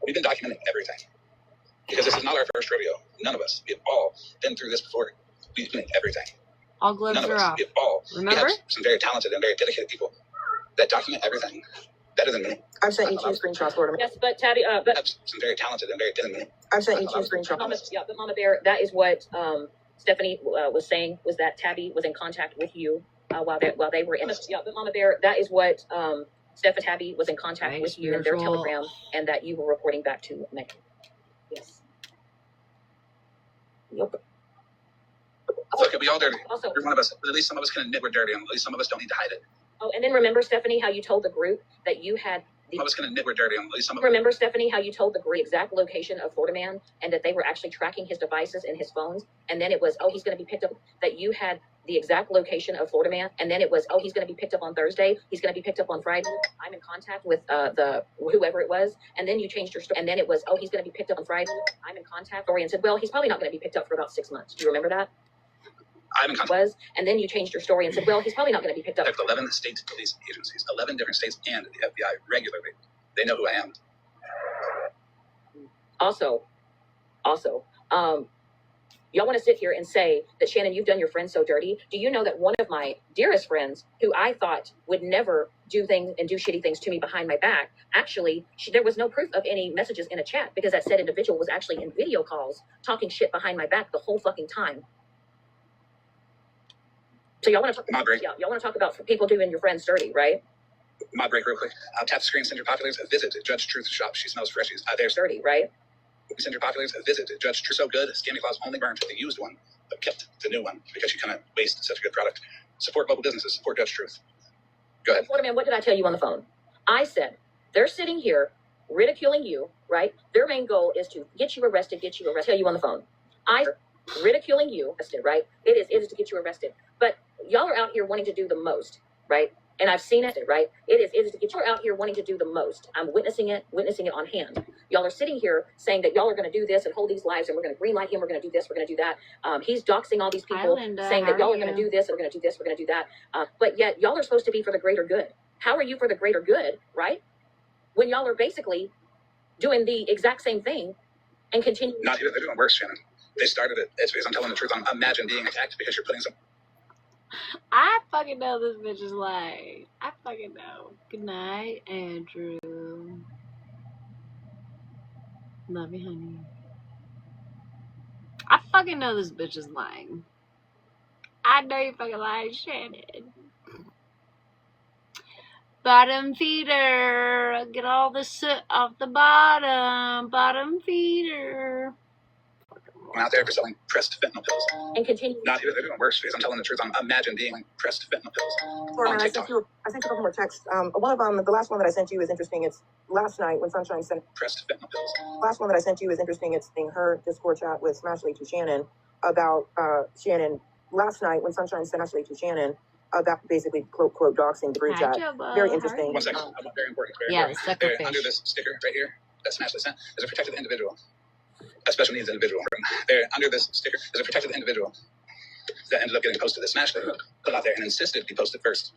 We've been documenting everything. Because this is not our first rodeo. None of us. We've all been through this before. We've been doing everything. All gloves None of are us. off. We've all. Remember? We have some very talented and very dedicated people that document everything better than me. I've sent you 2 screenshots, Florida. Yes, but Tabby, But have some very talented and very dedicated than me. I've sent you 2 screenshots. Mama Bear, that is what Stephanie was saying, was that Tabby was in contact with you while they were in. Yeah, but Mama Bear, that is what Tabby was in contact with you in their telegram, and that you were reporting back to Megan. Yes. Yep. Look, we all dirty. Also, every one of us. At least some of us can admit we're dirty, and at least some of us don't need to hide it. Oh, and then remember, Stephanie, how you told the group that you had. Some of us can admit we're dirty, and at least some of us. Remember, Stephanie, how you told the group exact location of Florida Man, and that they were actually tracking his devices and his phones, and then it was, oh, he's going to be picked up. That you had the exact location of Florida Man, and then it was, oh, he's going to be picked up on Thursday. He's going to be picked up on Friday. I'm in contact with the whoever it was, and then you changed your story, and then it was, oh, he's going to be picked up on Friday. I'm in contact, and said, well, he's probably not going to be picked up for about 6 months. Do you remember that? I'm in contact. And then you changed your story and said, well, he's probably not going to be picked up. 11 state police agencies, 11 different states, and the FBI regularly. They know who I am. Also, y'all want to sit here and say that, Shannon, you've done your friends so dirty. Do you know that one of my dearest friends, who I thought would never do things and do shitty things to me behind my back, actually, there was no proof of any messages in a chat, because that said individual was actually in video calls talking shit behind my back the whole fucking time. So y'all want to talk about, y'all want to talk about people doing your friends dirty, right? Mod break real quick. Tap the screen, send your populars a visit. Judge Truth's shop. She smells freshies. There's dirty, right? Send your populars a visit. Judge Truth so good. Scammy Claus only burned the used one, but kept the new one because she couldn't waste such a good product. Support local businesses. Support Judge Truth. Go ahead. Florida man, what did I tell you on the phone? I said they're sitting here ridiculing you, right? Their main goal is to get you arrested. Tell you on the phone. I ridiculing you, right? It is to get you arrested. But y'all are out here wanting to do the most, right? And I've seen it, right? It is to get you out here wanting to do the most. I'm witnessing it on hand. Y'all are sitting here saying that y'all are going to do this and hold these lives, and we're going to greenlight him. We're going to do this. We're going to do that. He's doxing all these people, saying that y'all are going to do this, and we're going to do this, we're going to do that. But yet y'all are supposed to be for the greater good. How are you for the greater good, right? When y'all are basically doing the exact same thing and continue. Not even, they're doing worse, Shannon. They started it. It's because I'm telling the truth. Imagine being attacked because you're putting some. I fucking know this bitch is lying. I fucking know. Good night, Andrew. Love you, honey. I fucking know this bitch is lying. I know you fucking lying, Shannon. Bottom feeder. Get all the soot off the bottom. Bottom feeder. I'm out there for selling pressed fentanyl pills. And continue. Not even, they're doing worse because I'm telling the truth. Imagine being pressed fentanyl pills. I sent you a couple more texts. One of them, the last one that I sent you is interesting. It's last night when Sunshine sent. Pressed fentanyl pills. Last one that I sent you is interesting. It's in her Discord chat with Smashley to Shannon about Shannon. Last night when Sunshine sent Smashley to Shannon about basically quote doxing the group chat. Very interesting. 1 second. Very important. Under this sticker right here that Smashley sent is a protected individual. A special needs individual. There, under this sticker, is a protected individual that ended up getting posted. That Smashley put out there and insisted be posted first.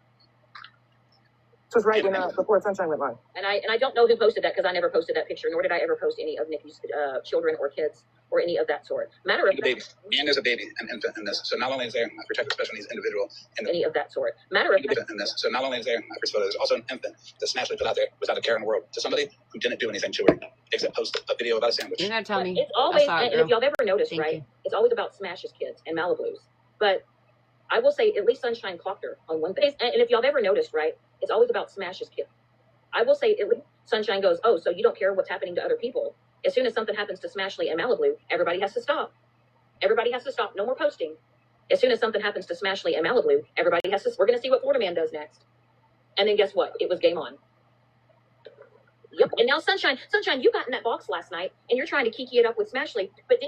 This was right when before Sunshine went live. And I don't know who posted that because I never posted that picture, nor did I ever post any of Nikki's children or kids or any of that sort. Matter of fact, and there's a baby, an infant in this. So not only is there a protected special needs individual in any of that sort. Matter of fact, in this. So not only is there there's also an infant that Smashley put out there without a care in the world to somebody who didn't do anything to her except post a video about a sandwich. You're gonna tell me. It's always, and if y'all ever noticed, Thank right? you. It's always about Smash's kids and Malibu's. But I will say, at least Sunshine clocked her on one thing. And if y'all ever noticed, right? It's always about Smash's kids. I will say, at least Sunshine goes, oh, so you don't care what's happening to other people. As soon as something happens to Smashley and Malibu, everybody has to stop. Everybody has to stop. No more posting. As soon as something happens to Smashley and Malibu, everybody has to. We're going to see what Florida Man does next. And then guess what? It was game on. Yep. And now Sunshine, you got in that box last night, and you're trying to kiki it up with Smashley. But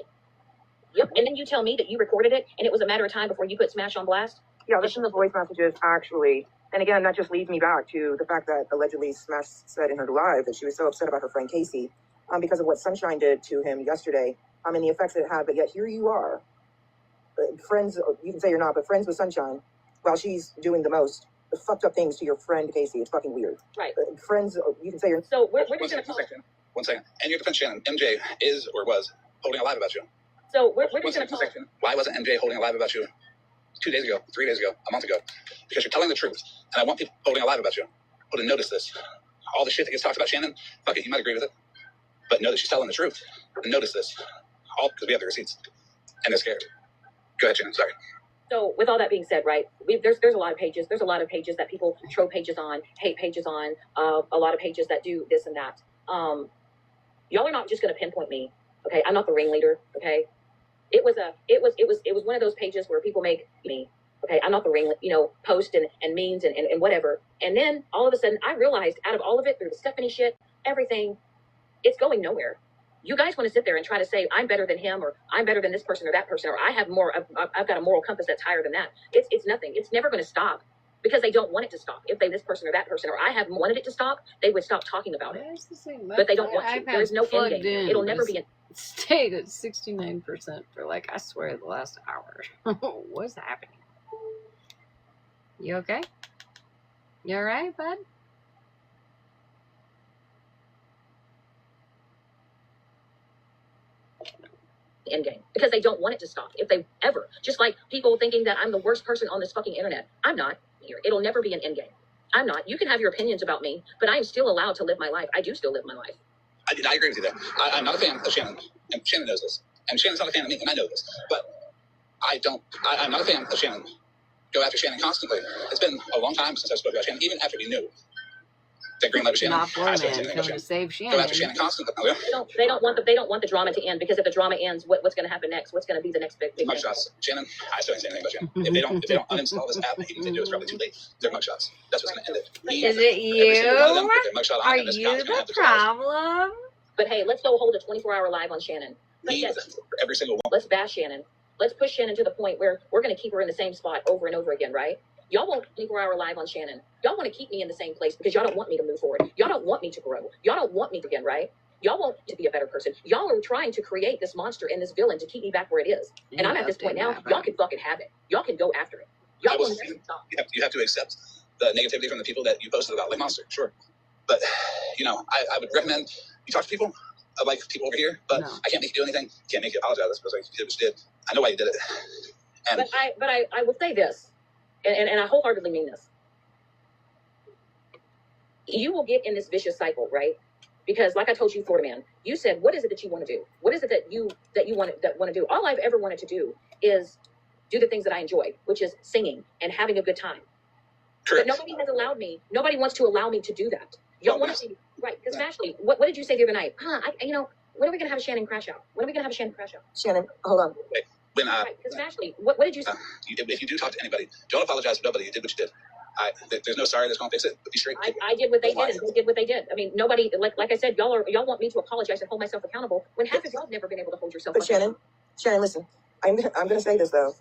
yep. And then you tell me that you recorded it, and it was a matter of time before you put Smash on blast. Yeah, listen to the voice messages actually. And again, that just leads me back to the fact that allegedly Smash said in her live that she was so upset about her friend Casey because of what Sunshine did to him yesterday and the effects that it had. But yet here you are, friends, you can say you're not, but friends with Sunshine while she's doing the most fucked up things to your friend Casey. It's fucking weird. Right. Friends, you can say you're... So we're just going to... One second. And your defense, Shannon, MJ is or was holding a live about you. So we're just going to... Why wasn't MJ holding a live about you 2 days ago, 3 days ago, a month ago? Because you're telling the truth. And I want people holding a live about you to notice this. All the shit that gets talked about Shannon, fuck it, you might agree with it. But know that she's telling the truth. And notice this. All because we have the receipts. And they're scared. Go ahead, Shannon, sorry. So with all that being said, right, there's a lot of pages. There's a lot of pages that people throw pages on, hate pages on, a lot of pages that do this and that. Y'all are not just going to pinpoint me, okay? I'm not the ringleader, okay? It was one of those pages where people make me, okay? I'm not the ring, post and memes and whatever. And then all of a sudden I realized out of all of it, through the Stephanie shit, everything, it's going nowhere. You guys want to sit there and try to say I'm better than him, or I'm better than this person or that person, or I have more. I've got a moral compass that's higher than that. It's nothing. It's never going to stop because they don't want it to stop. If they this person or that person, or I have wanted it to stop, they would stop talking about it. But they don't want to. There is no end game. It'll never be. Stayed at 69% for I swear the last hour. What's happening? You okay? You all right, bud? End game because they don't want it to stop. If they ever, just like people thinking that I'm the worst person on this fucking internet, I'm not here. It'll never be an end game. I'm not. You can have your opinions about me, but I am still allowed to live my life. I do still live my life. I agree with you there. I'm not a fan of Shannon, and Shannon knows this, and Shannon's not a fan of me, and I know this. But I'm not a fan of Shannon. Go after Shannon constantly. It's been a long time since I spoke about Shannon, even after we knew that green light was Shannon. Not Florida Man coming to save Shannon. Go after Shannon constantly. They don't want the drama to end, because if the drama ends, what's going to happen next? What's going to be the next big thing? Mugshots. Shannon, I still ain't saying anything about Shannon. If they don't uninstall this app, even if they do, it's probably too late. They're mugshots. That's what's going to end it. Is it you? Are you the problem? But hey, let's go hold a 24-hour live on Shannon. Every single one. Let's bash Shannon. Let's push Shannon to the point where we're going to keep her in the same spot over and over again, right? Y'all want 24-hour live on Shannon. Y'all want to keep me in the same place because y'all don't want me to move forward. Y'all don't want me to grow. Y'all don't want me to begin, right? Y'all want me to be a better person. Y'all are trying to create this monster and this villain to keep me back where it is. And I'm at this point now. Y'all can fucking have it. Y'all can go after it. Y'all will never stop. You have to accept the negativity from the people that you posted about, like Monster, sure. But, I would recommend you talk to people, like people over here, but no. I can't make you do anything. Can't make you apologize because you did what you did. I know why you did it. And but I will say this, and I wholeheartedly mean this. You will get in this vicious cycle, right? Because like I told you, Florida Man, you said, what is it that you want to do? What is it that you want to do? All I've ever wanted to do is do the things that I enjoy, which is singing and having a good time. Correct. But nobody has allowed me. Nobody wants to allow me to do that. Y'all want to see, right? Because Ashley, what did you say the other night? When are we gonna have a Shannon crash out? When are we gonna have a Shannon crash out? Shannon, hold on. When because Ashley, what did you say? If you do talk to anybody, don't apologize to nobody. You did what you did. There's no sorry that's gonna fix it. But be straight. I did what they did, and they did what they did. I mean, nobody, like I said, y'all want me to apologize and hold myself accountable when half of y'all have never been able to hold yourself. But Shannon, listen, I'm gonna say this though.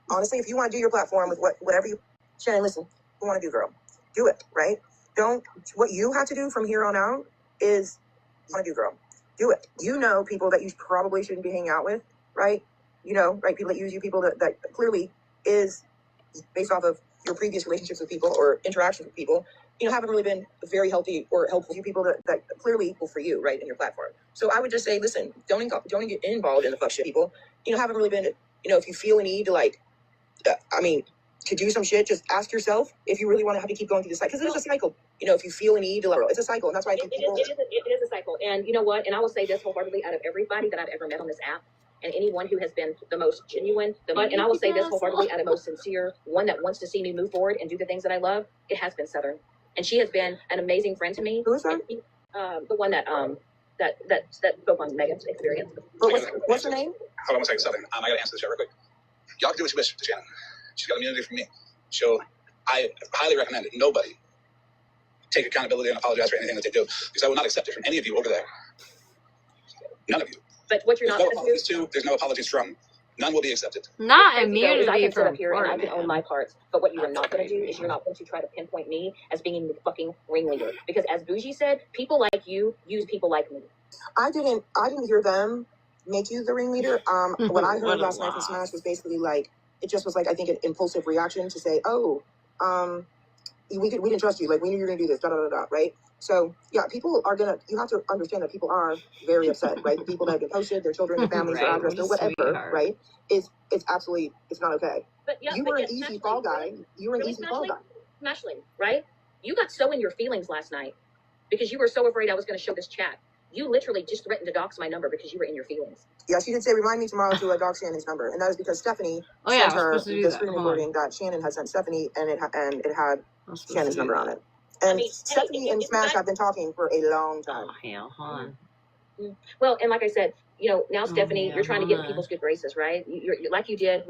Honestly, if you want to do your platform with whatever you, Shannon, listen, you want to do, girl, do it, right? What you have to do from here on out is, want to do, girl, do it. People that you probably shouldn't be hanging out with, right? Right? People that use you, people that clearly is based off of your previous relationships with people or interactions with people, haven't really been very healthy or helpful to people that clearly equal for you, right, in your platform. So I would just say, listen, don't get involved in the fuck shit, people. Haven't really been, if you feel a need to to do some shit, just ask yourself if you really want to have to keep going through this cycle. Because it is a cycle. If you feel a need to, it's a cycle. And that's why I think people... It is a cycle. And you know what? And I will say this wholeheartedly, out of everybody that I've ever met on this app, and anyone who has been the most genuine, and I will say this wholeheartedly, out of the most sincere, one that wants to see me move forward and do the things that I love, it has been Southern. And she has been an amazing friend to me. Who is that? The one that spoke on Megan's experience. What's her name? Hold on one second, Southern. I got to answer this real quick. Y'all can do what you wish to Shannon. She's got immunity from me. So I highly recommend it. Nobody take accountability and apologize for anything that they do, because I will not accept it from any of you over there. None of you. But what you're not going to do, there's no apologies from. None will be accepted. Not immunity I can sit from up here and I can own my parts. But what you are not going to do is you're not going to try to pinpoint me as being the fucking ringleader. Because as Bougie said, people like you use people like me. I didn't hear them make you the ringleader. What I heard last night from Smash was basically like, it just was like, I think, an impulsive reaction to say, we didn't trust you. Like, we knew you were going to do this, right? So, yeah, people are going to, you have to understand that people are very upset, right? The people that have been posted, their children, their families, their address, or whatever, right? It's absolutely, it's not okay. But yeah, you were an easy fall guy. You were an easy fall guy. Smashling, right? You got so in your feelings last night because you were so afraid I was going to show this chat. You literally just threatened to dox my number because you were in your feelings. Yeah, she did say, remind me tomorrow to dox Shannon's number. And that is because Stephanie sent her the screen recording that Shannon had sent Stephanie, and it had Shannon's number on it. And Stephanie and Smash have been talking for a long time. Oh, hell, hold on. Well, and like I said, now Stephanie, you're trying to get in people's good graces, right? You're like you did.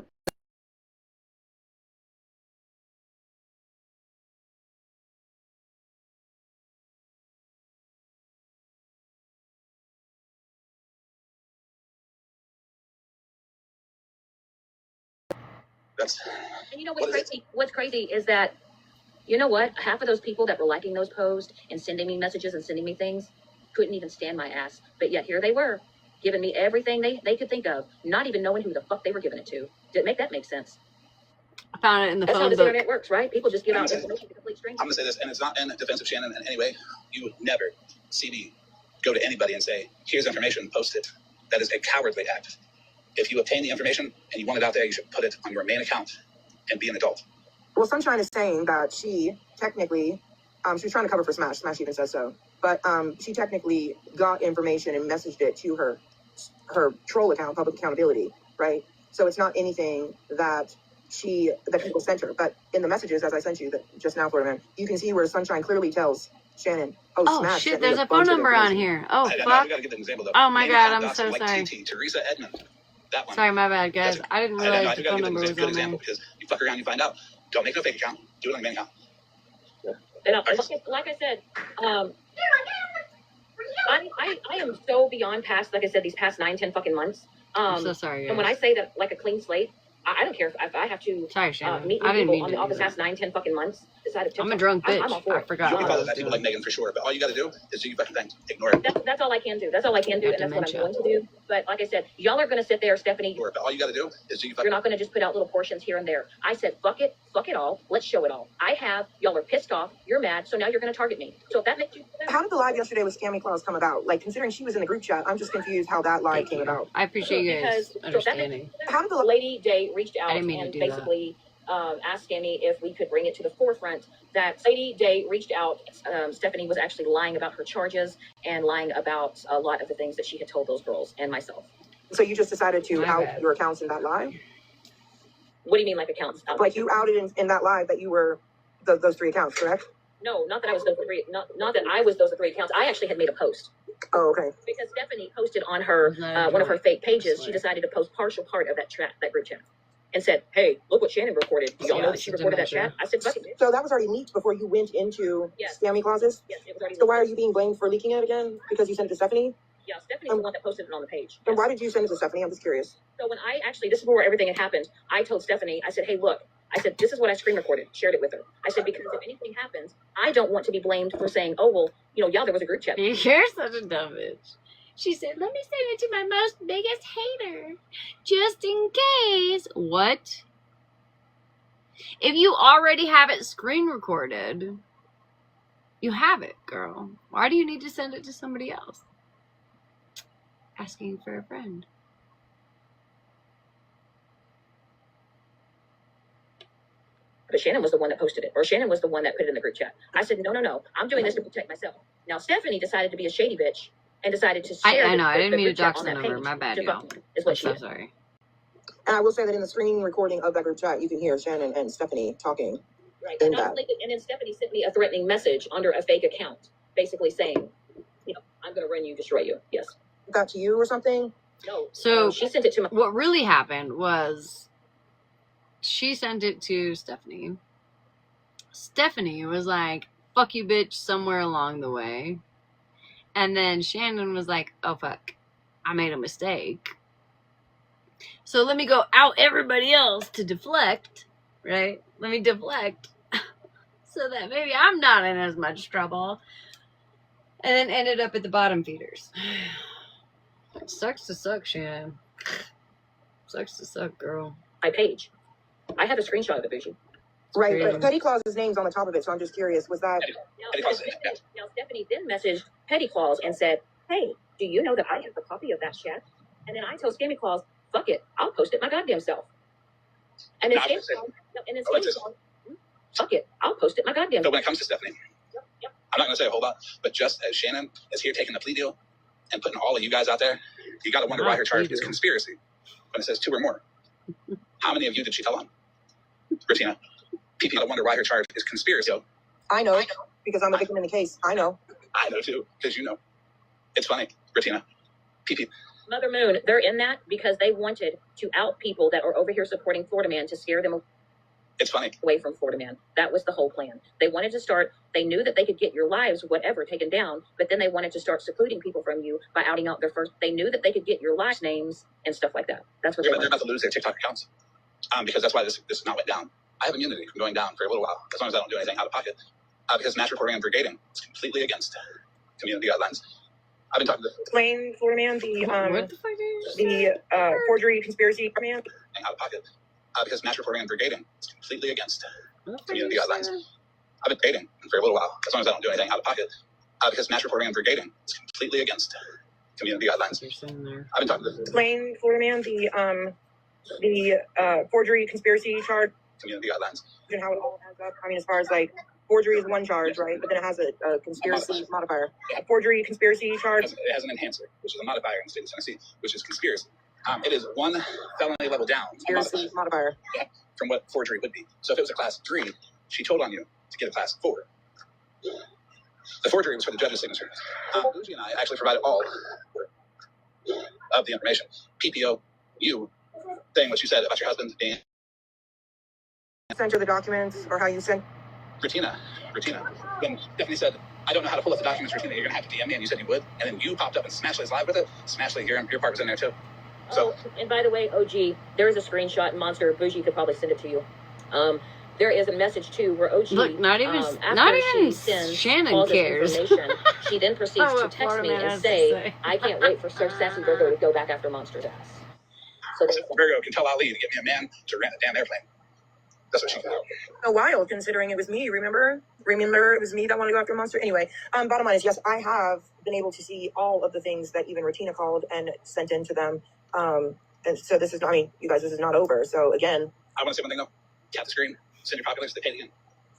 And what's crazy? What's crazy is that, half of those people that were liking those posts and sending me messages and sending me things couldn't even stand my ass. But yet here they were, giving me everything they could think of, not even knowing who the fuck they were giving it to. Did that make sense? I found it in the phone book. That's how the internet works, right? People just give out information to complete strangers. I'm going to say this, and it's not in defense of Shannon in any way. You would never see me go to anybody and say, here's information, post it. That is a cowardly act. If you obtain the information and you want it out there, you should put it on your main account and be an adult. Well, Sunshine is saying that she technically, she was trying to cover for Smash. Smash even says so. But she technically got information and messaged it to her troll account, Public Accountability, right? So it's not anything that people sent her. But in the messages, as I sent you just now, Florida Man, you can see where Sunshine clearly tells Shannon, Smash shit, there's a phone number on here. Oh, fuck. Oh, my God, I'm so sorry. Teresa Edmond. That one. Sorry, my bad, guys. I didn't realize the phone number was on there. Because you fuck around, you find out. Don't make no fake account. Do it on the main account. And like I said, I am so beyond past, like I said, these past 9-10 fucking months. I'm so sorry, guys. And when I say that, like a clean slate, I don't care if I have to meet new people on the past 9-10 fucking months. I'm a drunk bitch. I'm all for it. I forgot. You can follow that people like Megan for sure, but all you got to do is do your fucking thing. Ignore it. That's all I can do. That's all I can do, and that's what I'm going to do. But like I said, y'all are going to sit there, Stephanie. But all you got to do is do your fucking. You're not going to just put out little portions here and there. I said, fuck it all. Let's show it all. Y'all are pissed off. You're mad, so now you're going to target me. So if that makes you. How did the live yesterday with Scammy Claus come about? Like, considering she was in the group chat, I'm just confused how that live came about. I appreciate you guys understanding. How did the Lady Day reached out and basically asked Scammy if we could bring it to the forefront that Lady Day reached out. Stephanie was actually lying about her charges and lying about a lot of the things that she had told those girls and myself. So you just decided to out your accounts in that live? What do you mean, like accounts? Like you outed in that live that you were those 3 accounts, correct? No, not that I was those 3. Not that I was those 3 accounts. I actually had made a post. Oh, okay. Because Stephanie posted on her one of her fake pages. She decided to post partial part of that group chat. And said, hey, look what Shannon recorded. Do y'all know that she recorded that chat? I said, fuck it. So that was already leaked before you went into Scammy Clauses? Yes, it was already So why are you being blamed for leaking it again? Because you sent it to Stephanie? Yeah, Stephanie's the one that posted it on the page. And why did you send it to Stephanie? I'm just curious. So when this is where everything had happened. I told Stephanie, I said, hey, look. I said, this is what I screen recorded, shared it with her. I said, because if anything happens, I don't want to be blamed for saying, oh, well, y'all, there was a group chat. You're such a dumb bitch. She said, let me send it to my most biggest hater. Just in case. What? If you already have it screen recorded, you have it, girl. Why do you need to send it to somebody else? Asking for a friend. But Shannon was the one that posted it, or Shannon was the one that put it in the group chat. I said, no, I'm doing this to protect myself. Now Stephanie decided to be a shady bitch and decided to share. I know, I didn't mean to group chat dox on the that number. page. My bad, y'all. Is what I'm she so did. sorry. And I will say that in the screen recording of that group chat, you can hear Shannon and Stephanie talking. Right. In And, that. and then Stephanie sent me a threatening message under a fake account, basically saying, I'm going to run you, destroy you. Yes. Got to you or something? No. So she sent it to my. What really happened was she sent it to Stephanie. Stephanie was like, fuck you, bitch, somewhere along the way. And then Shannon was like, oh, fuck, I made a mistake. So let me go out everybody else to deflect, right? Let me deflect so that maybe I'm not in as much trouble. And then ended up at the bottom feeders. It sucks to suck, Shannon. Sucks to suck, girl. My page. I have a screenshot of it, Bougie. Right, but Petty Claus's name's on the top of it, so I'm just curious, was that... Now, Stephanie then messaged Petty Claus and said, hey, do you know that I have a copy of that chat? And then I told Scammy Claus, fuck it, I'll post it my goddamn self. And then Scammy Claus, fuck it, I'll post it my goddamn self. So when it comes to Stephanie, I'm not going to say a whole lot, but just as Shannon is here taking the plea deal and putting all of you guys out there, you got to wonder why her charge is conspiracy when it says 2 or more. How many of you did she tell on? Regina. People got to wonder why her charge is conspiracy. I know, because I'm a victim in the case. I know. I know too, because you know. It's funny, Regina. PP. Mother Moon, they're in that because they wanted to out people that are over here supporting Florida Man to scare them It's funny. away from Florida Man. That was the whole plan. They wanted to start, they knew that they could get your lives, whatever, taken down, but then they wanted to start secluding people from you by outing out their first. They knew that they could get your lives names and stuff like that. That's what They're wanted. about to lose their TikTok accounts because that's why this not went down. I have immunity from going down for a little while, as long as I don't do anything out of pocket. Because match reporting and brigading is completely against community guidelines. I've been talking to Explain, Florida Man, the forgery conspiracy man. out of pocket. Because match reporting and brigading is completely against community guidelines. I've been dating for a little while, as long as I don't do anything out of pocket. Because match reporting and brigading is completely against community guidelines. I've been talking to Explain, Florida Man, the forgery conspiracy charge. community guidelines. And how it all adds up. I mean, as far as like forgery is one charge, right? But then it has a conspiracy modifier. A forgery conspiracy charge. It has an enhancer, which is a modifier in the state of Tennessee, which is conspiracy. It is 1 felony level down Conspiracy modifier. from what forgery would be. So if it was a class 3, she told on you to get a class 4. The forgery was for the judge's signature. Bougie and I actually provided all of the information. PPO, you saying what you said about your husband being Sent her the documents, or how you sent. Regina. When Stephanie said, I don't know how to pull up the documents, Regina, you're going to have to DM me, and you said you would. And then you popped up and Smashley's live with it. Smashley, your part was in there too. So, and by the way, OG, there is a screenshot, Monster. Bougie could probably send it to you. There is a message too where OG. Look, not even Shannon cares. She then proceeds to text me and say, I can't wait for Sir Sassy Virgo to go back after Monster's ass. So Virgo can tell Ali to get me a man to rent a damn airplane. That's what she got. A while, considering it was me, remember it was me that wanted to go after Monster. Anyway, bottom line is, yes, I have been able to see all of the things that even Regina called and sent in to them. And so this is not, I mean, you guys, this is not over. So again, I want to say one thing though. Tap the screen, send your populace, they pay again.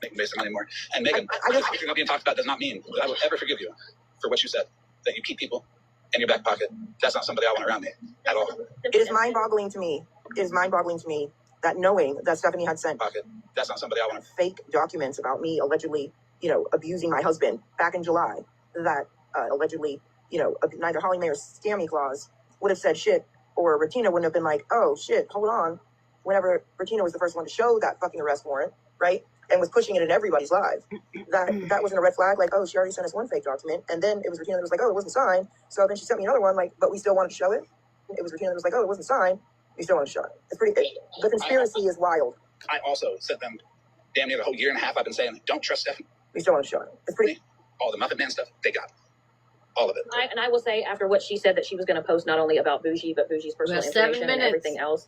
Make them waste their money more. And Megan, you're not being talked about does not mean that I will ever forgive you for what you said. That you keep people in your back pocket. That's not somebody I want around me at all. It is mind-boggling to me. That knowing that Stephanie had sent pocket. That's not somebody I want. Fake documents about me allegedly, abusing my husband back in July. That allegedly, neither Holly Mae or Scammy Claus would have said shit, or Regina wouldn't have been like, oh shit, hold on. Whenever Regina was the first one to show that fucking arrest warrant, right, and was pushing it in everybody's live, that wasn't a red flag. Like, oh, she already sent us one fake document, and then it was Regina that was like, oh, it wasn't signed. So then she sent me another one, like, but we still wanted to show it. It was Regina that was like, oh, it wasn't signed. We still want to show it. It's pretty. The conspiracy is wild. I also sent them damn near the whole year and a half. I've been saying, don't trust Stephanie. We still want to show it. It's pretty. All the Muppet Man stuff, they got all of it. I will say, after what she said that she was going to post, not only about Bougie, but Bougie's personal information and everything else,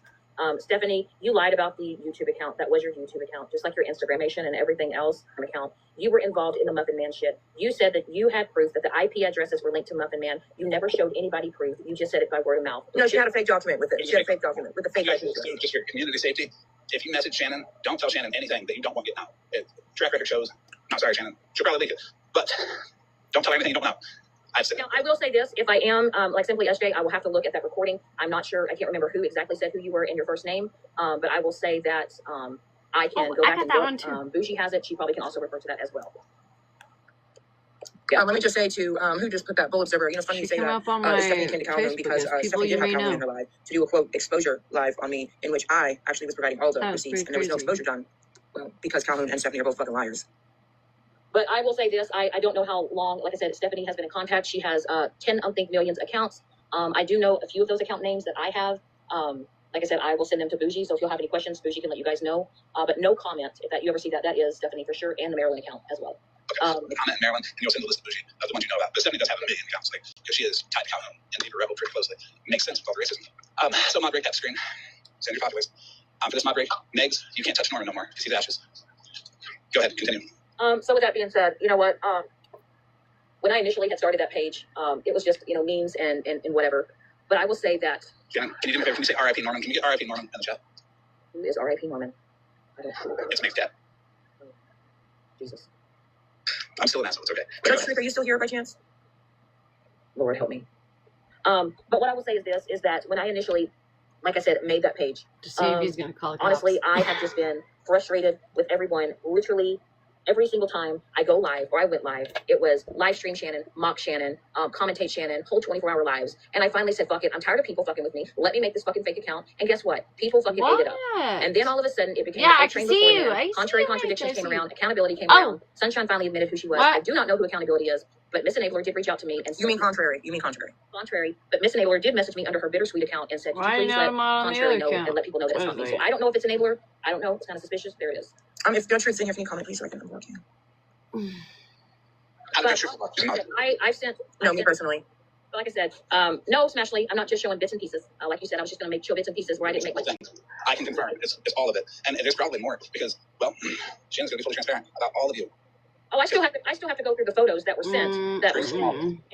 Stephanie, you lied about the YouTube account. That was your YouTube account, just like your Instagramation and everything else account. You were involved in the Muffin Man shit. You said that you had proof that the IP addresses were linked to Muffin Man. You never showed anybody proof. You just said it by word of mouth. No, she had a fake document with it. She had a fake document with the fake IP address. Just for your community safety, if you message Shannon, don't tell Shannon anything that you don't want to get out. Track record shows. I'm sorry, Shannon. She'll probably leak it, but don't tell her anything you don't know. Now, I will say this: if I am like Simply SJ, I will have to look at that recording. I'm not sure; I can't remember who exactly said who you were in your first name. But I will say that I can go back and look. Bougie has it; she probably can also refer to that as well. Yeah, let me just say to who just put that bull observer. You know, it's funny you say that. Stephanie came to Calhoun because Stephanie did have Calhoun in her live to do a quote exposure live on me, in which I actually was providing all the receipts, and there was no exposure done. Well, because Calhoun and Stephanie are both fucking liars. But I will say this, I don't know how long, like I said, Stephanie has been in contact. She has 10 millions accounts. I do know a few of those account names that I have. Like I said, I will send them to Bougie, so if you'll have any questions, Bougie can let you guys know. But no comment, if that you ever see that, that is Stephanie for sure, and the Maryland account as well. Okay, comment in Maryland, and you'll send the list to Bougie of the ones you know about. But Stephanie does have a million accounts, because she is tied to Calhoun and Deeper Rebel pretty closely. Makes sense with all the racism. So mod break that screen. Send your populace. For this mod break, Megs, you can't touch Norman no more, because he's ashes. Go ahead, continue. So with that being said, you know what? When I initially had started that page, it was just, memes and whatever. But I will say that. Can you do me a favor? Can you say R.I.P. Norman? Can you get R.I.P. Norman in the chat? Who is R.I.P. Norman? I don't know. It's Meg's dad. Oh, Jesus. I'm still an asshole. It's okay. Judge Trick, are you still here by chance? Lord help me. But what I will say is this: is that when I initially, like I said, made that page, to see if he's gonna call it. Honestly, I have just been frustrated with everyone. Literally, every single time I go live or I went live, it was live stream Shannon, mock Shannon, commentate Shannon, whole 24-hour lives. And I finally said, fuck it, I'm tired of people fucking with me. Let me make this fucking fake account. And guess what? People fucking ate it up. And then all of a sudden, it became I can see you. Contrary contradictions came around. Accountability came around. Sunshine finally admitted who she was. I do not know who accountability is, but Miss Enabler did reach out to me. And you mean contrary? You mean contrary? Contrary. But Miss Enabler did message me under her Bittersweet account and said, could you please let Contrary know and let people know that it's not me. So I don't know if it's Enabler. I don't know. It's kind of suspicious. There it is. If Judge Trick's in here, can you comment, please, so I can unblock you? I've sent. No, me personally. Like I said, no, Smashly, I'm not just showing bits and pieces. Like you said, I was just going to show bits and pieces where I didn't make much. I can confirm it's all of it, and there's probably more because, well, Shannon's going to be fully transparent about all of you. Oh, I still have to go through the photos that were sent. And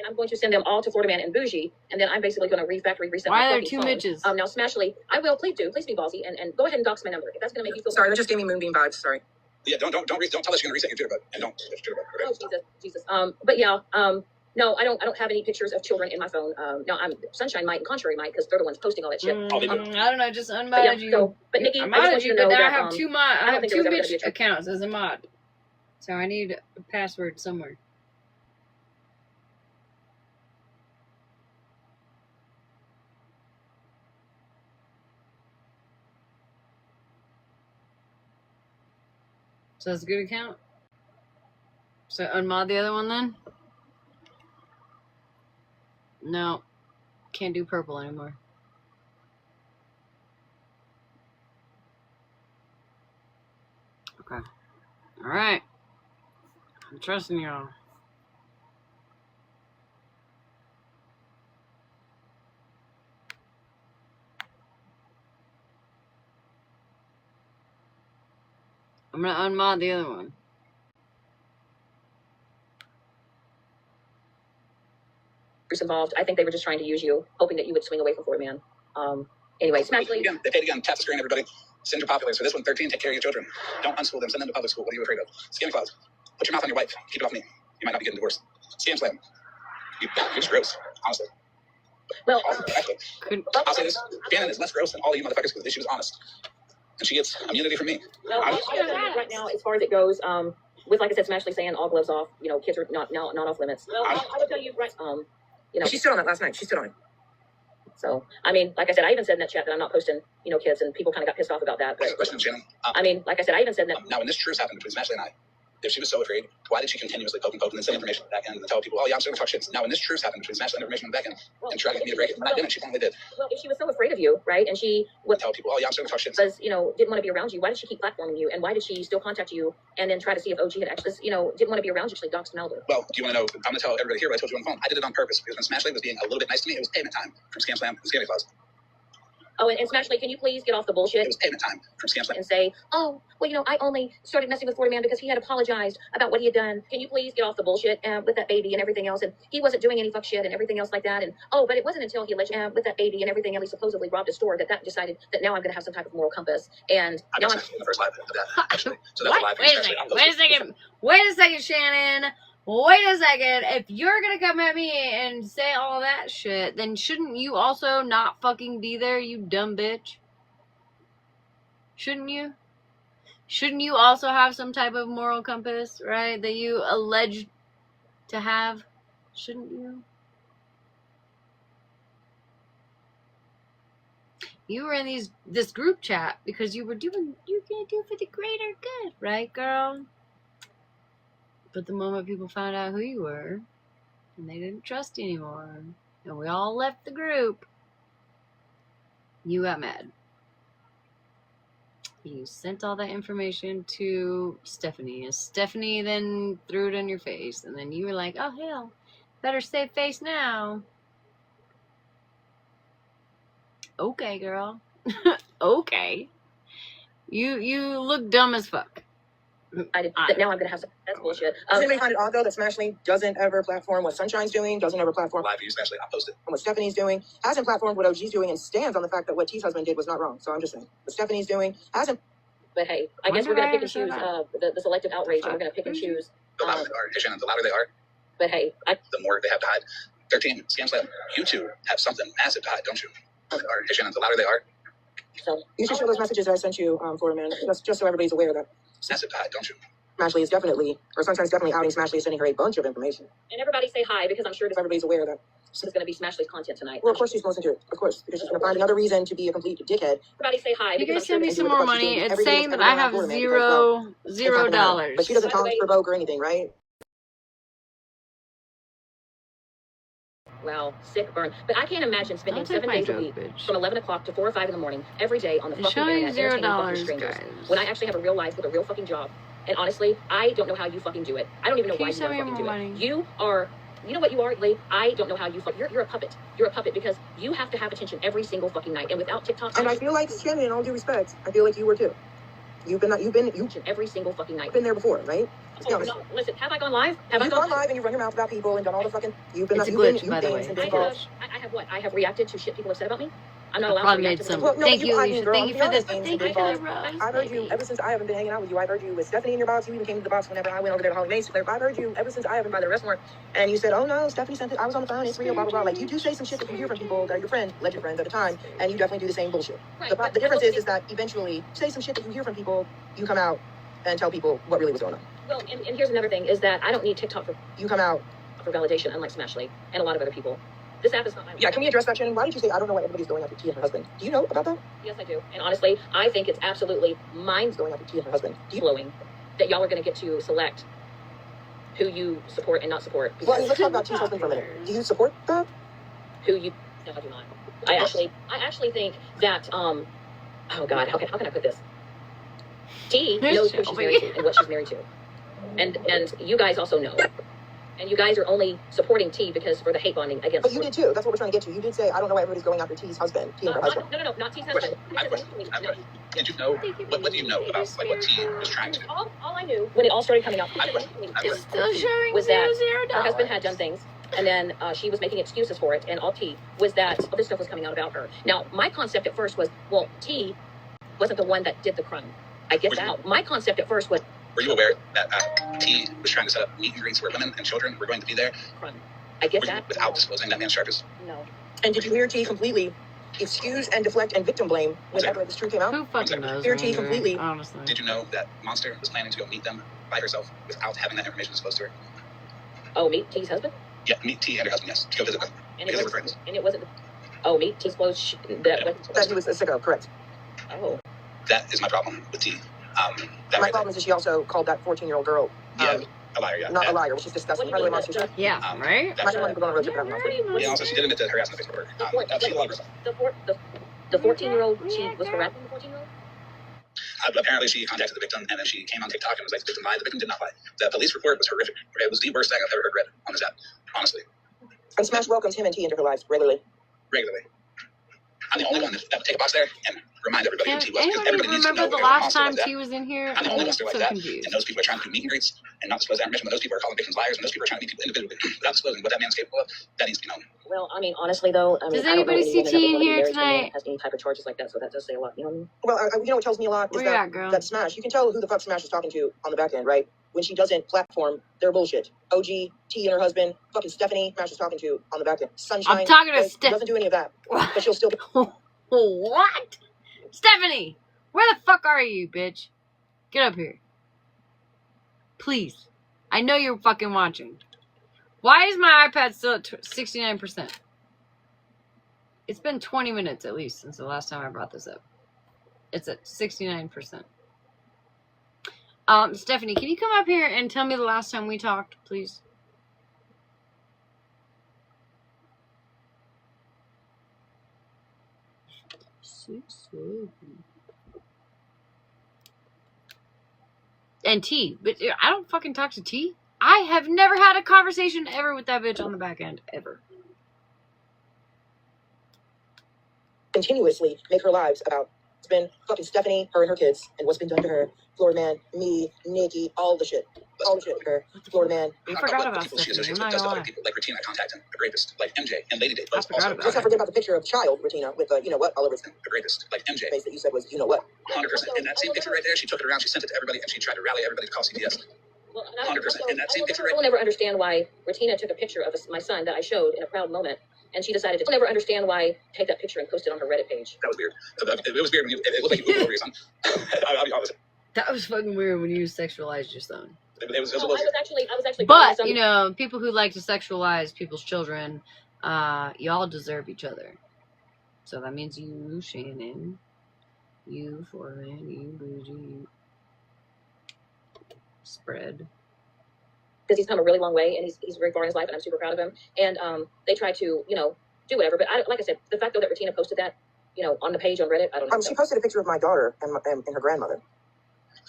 I'm going to send them all to Florida Man and Bougie, and then I'm basically going to reset. Why are there two midges? Now, Smashly, I will please be ballsy and go ahead and dox my number if that's going to make you feel. Sorry, that just gave me Moonbeam vibes. Sorry. Yeah, don't tell us you're going to reset your Twitter, and don't. Oh Jesus. But yeah, no, I don't have any pictures of children in my phone. No, I'm Sunshine might and Contrary might because they're the ones posting all that shit. I don't know, just unmod you. So, but Nikki, I just want you to know but that I have two bitch accounts as a mod, so I need a password somewhere. So that's a good account. So unmod the other one then? No. Can't do purple anymore. Okay. Alright. I'm trusting y'all. I'm gonna unmod the other one. Involved. I think they were just trying to use you, hoping that you would swing away from Florida Man. Anyway, Smashly. They paid again. Tap the screen, everybody. Send your populace. For this one, 13, take care of your children. Don't unschool them. Send them to public school. What are you afraid of? Scam Clouds. Put your mouth on your wife. Keep it off me. You might not be getting divorced. ScamSlam. You're just gross, honestly. Well, actually, I'll say this. Shannon is less gross than all of you motherfuckers because she was honest. And she gets immunity from me. Well, right now, as far as it goes, with, like I said, Smashly saying all gloves off, kids are not off limits. Well, I would tell you, right, she stood on it last night. She stood on it. So, I mean, like I said, I even said in that chat that I'm not posting, kids, and people kind of got pissed off about that. But, question, Shannon. I mean, like I said, I even said that. Now, when this truce happened between Smashly and I, if she was so afraid, why did she continuously poke and send information back in and tell people, oh, yeah, I'm still going to talk shit? Now, when this truce happened between Smashly and information on the back end and try to get me to break it, when I didn't, she finally did. Well, if she was so afraid of you, right, and she would tell people, oh, yeah, I'm still going to talk shit. Because, didn't want to be around you, why did she keep platforming you? And why did she still contact you and then try to see if OG had actually, didn't want to be around you, actually doxed Malibu? Well, do you want to know? I'm going to tell everybody here what I told you on the phone. I did it on purpose because when Smashly was being a little bit nice to me, it was payment time from ScamSlam and Scammy Clouds. Oh, and Smashly, can you please get off the bullshit? It was payment time from ScamSlam. And say, oh, well, you know, I only started messing with Florida Man because he had apologized about what he had done. Can you please get off the bullshit with that baby and everything else? And he wasn't doing any fuck shit and everything else like that. And oh, but it wasn't until he alleged with that baby and everything else, he supposedly robbed a store that decided that now I'm going to have some type of moral compass. And I now got in the first live of that, actually. So that was live. Wait a second, Shannon. Wait a second. If you're gonna come at me and say all that shit, then shouldn't you also not fucking be there, you dumb bitch? Shouldn't you? Shouldn't you also have some type of moral compass, right? That you allege to have? Shouldn't you? You were in this group chat because you're gonna do for the greater good, right, girl? But the moment people found out who you were, and they didn't trust you anymore, and we all left the group, you got mad. You sent all that information to Stephanie, and Stephanie then threw it in your face, and then you were like, oh hell, better save face now. Okay, girl. Okay. You look dumb as fuck. that now I'm going to have some. That's bullshit. Does anybody find it odd though that Smashly doesn't ever platform what Sunshine's doing, doesn't ever platform live views, Smashly. I'll post it. what Stephanie's doing, hasn't platformed what OG's doing, and stands on the fact that what T's husband did was not wrong. So I'm just saying, what Stephanie's doing hasn't. But hey, I guess we're going to pick and choose the selective outrage, and we're going to pick and choose. The louder they are, Shannon, the louder they are, But hey, the more they have to hide. 13, ScamSlam, you two have something massive to hide, don't you? Shannon, the louder they are, so You should show those messages that I sent you, Florida Man, just so everybody's aware that massive to hide, don't you? Smashly is definitely, or Sunshine's definitely outing Smashly is sending her a bunch of information. and everybody say hi because I'm sure Just so everybody's aware that. this is going to be Smashly's content tonight. Well, of course she's going to listen to it. Of course, because she's going to find another reason to be a complete dickhead. Everybody say hi. You because guys I'm sure send me this- some do with more what she's money. doing It's every day saying that's that I ever have been on Florida Man because, $0. But she doesn't By the talk way- provoke or anything, right? Wow, sick burn. But I can't imagine spending I'll take 7 my days a joke, week bitch. from 11 o'clock to 4 or 5 in the morning every day on the It's fucking showing internet entertaining fucking $0, strangers. guys. When I actually have a real life with a real fucking job. And honestly, I don't know how you fucking do it. I don't even know Can why you you send me fucking do more it. money? You know what you are, Leigh? I don't know how you you're a puppet. You're a puppet because you have to have attention every single fucking night. And without TikTok, And I feel like Shannon, in all due respect, I feel like you were too. You've been every single fucking night. there before, right? Oh, no, listen, have I gone live? Have I You've gone gone live and you've run your mouth about people and done all the fucking. You've been. It's a you've glitch, been, by the way. and been involved. I have what? I have reacted to shit people have said about me. I'm not I allowed probably to made react some. to Well, no, Thank you, I Alicia. mean, girl, Thank you to for be the. honest, Thank you games for the involved. rose. I've heard you ever since I haven't been hanging out with you. I've heard you with Stephanie in your box. You even came to the box whenever I went over there to Holly Mace. I've heard you ever since I haven't by the restaurant. And you said, oh no, Stephanie sent it. I was on the phone. It's real, blah, blah, blah. Like, you do say some shit that you hear from people that are your friend, alleged friends at the time, and you definitely do the same bullshit. Right, The difference is that eventually, you say some shit that you hear from people, you come out and tell people what really was going on. Well, and here's another thing is that I don't need TikTok You come out. for validation, unlike Smashly and a lot of other people. This app is not my Yeah, can we address that, Shannon? Why did you say, I don't know why everybody's going after T and her husband? Do you know about that? Yes, I do. And honestly, I think it's absolutely Going after T and her husband. Do you? mind-blowing that y'all are going to get to select who you support and not support. Well, I mean, let's talk about T's husband for a minute. Do you support that? Who you... No, I do not. I actually think that, oh God, how can I put this? T knows who she's married to and what she's married to. And you guys also know. And you guys are only supporting T because for the hate bonding against... But you did too. That's what we're trying to get to. You did say, I don't know why everybody's going after T's husband. T and her husband. No, not T's husband. I have a question. Did you know, what do you know about like what T was trying to do? All I knew when it all started coming out It's still showing was that $0. her husband had done things, and then she was making excuses for it, and all T was that all this stuff was coming out about her. Now, my concept at first was, well, T wasn't the one that did the crime. I get that. My concept at first was... Were you aware that T was trying to set up meet and greets where women and children were going to be there? Crime. I get Were you, that. without disclosing that man's charges? No. And did you hear T completely excuse and deflect and victim blame whenever this truth came out? Who fucking knows? Fear T Andrew, completely. Honestly. Did you know that Monster was planning to go meet them by herself without having that information disclosed to her? Oh, meet T's husband? Yeah, meet T and her husband, yes, to go visit them. And Because they it were wasn't... friends. And it wasn't... Oh, meet T's clothes... That he was a sicko, correct. Oh. That is my problem with T. That My right problem is that she also called that 14-year-old girl there. Yeah, a liar, yeah. not a And, liar, which is disgusting. What By do the you way, mean Monster, Yeah, right? that- I don't want to go on a road trip Yeah, about right. yeah, also, she did admit to harassing the Facebook worker. She lied herself. The 14-year-old, she was harassing the 14-year-old? Apparently, she contacted the victim, and then she came on TikTok and was like, the victim lied. The victim did not lie. The police report was horrific. It was the worst thing I've ever read on this app, honestly. And Smash welcomes him and T into her lives regularly. Regularly. I'm the only one that would take a box there and remind everybody who T was. Anybody remember the last time T was in here? I'm the only one so like that. confused. And those people are trying to do meet and greets and not disclose that information. But those people are calling victims liars, and those people are trying to meet people individually without disclosing what that man's capable of. That needs to be known. Well, I mean, honestly, though, does anybody see T in here tonight? Has any type of charges like that, so that does say a lot. You know what I mean? Well, you know what tells me a lot is Where you at, girl? that Smash. You can tell who the fuck Smash is talking to on the back end, right? When she doesn't platform their bullshit. OG, T and her husband, fucking Stephanie, Smash is talking to on the back end. Sunshine. I'm talking to Stephanie. Doesn't do any of that, but she'll still. What? Stephanie, where the fuck are you, bitch? Get up here. Please. I know you're fucking watching. Why is my iPad still at 69%? It's been 20 minutes at least since the last time I brought this up. It's at 69%. Stephanie, can you come up here and tell me the last time we talked, please? And T, but I don't fucking talk to T. I have never had a conversation ever with that bitch on the back end, ever. Continuously make her lives about. It's been fucking Stephanie, her and her kids, and what's been done to her. Florida Man, me, Nikki, all the shit. All the shit to her. Florida Man. I forgot about Stephanie. I'm not gonna lie. People like Regina contacting the rapist, like MJ and Lady Date. I forgot about Let's not forget about the picture of child Regina with you know what all over his the rapist, like MJ. face that you said was you know what. 100%. And that same picture right there, she took it around, she sent it to everybody, and she tried to rally everybody to call CPS. 100%. And that same picture right I will never understand why Regina took a picture of my son that I showed in a proud moment, and she decided to. I'll never understand why take that picture and post it on her Reddit page. That was weird. It was weird when it looked like you moved over your son. I'll be honest. That was fucking weird when you sexualized your son. It was I was actually. But you know, people who like to sexualize people's children, y'all deserve each other. So that means you, Shannon, you, Foreman, you, Bougie, you, Spread. Because he's come a really long way, and he's very far in his life, and I'm super proud of him. And they try to, do whatever. But like I said, the fact though that Regina posted that, on the page on Reddit, I don't know. She posted a picture of my daughter and her grandmother.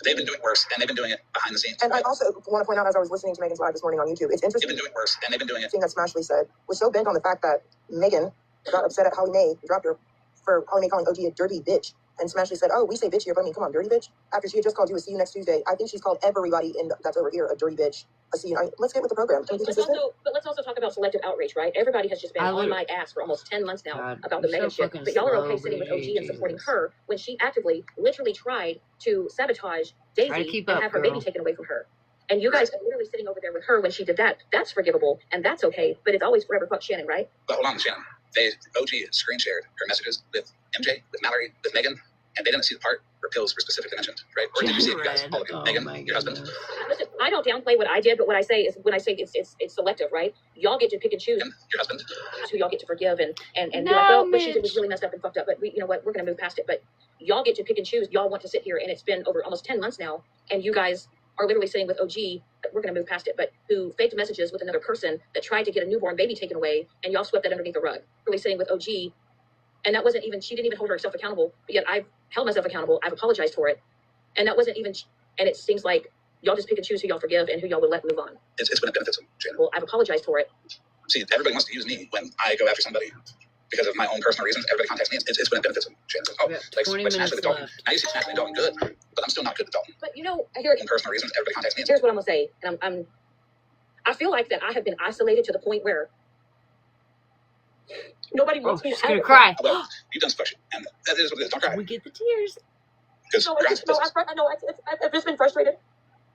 They've been doing worse, and they've been doing it behind the scenes. And I also want to point out, as I was listening to Megan's live this morning on YouTube, it's interesting. They've been doing worse, and they've been doing it. The thing that Smashley said was so bent on the fact that Megan got upset at Holly Mae, dropped her for Holly Mae calling OG a dirty bitch. And Smashley said, "Oh, we say bitch here, but I mean, come on, dirty bitch." After she had just called you a see you next Tuesday, I think she's called everybody that's over here a dirty bitch. A see you. Let's get with the program. Can we be consistent? Let's also talk about selective outrage, right? Everybody has just been on my ass for almost 10 months now about the Megan shit. But y'all are okay sitting with OG and supporting her when she actively, literally tried to sabotage Daisy and have her baby taken away from her. And you guys are literally sitting over there with her when she did that. That's forgivable, and that's okay. But it's always forever fuck Shannon, right? But hold on, Shannon. OG screen shared her messages with MJ, with Mallory, with Megan. And they didn't see the part where pills were specifically mentioned, right? Or did you see it, you guys? All of you. Megan, your husband. Listen, I don't downplay what I did, but what I say is when I say it's selective, right? Y'all get to pick and choose. And your husband. Who y'all get to forgive and no, be like, well, what she did was really messed up and fucked up. But you know what? We're gonna move past it. But y'all get to pick and choose. Y'all want to sit here, and it's been over almost 10 months now, and you guys are literally sitting with OG. We're gonna move past it, but who faked messages with another person that tried to get a newborn baby taken away, and y'all swept that underneath the rug. Really sitting with OG. And that wasn't even, she didn't even hold herself accountable, but yet I've held myself accountable. I've apologized for it. And that wasn't even, and it seems like y'all just pick and choose who y'all forgive and who y'all will let move on. It's been a benefit to Shannon. Well, I've apologized for it. See, everybody wants to use me when I go after somebody because of my own personal reasons. Everybody contacts me. It's been a benefit to Shannon. Oh, like Smash with Dalton. Now you see Smash with Dalton good, but I'm still not good with Dalton. But I hear it. In personal reasons, everybody contacts me. Here's what I'm going to say. And I feel like that I have been isolated to the point where nobody wants me to gonna cry. Well, you've done some shit, and that is what it is. Don't cry. We get the tears. I've just been frustrated.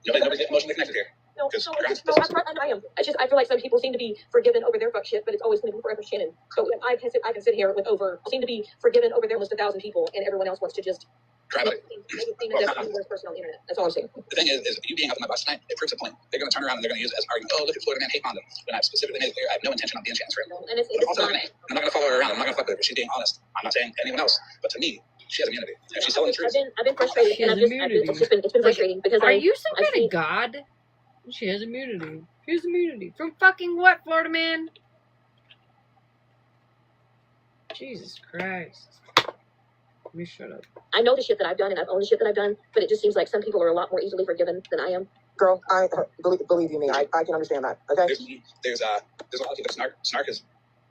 Nobody's emotionally connected here. I am. I feel like some people seem to be forgiven over their fuck shit, but it's always going to be forever Shannon. So I can sit here with seem to be forgiven over there almost 1,000 people, and everyone else wants to just cry about it. The worst person on the internet. That's all I'm saying. The thing is you being up on my bus tonight, it proves a point. They're going to turn around and they're going to use it as an argument. Oh, look at Florida Man hate on them. When I've specifically made it clear, I have no intention on being Shannon's friend. And it's also, I'm not going to follow her around. I'm not going to fuck with her. She's being honest. I'm not saying anyone else, but to me, she has immunity. If she's telling the truth. I've been frustrated, and it's been frustrating because are you some kind of god? She has immunity. She has immunity from fucking what, Florida Man? Jesus Christ. Let me shut up. I know the shit that I've done, and I've owned the shit that I've done, but it just seems like some people are a lot more easily forgiven than I am. Girl, I believe you me. I can understand that. Okay. There's a lot of people. Snark is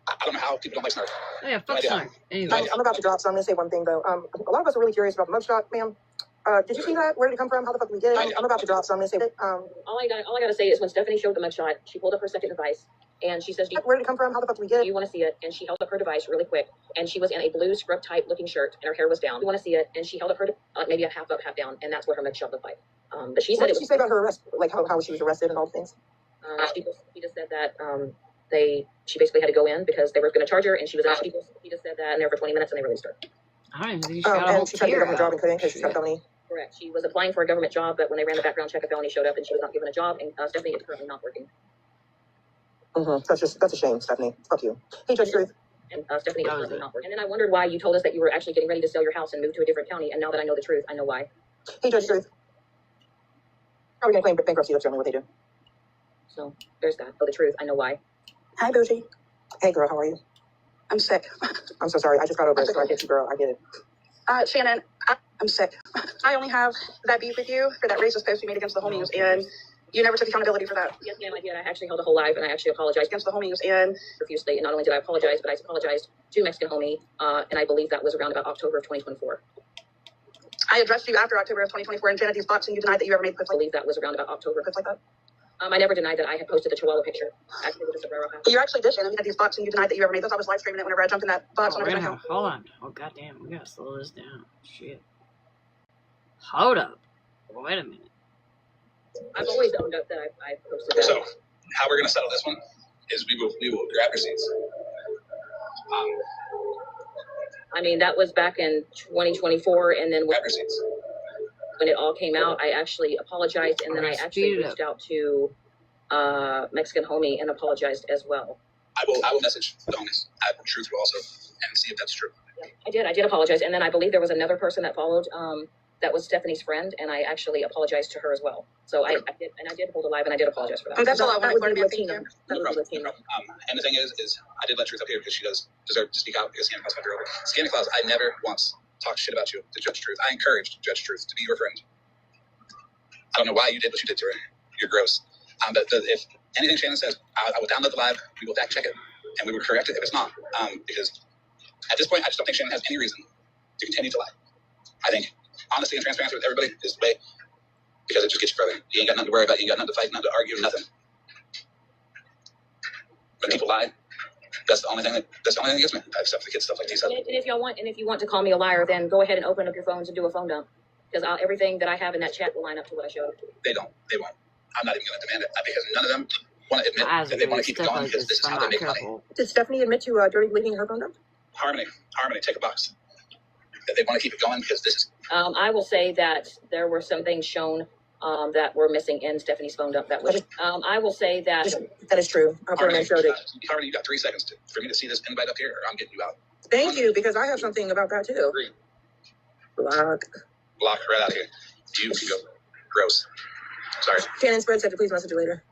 I don't know how people don't like Snark. Oh yeah, fuck Snark. Anyway. I'm about to drop, so I'm going to say one thing, though. A lot of us are really curious about the mugshot, ma'am. Did you see that? Where did it come from? How the fuck did we get it? I'm about to drop, so I'm going to say it. All I got to say is when Stephanie showed the mugshot, she pulled up her second device, and she says, where did it come from? How the fuck did we get it? you want to see it? And she held up her device really quick, and she was in a blue scrub type looking shirt, and her hair was down. You want to see it? And she held up her maybe a half up, half down, and that's where her mugshot looked like. But she said what did she say about her arrest? Like how she was arrested and all the things? She just said that she basically had to go in because they were going to charge her, and she was out. She just said that in there for 20 minutes, and they released her. I don't even think she got a whole and she tried to get a government job and couldn't because she's got a felony. Correct. She was applying for a government job, but when they ran the background check, a felony showed up, and she was not given a job. And Stephanie is currently not working. That's a shame, Stephanie. Fuck you. Hey, Judge Truth. And Stephanie is currently not working. And then I wondered why you told us that you were actually getting ready to sell your house and move to a different county. And now that I know the truth, I know why. Hey, Judge Truth. How are we going to claim bankruptcy? That's generally what they do. So there's that. Oh, the truth. I know why. Hi, Bougie. Hey, girl. How are you? I'm sick. I'm so sorry. I just got over it, so I get you, girl. I get it. Shannon, I'm sick. I only have that beef with you for that racist post you made against the homies, and you never took accountability for that. Yes, ma'am, I did. I actually held a whole live, and I actually apologized Against the homies, and profusely. And not only did I apologize, but I apologized to Mexican homie, and I believe that was around about October of 2024. I addressed you after October of 2024 in Janet D's box, and you denied that you ever made clips I like believe that was around about October. clips like that. I never denied that I had posted the Chihuahua picture. Actually, with the sombrero hat. You actually did, Shannon. You had these box, and you denied that you ever made those. I was live streaming it whenever I jumped in that box. Oh, right now. Hold on. Oh, goddamn. We gotta slow this down. Shit. Hold up. Wait a minute. I've always owned up that I posted that. So, how we're going to settle this one is we will grab receipts. I mean, that was back in 2024, and then Grab receipts. when it all came out, I actually apologized, and then I actually reached out to Mexican homie and apologized as well. I will message the homies at Truth also and see if that's true. Yeah, I did apologize, and then I believe there was another person that followed that was Stephanie's friend, and I actually apologized to her as well. So I did hold a live, and I did apologize for that. That's all I want to learn about Tina. No problem. And the thing is I did let Truth up here because she does deserve to speak out because Santa Claus got her over. Santa Claus, I never once talked shit about you to Judge Truth. I encouraged Judge Truth to be your friend. I don't know why you did what you did to her. You're gross. But if anything Shannon says, I will download the live, we will fact check it, and we will correct it if it's not. Because at this point, I just don't think Shannon has any reason to continue to lie. I think honesty and transparency with everybody is the way, because it just gets you further. You ain't got nothing to worry about. You ain't got nothing to fight, nothing to argue, nothing. When people lie, that's the only thing that gets me. Except for the kids stuff like T7. And if you want to call me a liar, then go ahead and open up your phones and do a phone dump. Because everything that I have in that chat will line up to what I showed. They won't. I'm not even going to demand it because none of them want to admit that they want to keep it going because this is how they make money. Did Stephanie admit to dirty bleeding her phone dump? Harmony, take a box. That they want to keep it going because this is. I will say that there were some things shown that were missing in Stephanie's phone dump. I will say that that is true. Harmony, you got 3 seconds for me to see this invite up here, or I'm getting you out. Thank you, because I have something about that too. Agree. Block right out of here. You can go. Gross. Sorry. Shannon Spread said to please message you later.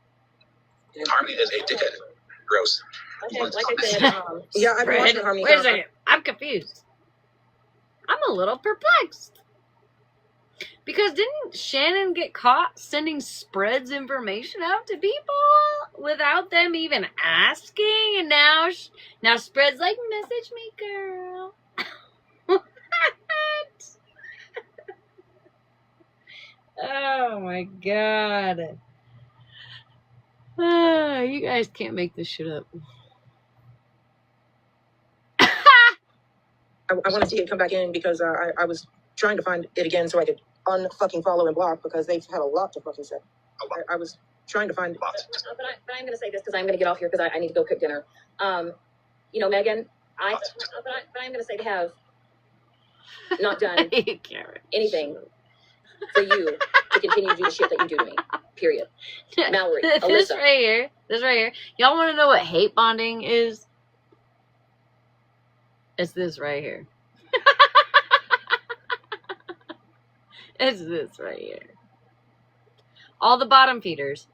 Harmony is a dickhead. Gross. Okay, like I said, yeah, I've been watching Harmony. Wait a second. I'm confused. I'm a little perplexed. Because didn't Shannon get caught sending Spread's information out to people without them even asking? And now Spread's like, message me, girl. What? Oh my god. You guys can't make this shit up. I want to see it come back in because I was trying to find it again so I could unfucking follow and block because they've had a lot to fucking say. I was trying to find it. But I'm going to say this because I'm going to get off here because I need to go cook dinner. Megan, but I'm going to say they have not done anything for you to continue to do the shit that you do to me. Period. Mallory, Alyssa. This right here. Y'all want to know what hate bonding is? It's this right here. It's this right here. All the bottom feeders.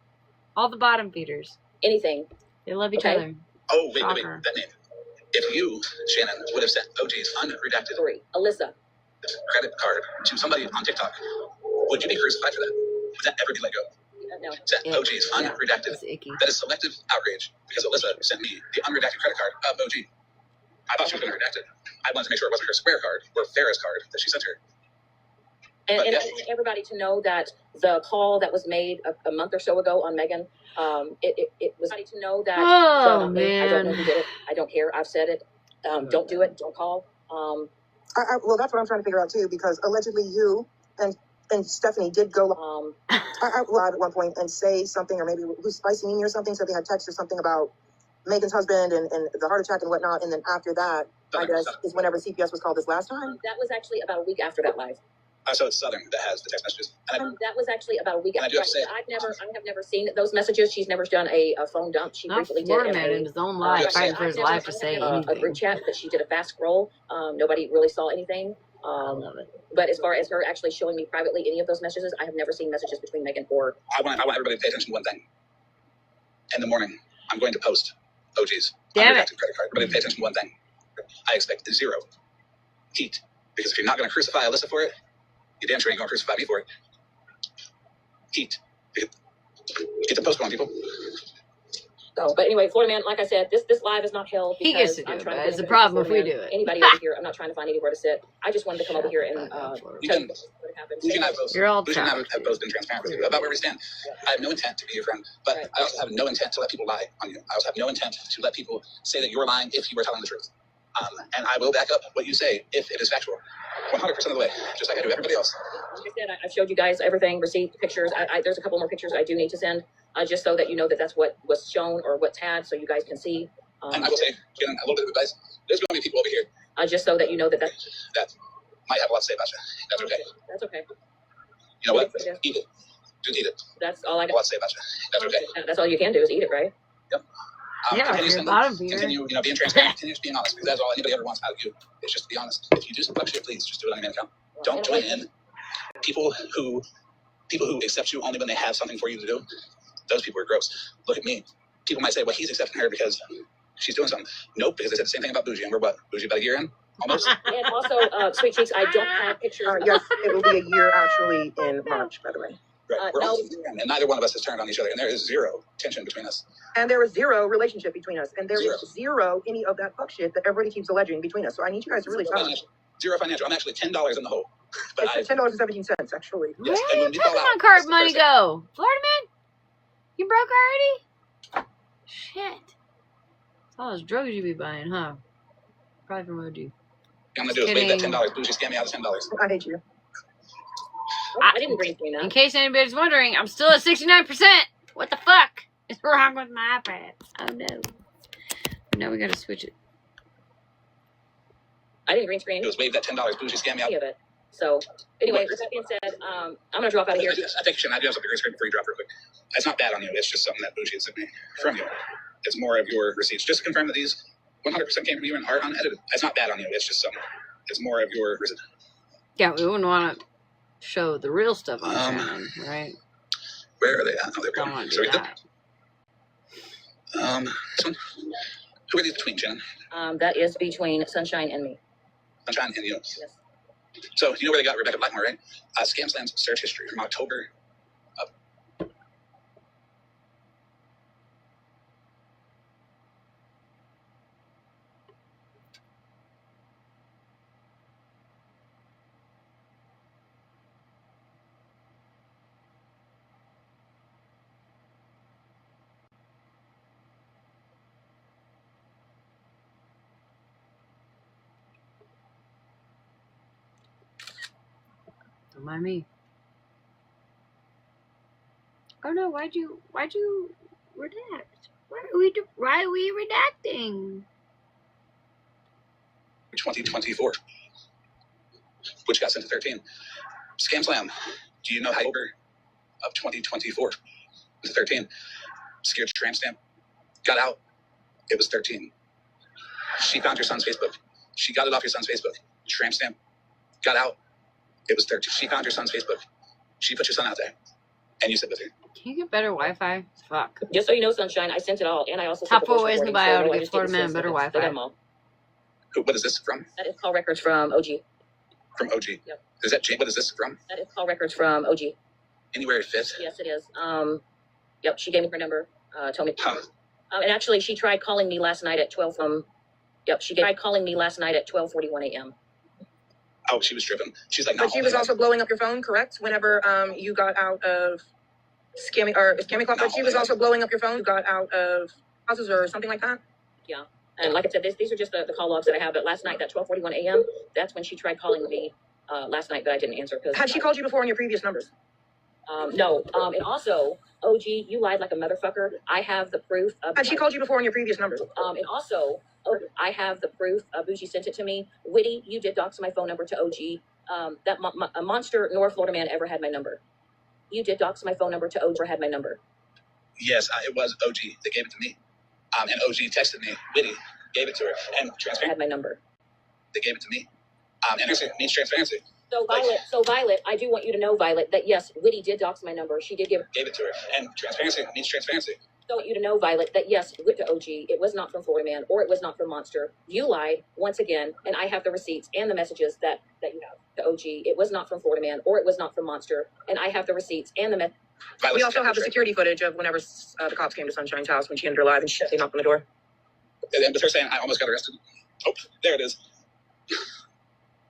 Anything. They love each other. Oh, wait. That name. If you, Shannon, would have sent OG's unredacted 3, Alyssa, credit card to somebody on TikTok, would you be crucified for that? Would that ever be let go? No. sent OG's unredacted. That is selective outrage because Alyssa sent me the unredacted credit card of OG. I thought she was going to redact it. I wanted to make sure it wasn't her Square card or Farrah's card that she sent her. And I want everybody to know that the call that was made a month or so ago on Megan, it was to know that. Oh, man. I don't know who did it. I don't care. I've said it. Don't do it. Don't call. Well, that's what I'm trying to figure out too, because allegedly you and Stephanie did go live at one point and say something, or maybe who's Spicy Mimi or something, said they had text or something about Megan's husband and the heart attack and whatnot, and then after that, I guess, is whenever CPS was called this last time. That was actually about a week after that live. So it's Southern that has the text messages. And that was actually about a week after. I do have to say, I have never seen those messages. She's never done a phone dump. She briefly did Florida man in his own life, fighting for his life to say anything. A group chat that she did a fast scroll. Nobody really saw anything. I love it. But as far as her actually showing me privately any of those messages, I have never seen messages between Megan or. I want everybody to pay attention to one thing. In the morning, I'm going to post OG's Damn unredacted credit card. Everybody pay attention to one thing. I expect 0 heat. Because if you're not going to crucify Alyssa for it, you damn sure ain't going to crucify me for it. Heat. Get the post going, people. So, but anyway, Florida man, like I said, this live is not held. He gets to do it, but it's a problem if we do it. Anybody over here, I'm not trying to find anywhere to sit. I just wanted to come over here and tell you what happened. You and I have both, You're all have both been transparent with you about where we stand. I have no intent to be your friend, but I also have no intent to let people lie on you. I also have no intent to let people say that you're lying if you were telling the truth. And I will back up what you say if it is factual. 100% of the way, just like I do everybody else. Like I said, I've showed you guys everything, receipt, pictures. There's a couple more pictures I do need to send, just so that you know that that's what was shown or what's had, so you guys can see. And I will say, getting a little bit of advice, there's going to be people over here. Just so that you know that might have a lot to say about you. That's okay. That's okay. You know what? Eat it. Just eat it. That's all I got. A lot to say about you. That's okay. That's all you can do is eat it, right? Yep. Continue, being transparent. Continue being honest, because that's all anybody ever wants out of you. It's just to be honest. If you do some fuck shit, please just do it on your main account. Don't join in. People who accept you only when they have something for you to do. Those people are gross. Look at me. People might say, well, he's accepting her because she's doing something. Nope, because they said the same thing about Bougie, and we're what? Bougie about a year in? Almost? And also, Sweet Cheeks, I don't have pictures. Yes, it will be a year actually in March, by the way. Right. We're almost a year in, and neither one of us has turned on each other, and there is 0 tension between us. And there is 0 relationship between us, and there is 0 any of that fuck shit that everybody keeps alleging between us. So I need you guys to really talk. 0 financial. I'm actually $10 in the hole. But it's $10.17 actually. Where did the Pokemon card money go? Florida man? You broke already? Shit. It's all those drugs you be buying, huh? Probably from OG. I'm gonna do is wave that $10. Bougie scam me out of $10. I hate you. I didn't bring me now. In case anybody's wondering, I'm still at 69%. What the fuck is wrong with my iPad? Oh no. Now we gotta switch it. I didn't green screen. It was wave that $10. Bougie scam me out. Of it. So anyway, with that being said, I'm gonna drop out of here. I think you should. I do have something green screen before you drop real quick. It's not bad on you. It's just something that Bougie sent me from you. It's more of your receipts. Just to confirm that these 100% came from you and are unedited. It's not bad on you. It's just something. It's more of your receipts. Yeah, we wouldn't want to show the real stuff on the channel, right? Where are they at? Oh, there we Don't go. want to So do that. This one. Who are these between, Shannon? That is between Sunshine and me. Sunshine and you. Yes. So you know where they got Rebecca Blackmore, right? ScamSlam's search history from October of. Don't mind me. Oh no, why'd you redact? Why are we redacting? 2024, which got sent to 13. ScamSlam, do you know how October of 2024 was 13? Scared tramp stamp, got out, it was 13. She found your son's Facebook. She got it off your son's Facebook. Tramp stamp, got out, it was 13. She found your son's Facebook. She put your son out there, and you said with her. Can you get better Wi-Fi? Fuck. Just so you know, Sunshine, I sent it all, and I also Top sent 4 ways in the bio to get Florida man better Wi-Fi. Wi-Fi. What is this from? That is call records from OG. From OG. Yep. Is that Jane? What is this from? That is call records from OG. January 5th. Yes, it is. Yep, she gave me her number. Told me. And actually, she tried calling me last night at 12. Yep, she tried calling me last night at 12:41 a.m. Oh, she was driven. She's like, But she was also blowing up your phone, correct? Whenever you got out of scamming club, but she was also blowing up your phone. You got out of houses or something like that. Yeah, and like I said, these are just the call logs that I have. But last night, at 12:41 a.m., that's when she tried calling me last night, but I didn't answer because. Had she called you before on your previous numbers? No. And also, OG, you lied like a motherfucker. I have the proof. Had she called you before on your previous numbers? And also, I have the proof. Bougie sent it to me. Witty, you did dox my phone number to OG. That a monster nor Florida man ever had my number. You did dox my phone number to OG or had my number. Yes, it was OG that gave it to me. And OG texted me. Witty gave it to her. And transparency had my number. They gave it to me. And it means transparency. So Violet, I do want you to know, Violet, that yes, Witty did dox my number. She did gave it to her. And transparency means transparency. So I want you to know, Violet, that yes, with the OG, it was not from Florida Man or it was not from Monster. You lied once again, and I have the receipts and the messages that you have. The OG, it was not from Florida Man or it was not from Monster, and I have the receipts and the We also have the security footage of whenever the cops came to Sunshine's house when she entered alive and they knocked on the door. And with her saying, I almost got arrested. Oh, there it is.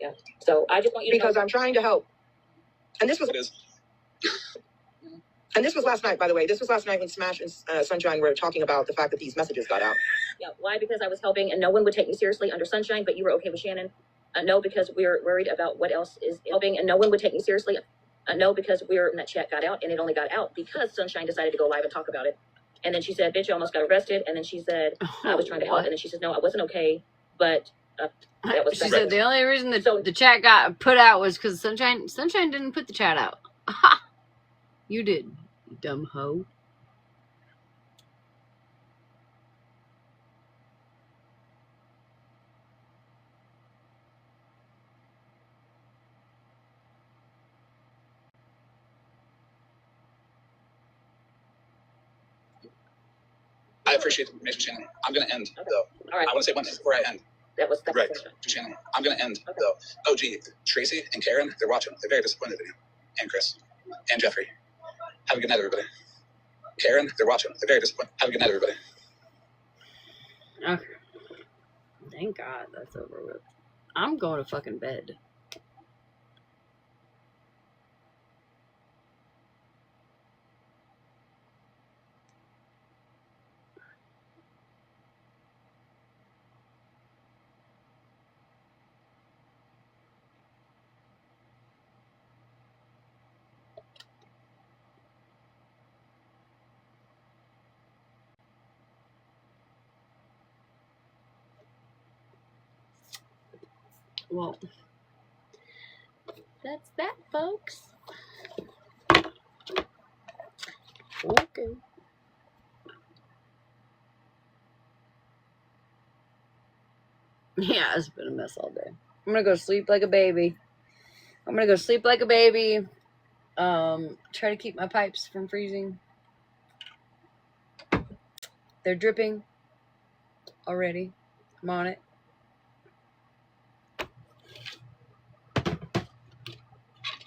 Yeah. So I just want you to because know. I'm trying to help. And this was last night, by the way. This was last night when Smash and Sunshine were talking about the fact that these messages got out. Yeah. Why? Because I was helping and no one would take me seriously under Sunshine, but you were okay with Shannon. No, because we were worried about what else is helping and no one would take me seriously. No, because that chat got out and it only got out because Sunshine decided to go live and talk about it. And then she said, bitch, you almost got arrested. And then she said, I was trying to help. And then she said, no, I wasn't okay. But that was she said the only reason that the chat got put out was because Sunshine didn't put the chat out. Aha! You did, you dumb hoe. I appreciate the information, Shannon. I'm going to end, though. All right. I want to say one thing before I end. That's right. Shannon, I'm going to end, though. Oh, gee, Tracy and Karen, they're watching. They're very disappointed in you. And Chris. And Jeffrey. Have a good night, everybody. Karen, they're watching. They're very disappointed. Have a good night, everybody. Okay. Thank God that's over with. I'm going to fucking bed. Well, that's that, folks. Okay. Yeah, it's been a mess all day. I'm gonna go sleep like a baby. Try to keep my pipes from freezing. They're dripping already. I'm on it.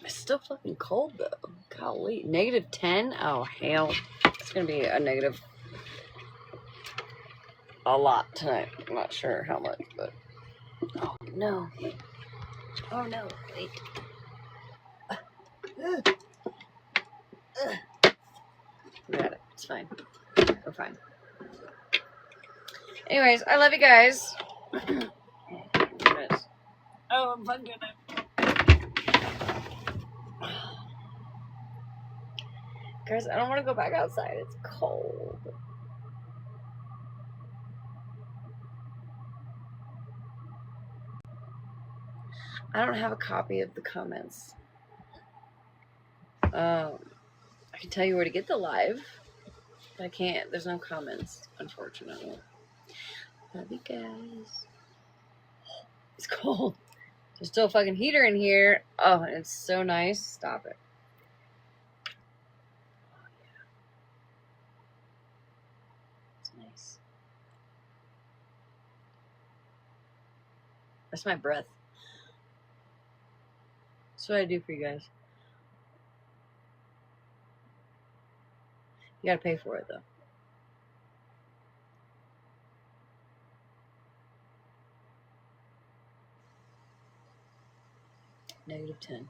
It's still fucking cold though. Golly. -10? Oh, hell. It's gonna be a negative a lot tonight. I'm not sure how much, but. Oh, no. Oh, no. Wait. We got it. It's fine. We're fine. Anyways, I love you guys. Oh, I'm fucking guys, I don't want to go back outside. It's cold. I don't have a copy of the comments. I can tell you where to get the live, but I can't. There's no comments, unfortunately. Love you guys. It's cold. There's still a fucking heater in here. Oh, and it's so nice. Stop it. Oh, yeah. It's nice. That's my breath. That's what I do for you guys. You gotta pay for it though. -10.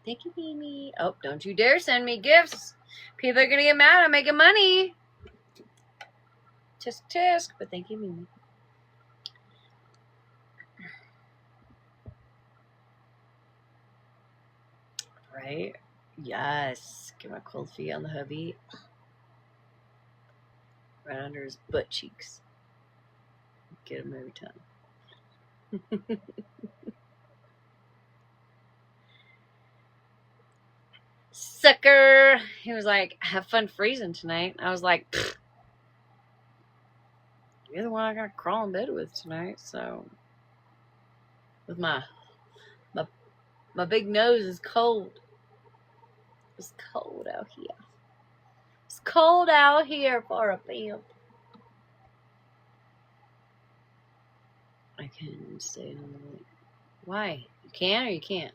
Thank you, Mimi. Oh, don't you dare send me gifts. People are gonna get mad. I'm making money. Tisk tisk. But thank you, Mimi. Right? Yes. Get my cold feet on the hubby. Right under his butt cheeks. Get him every time. Sucker. He was like, have fun freezing tonight. I was like, pfft. You're the one I gotta crawl in bed with tonight, so with my big nose is cold. It's cold out here. It's cold out here for a pimp. I can stay on the lake. Why? You can or you can't?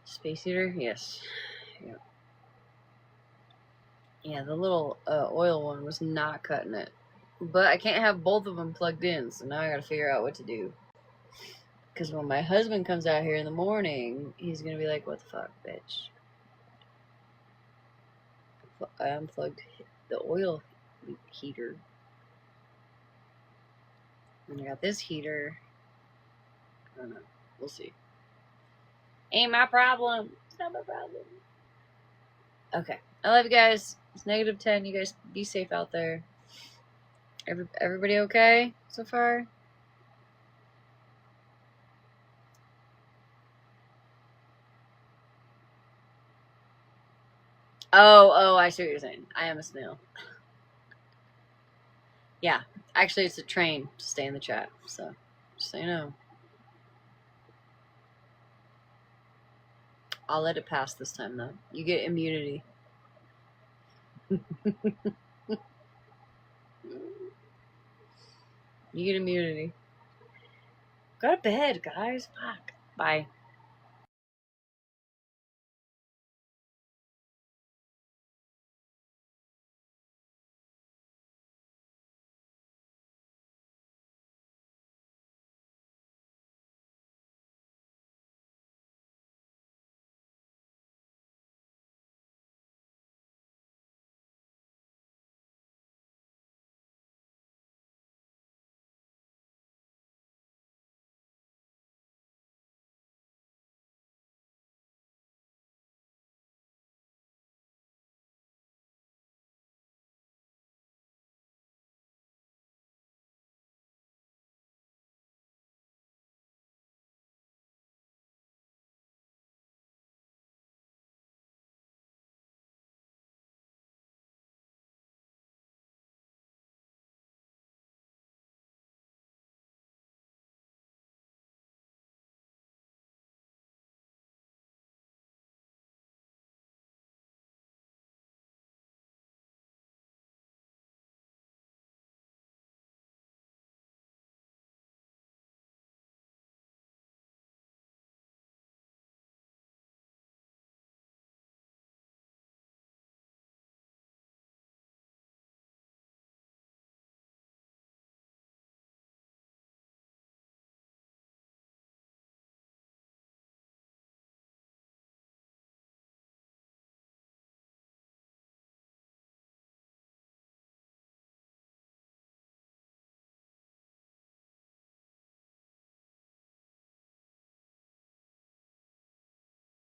Space heater? Yes. Yeah. Yeah, the little oil one was not cutting it. But I can't have both of them plugged in, so now I gotta figure out what to do. Because when my husband comes out here in the morning, he's gonna be like, what the fuck, bitch? I unplugged the oil heater. And I got this heater. I don't know. We'll see. Ain't my problem. It's not my problem. Okay. I love you guys. It's -10. You guys be safe out there. Everybody okay so far? Oh, I see what you're saying. I am a snail. Yeah. Actually, it's a train to stay in the chat. So, just so you know. I'll let it pass this time, though. You get immunity. You get immunity. Go to bed, guys. Fuck. Bye.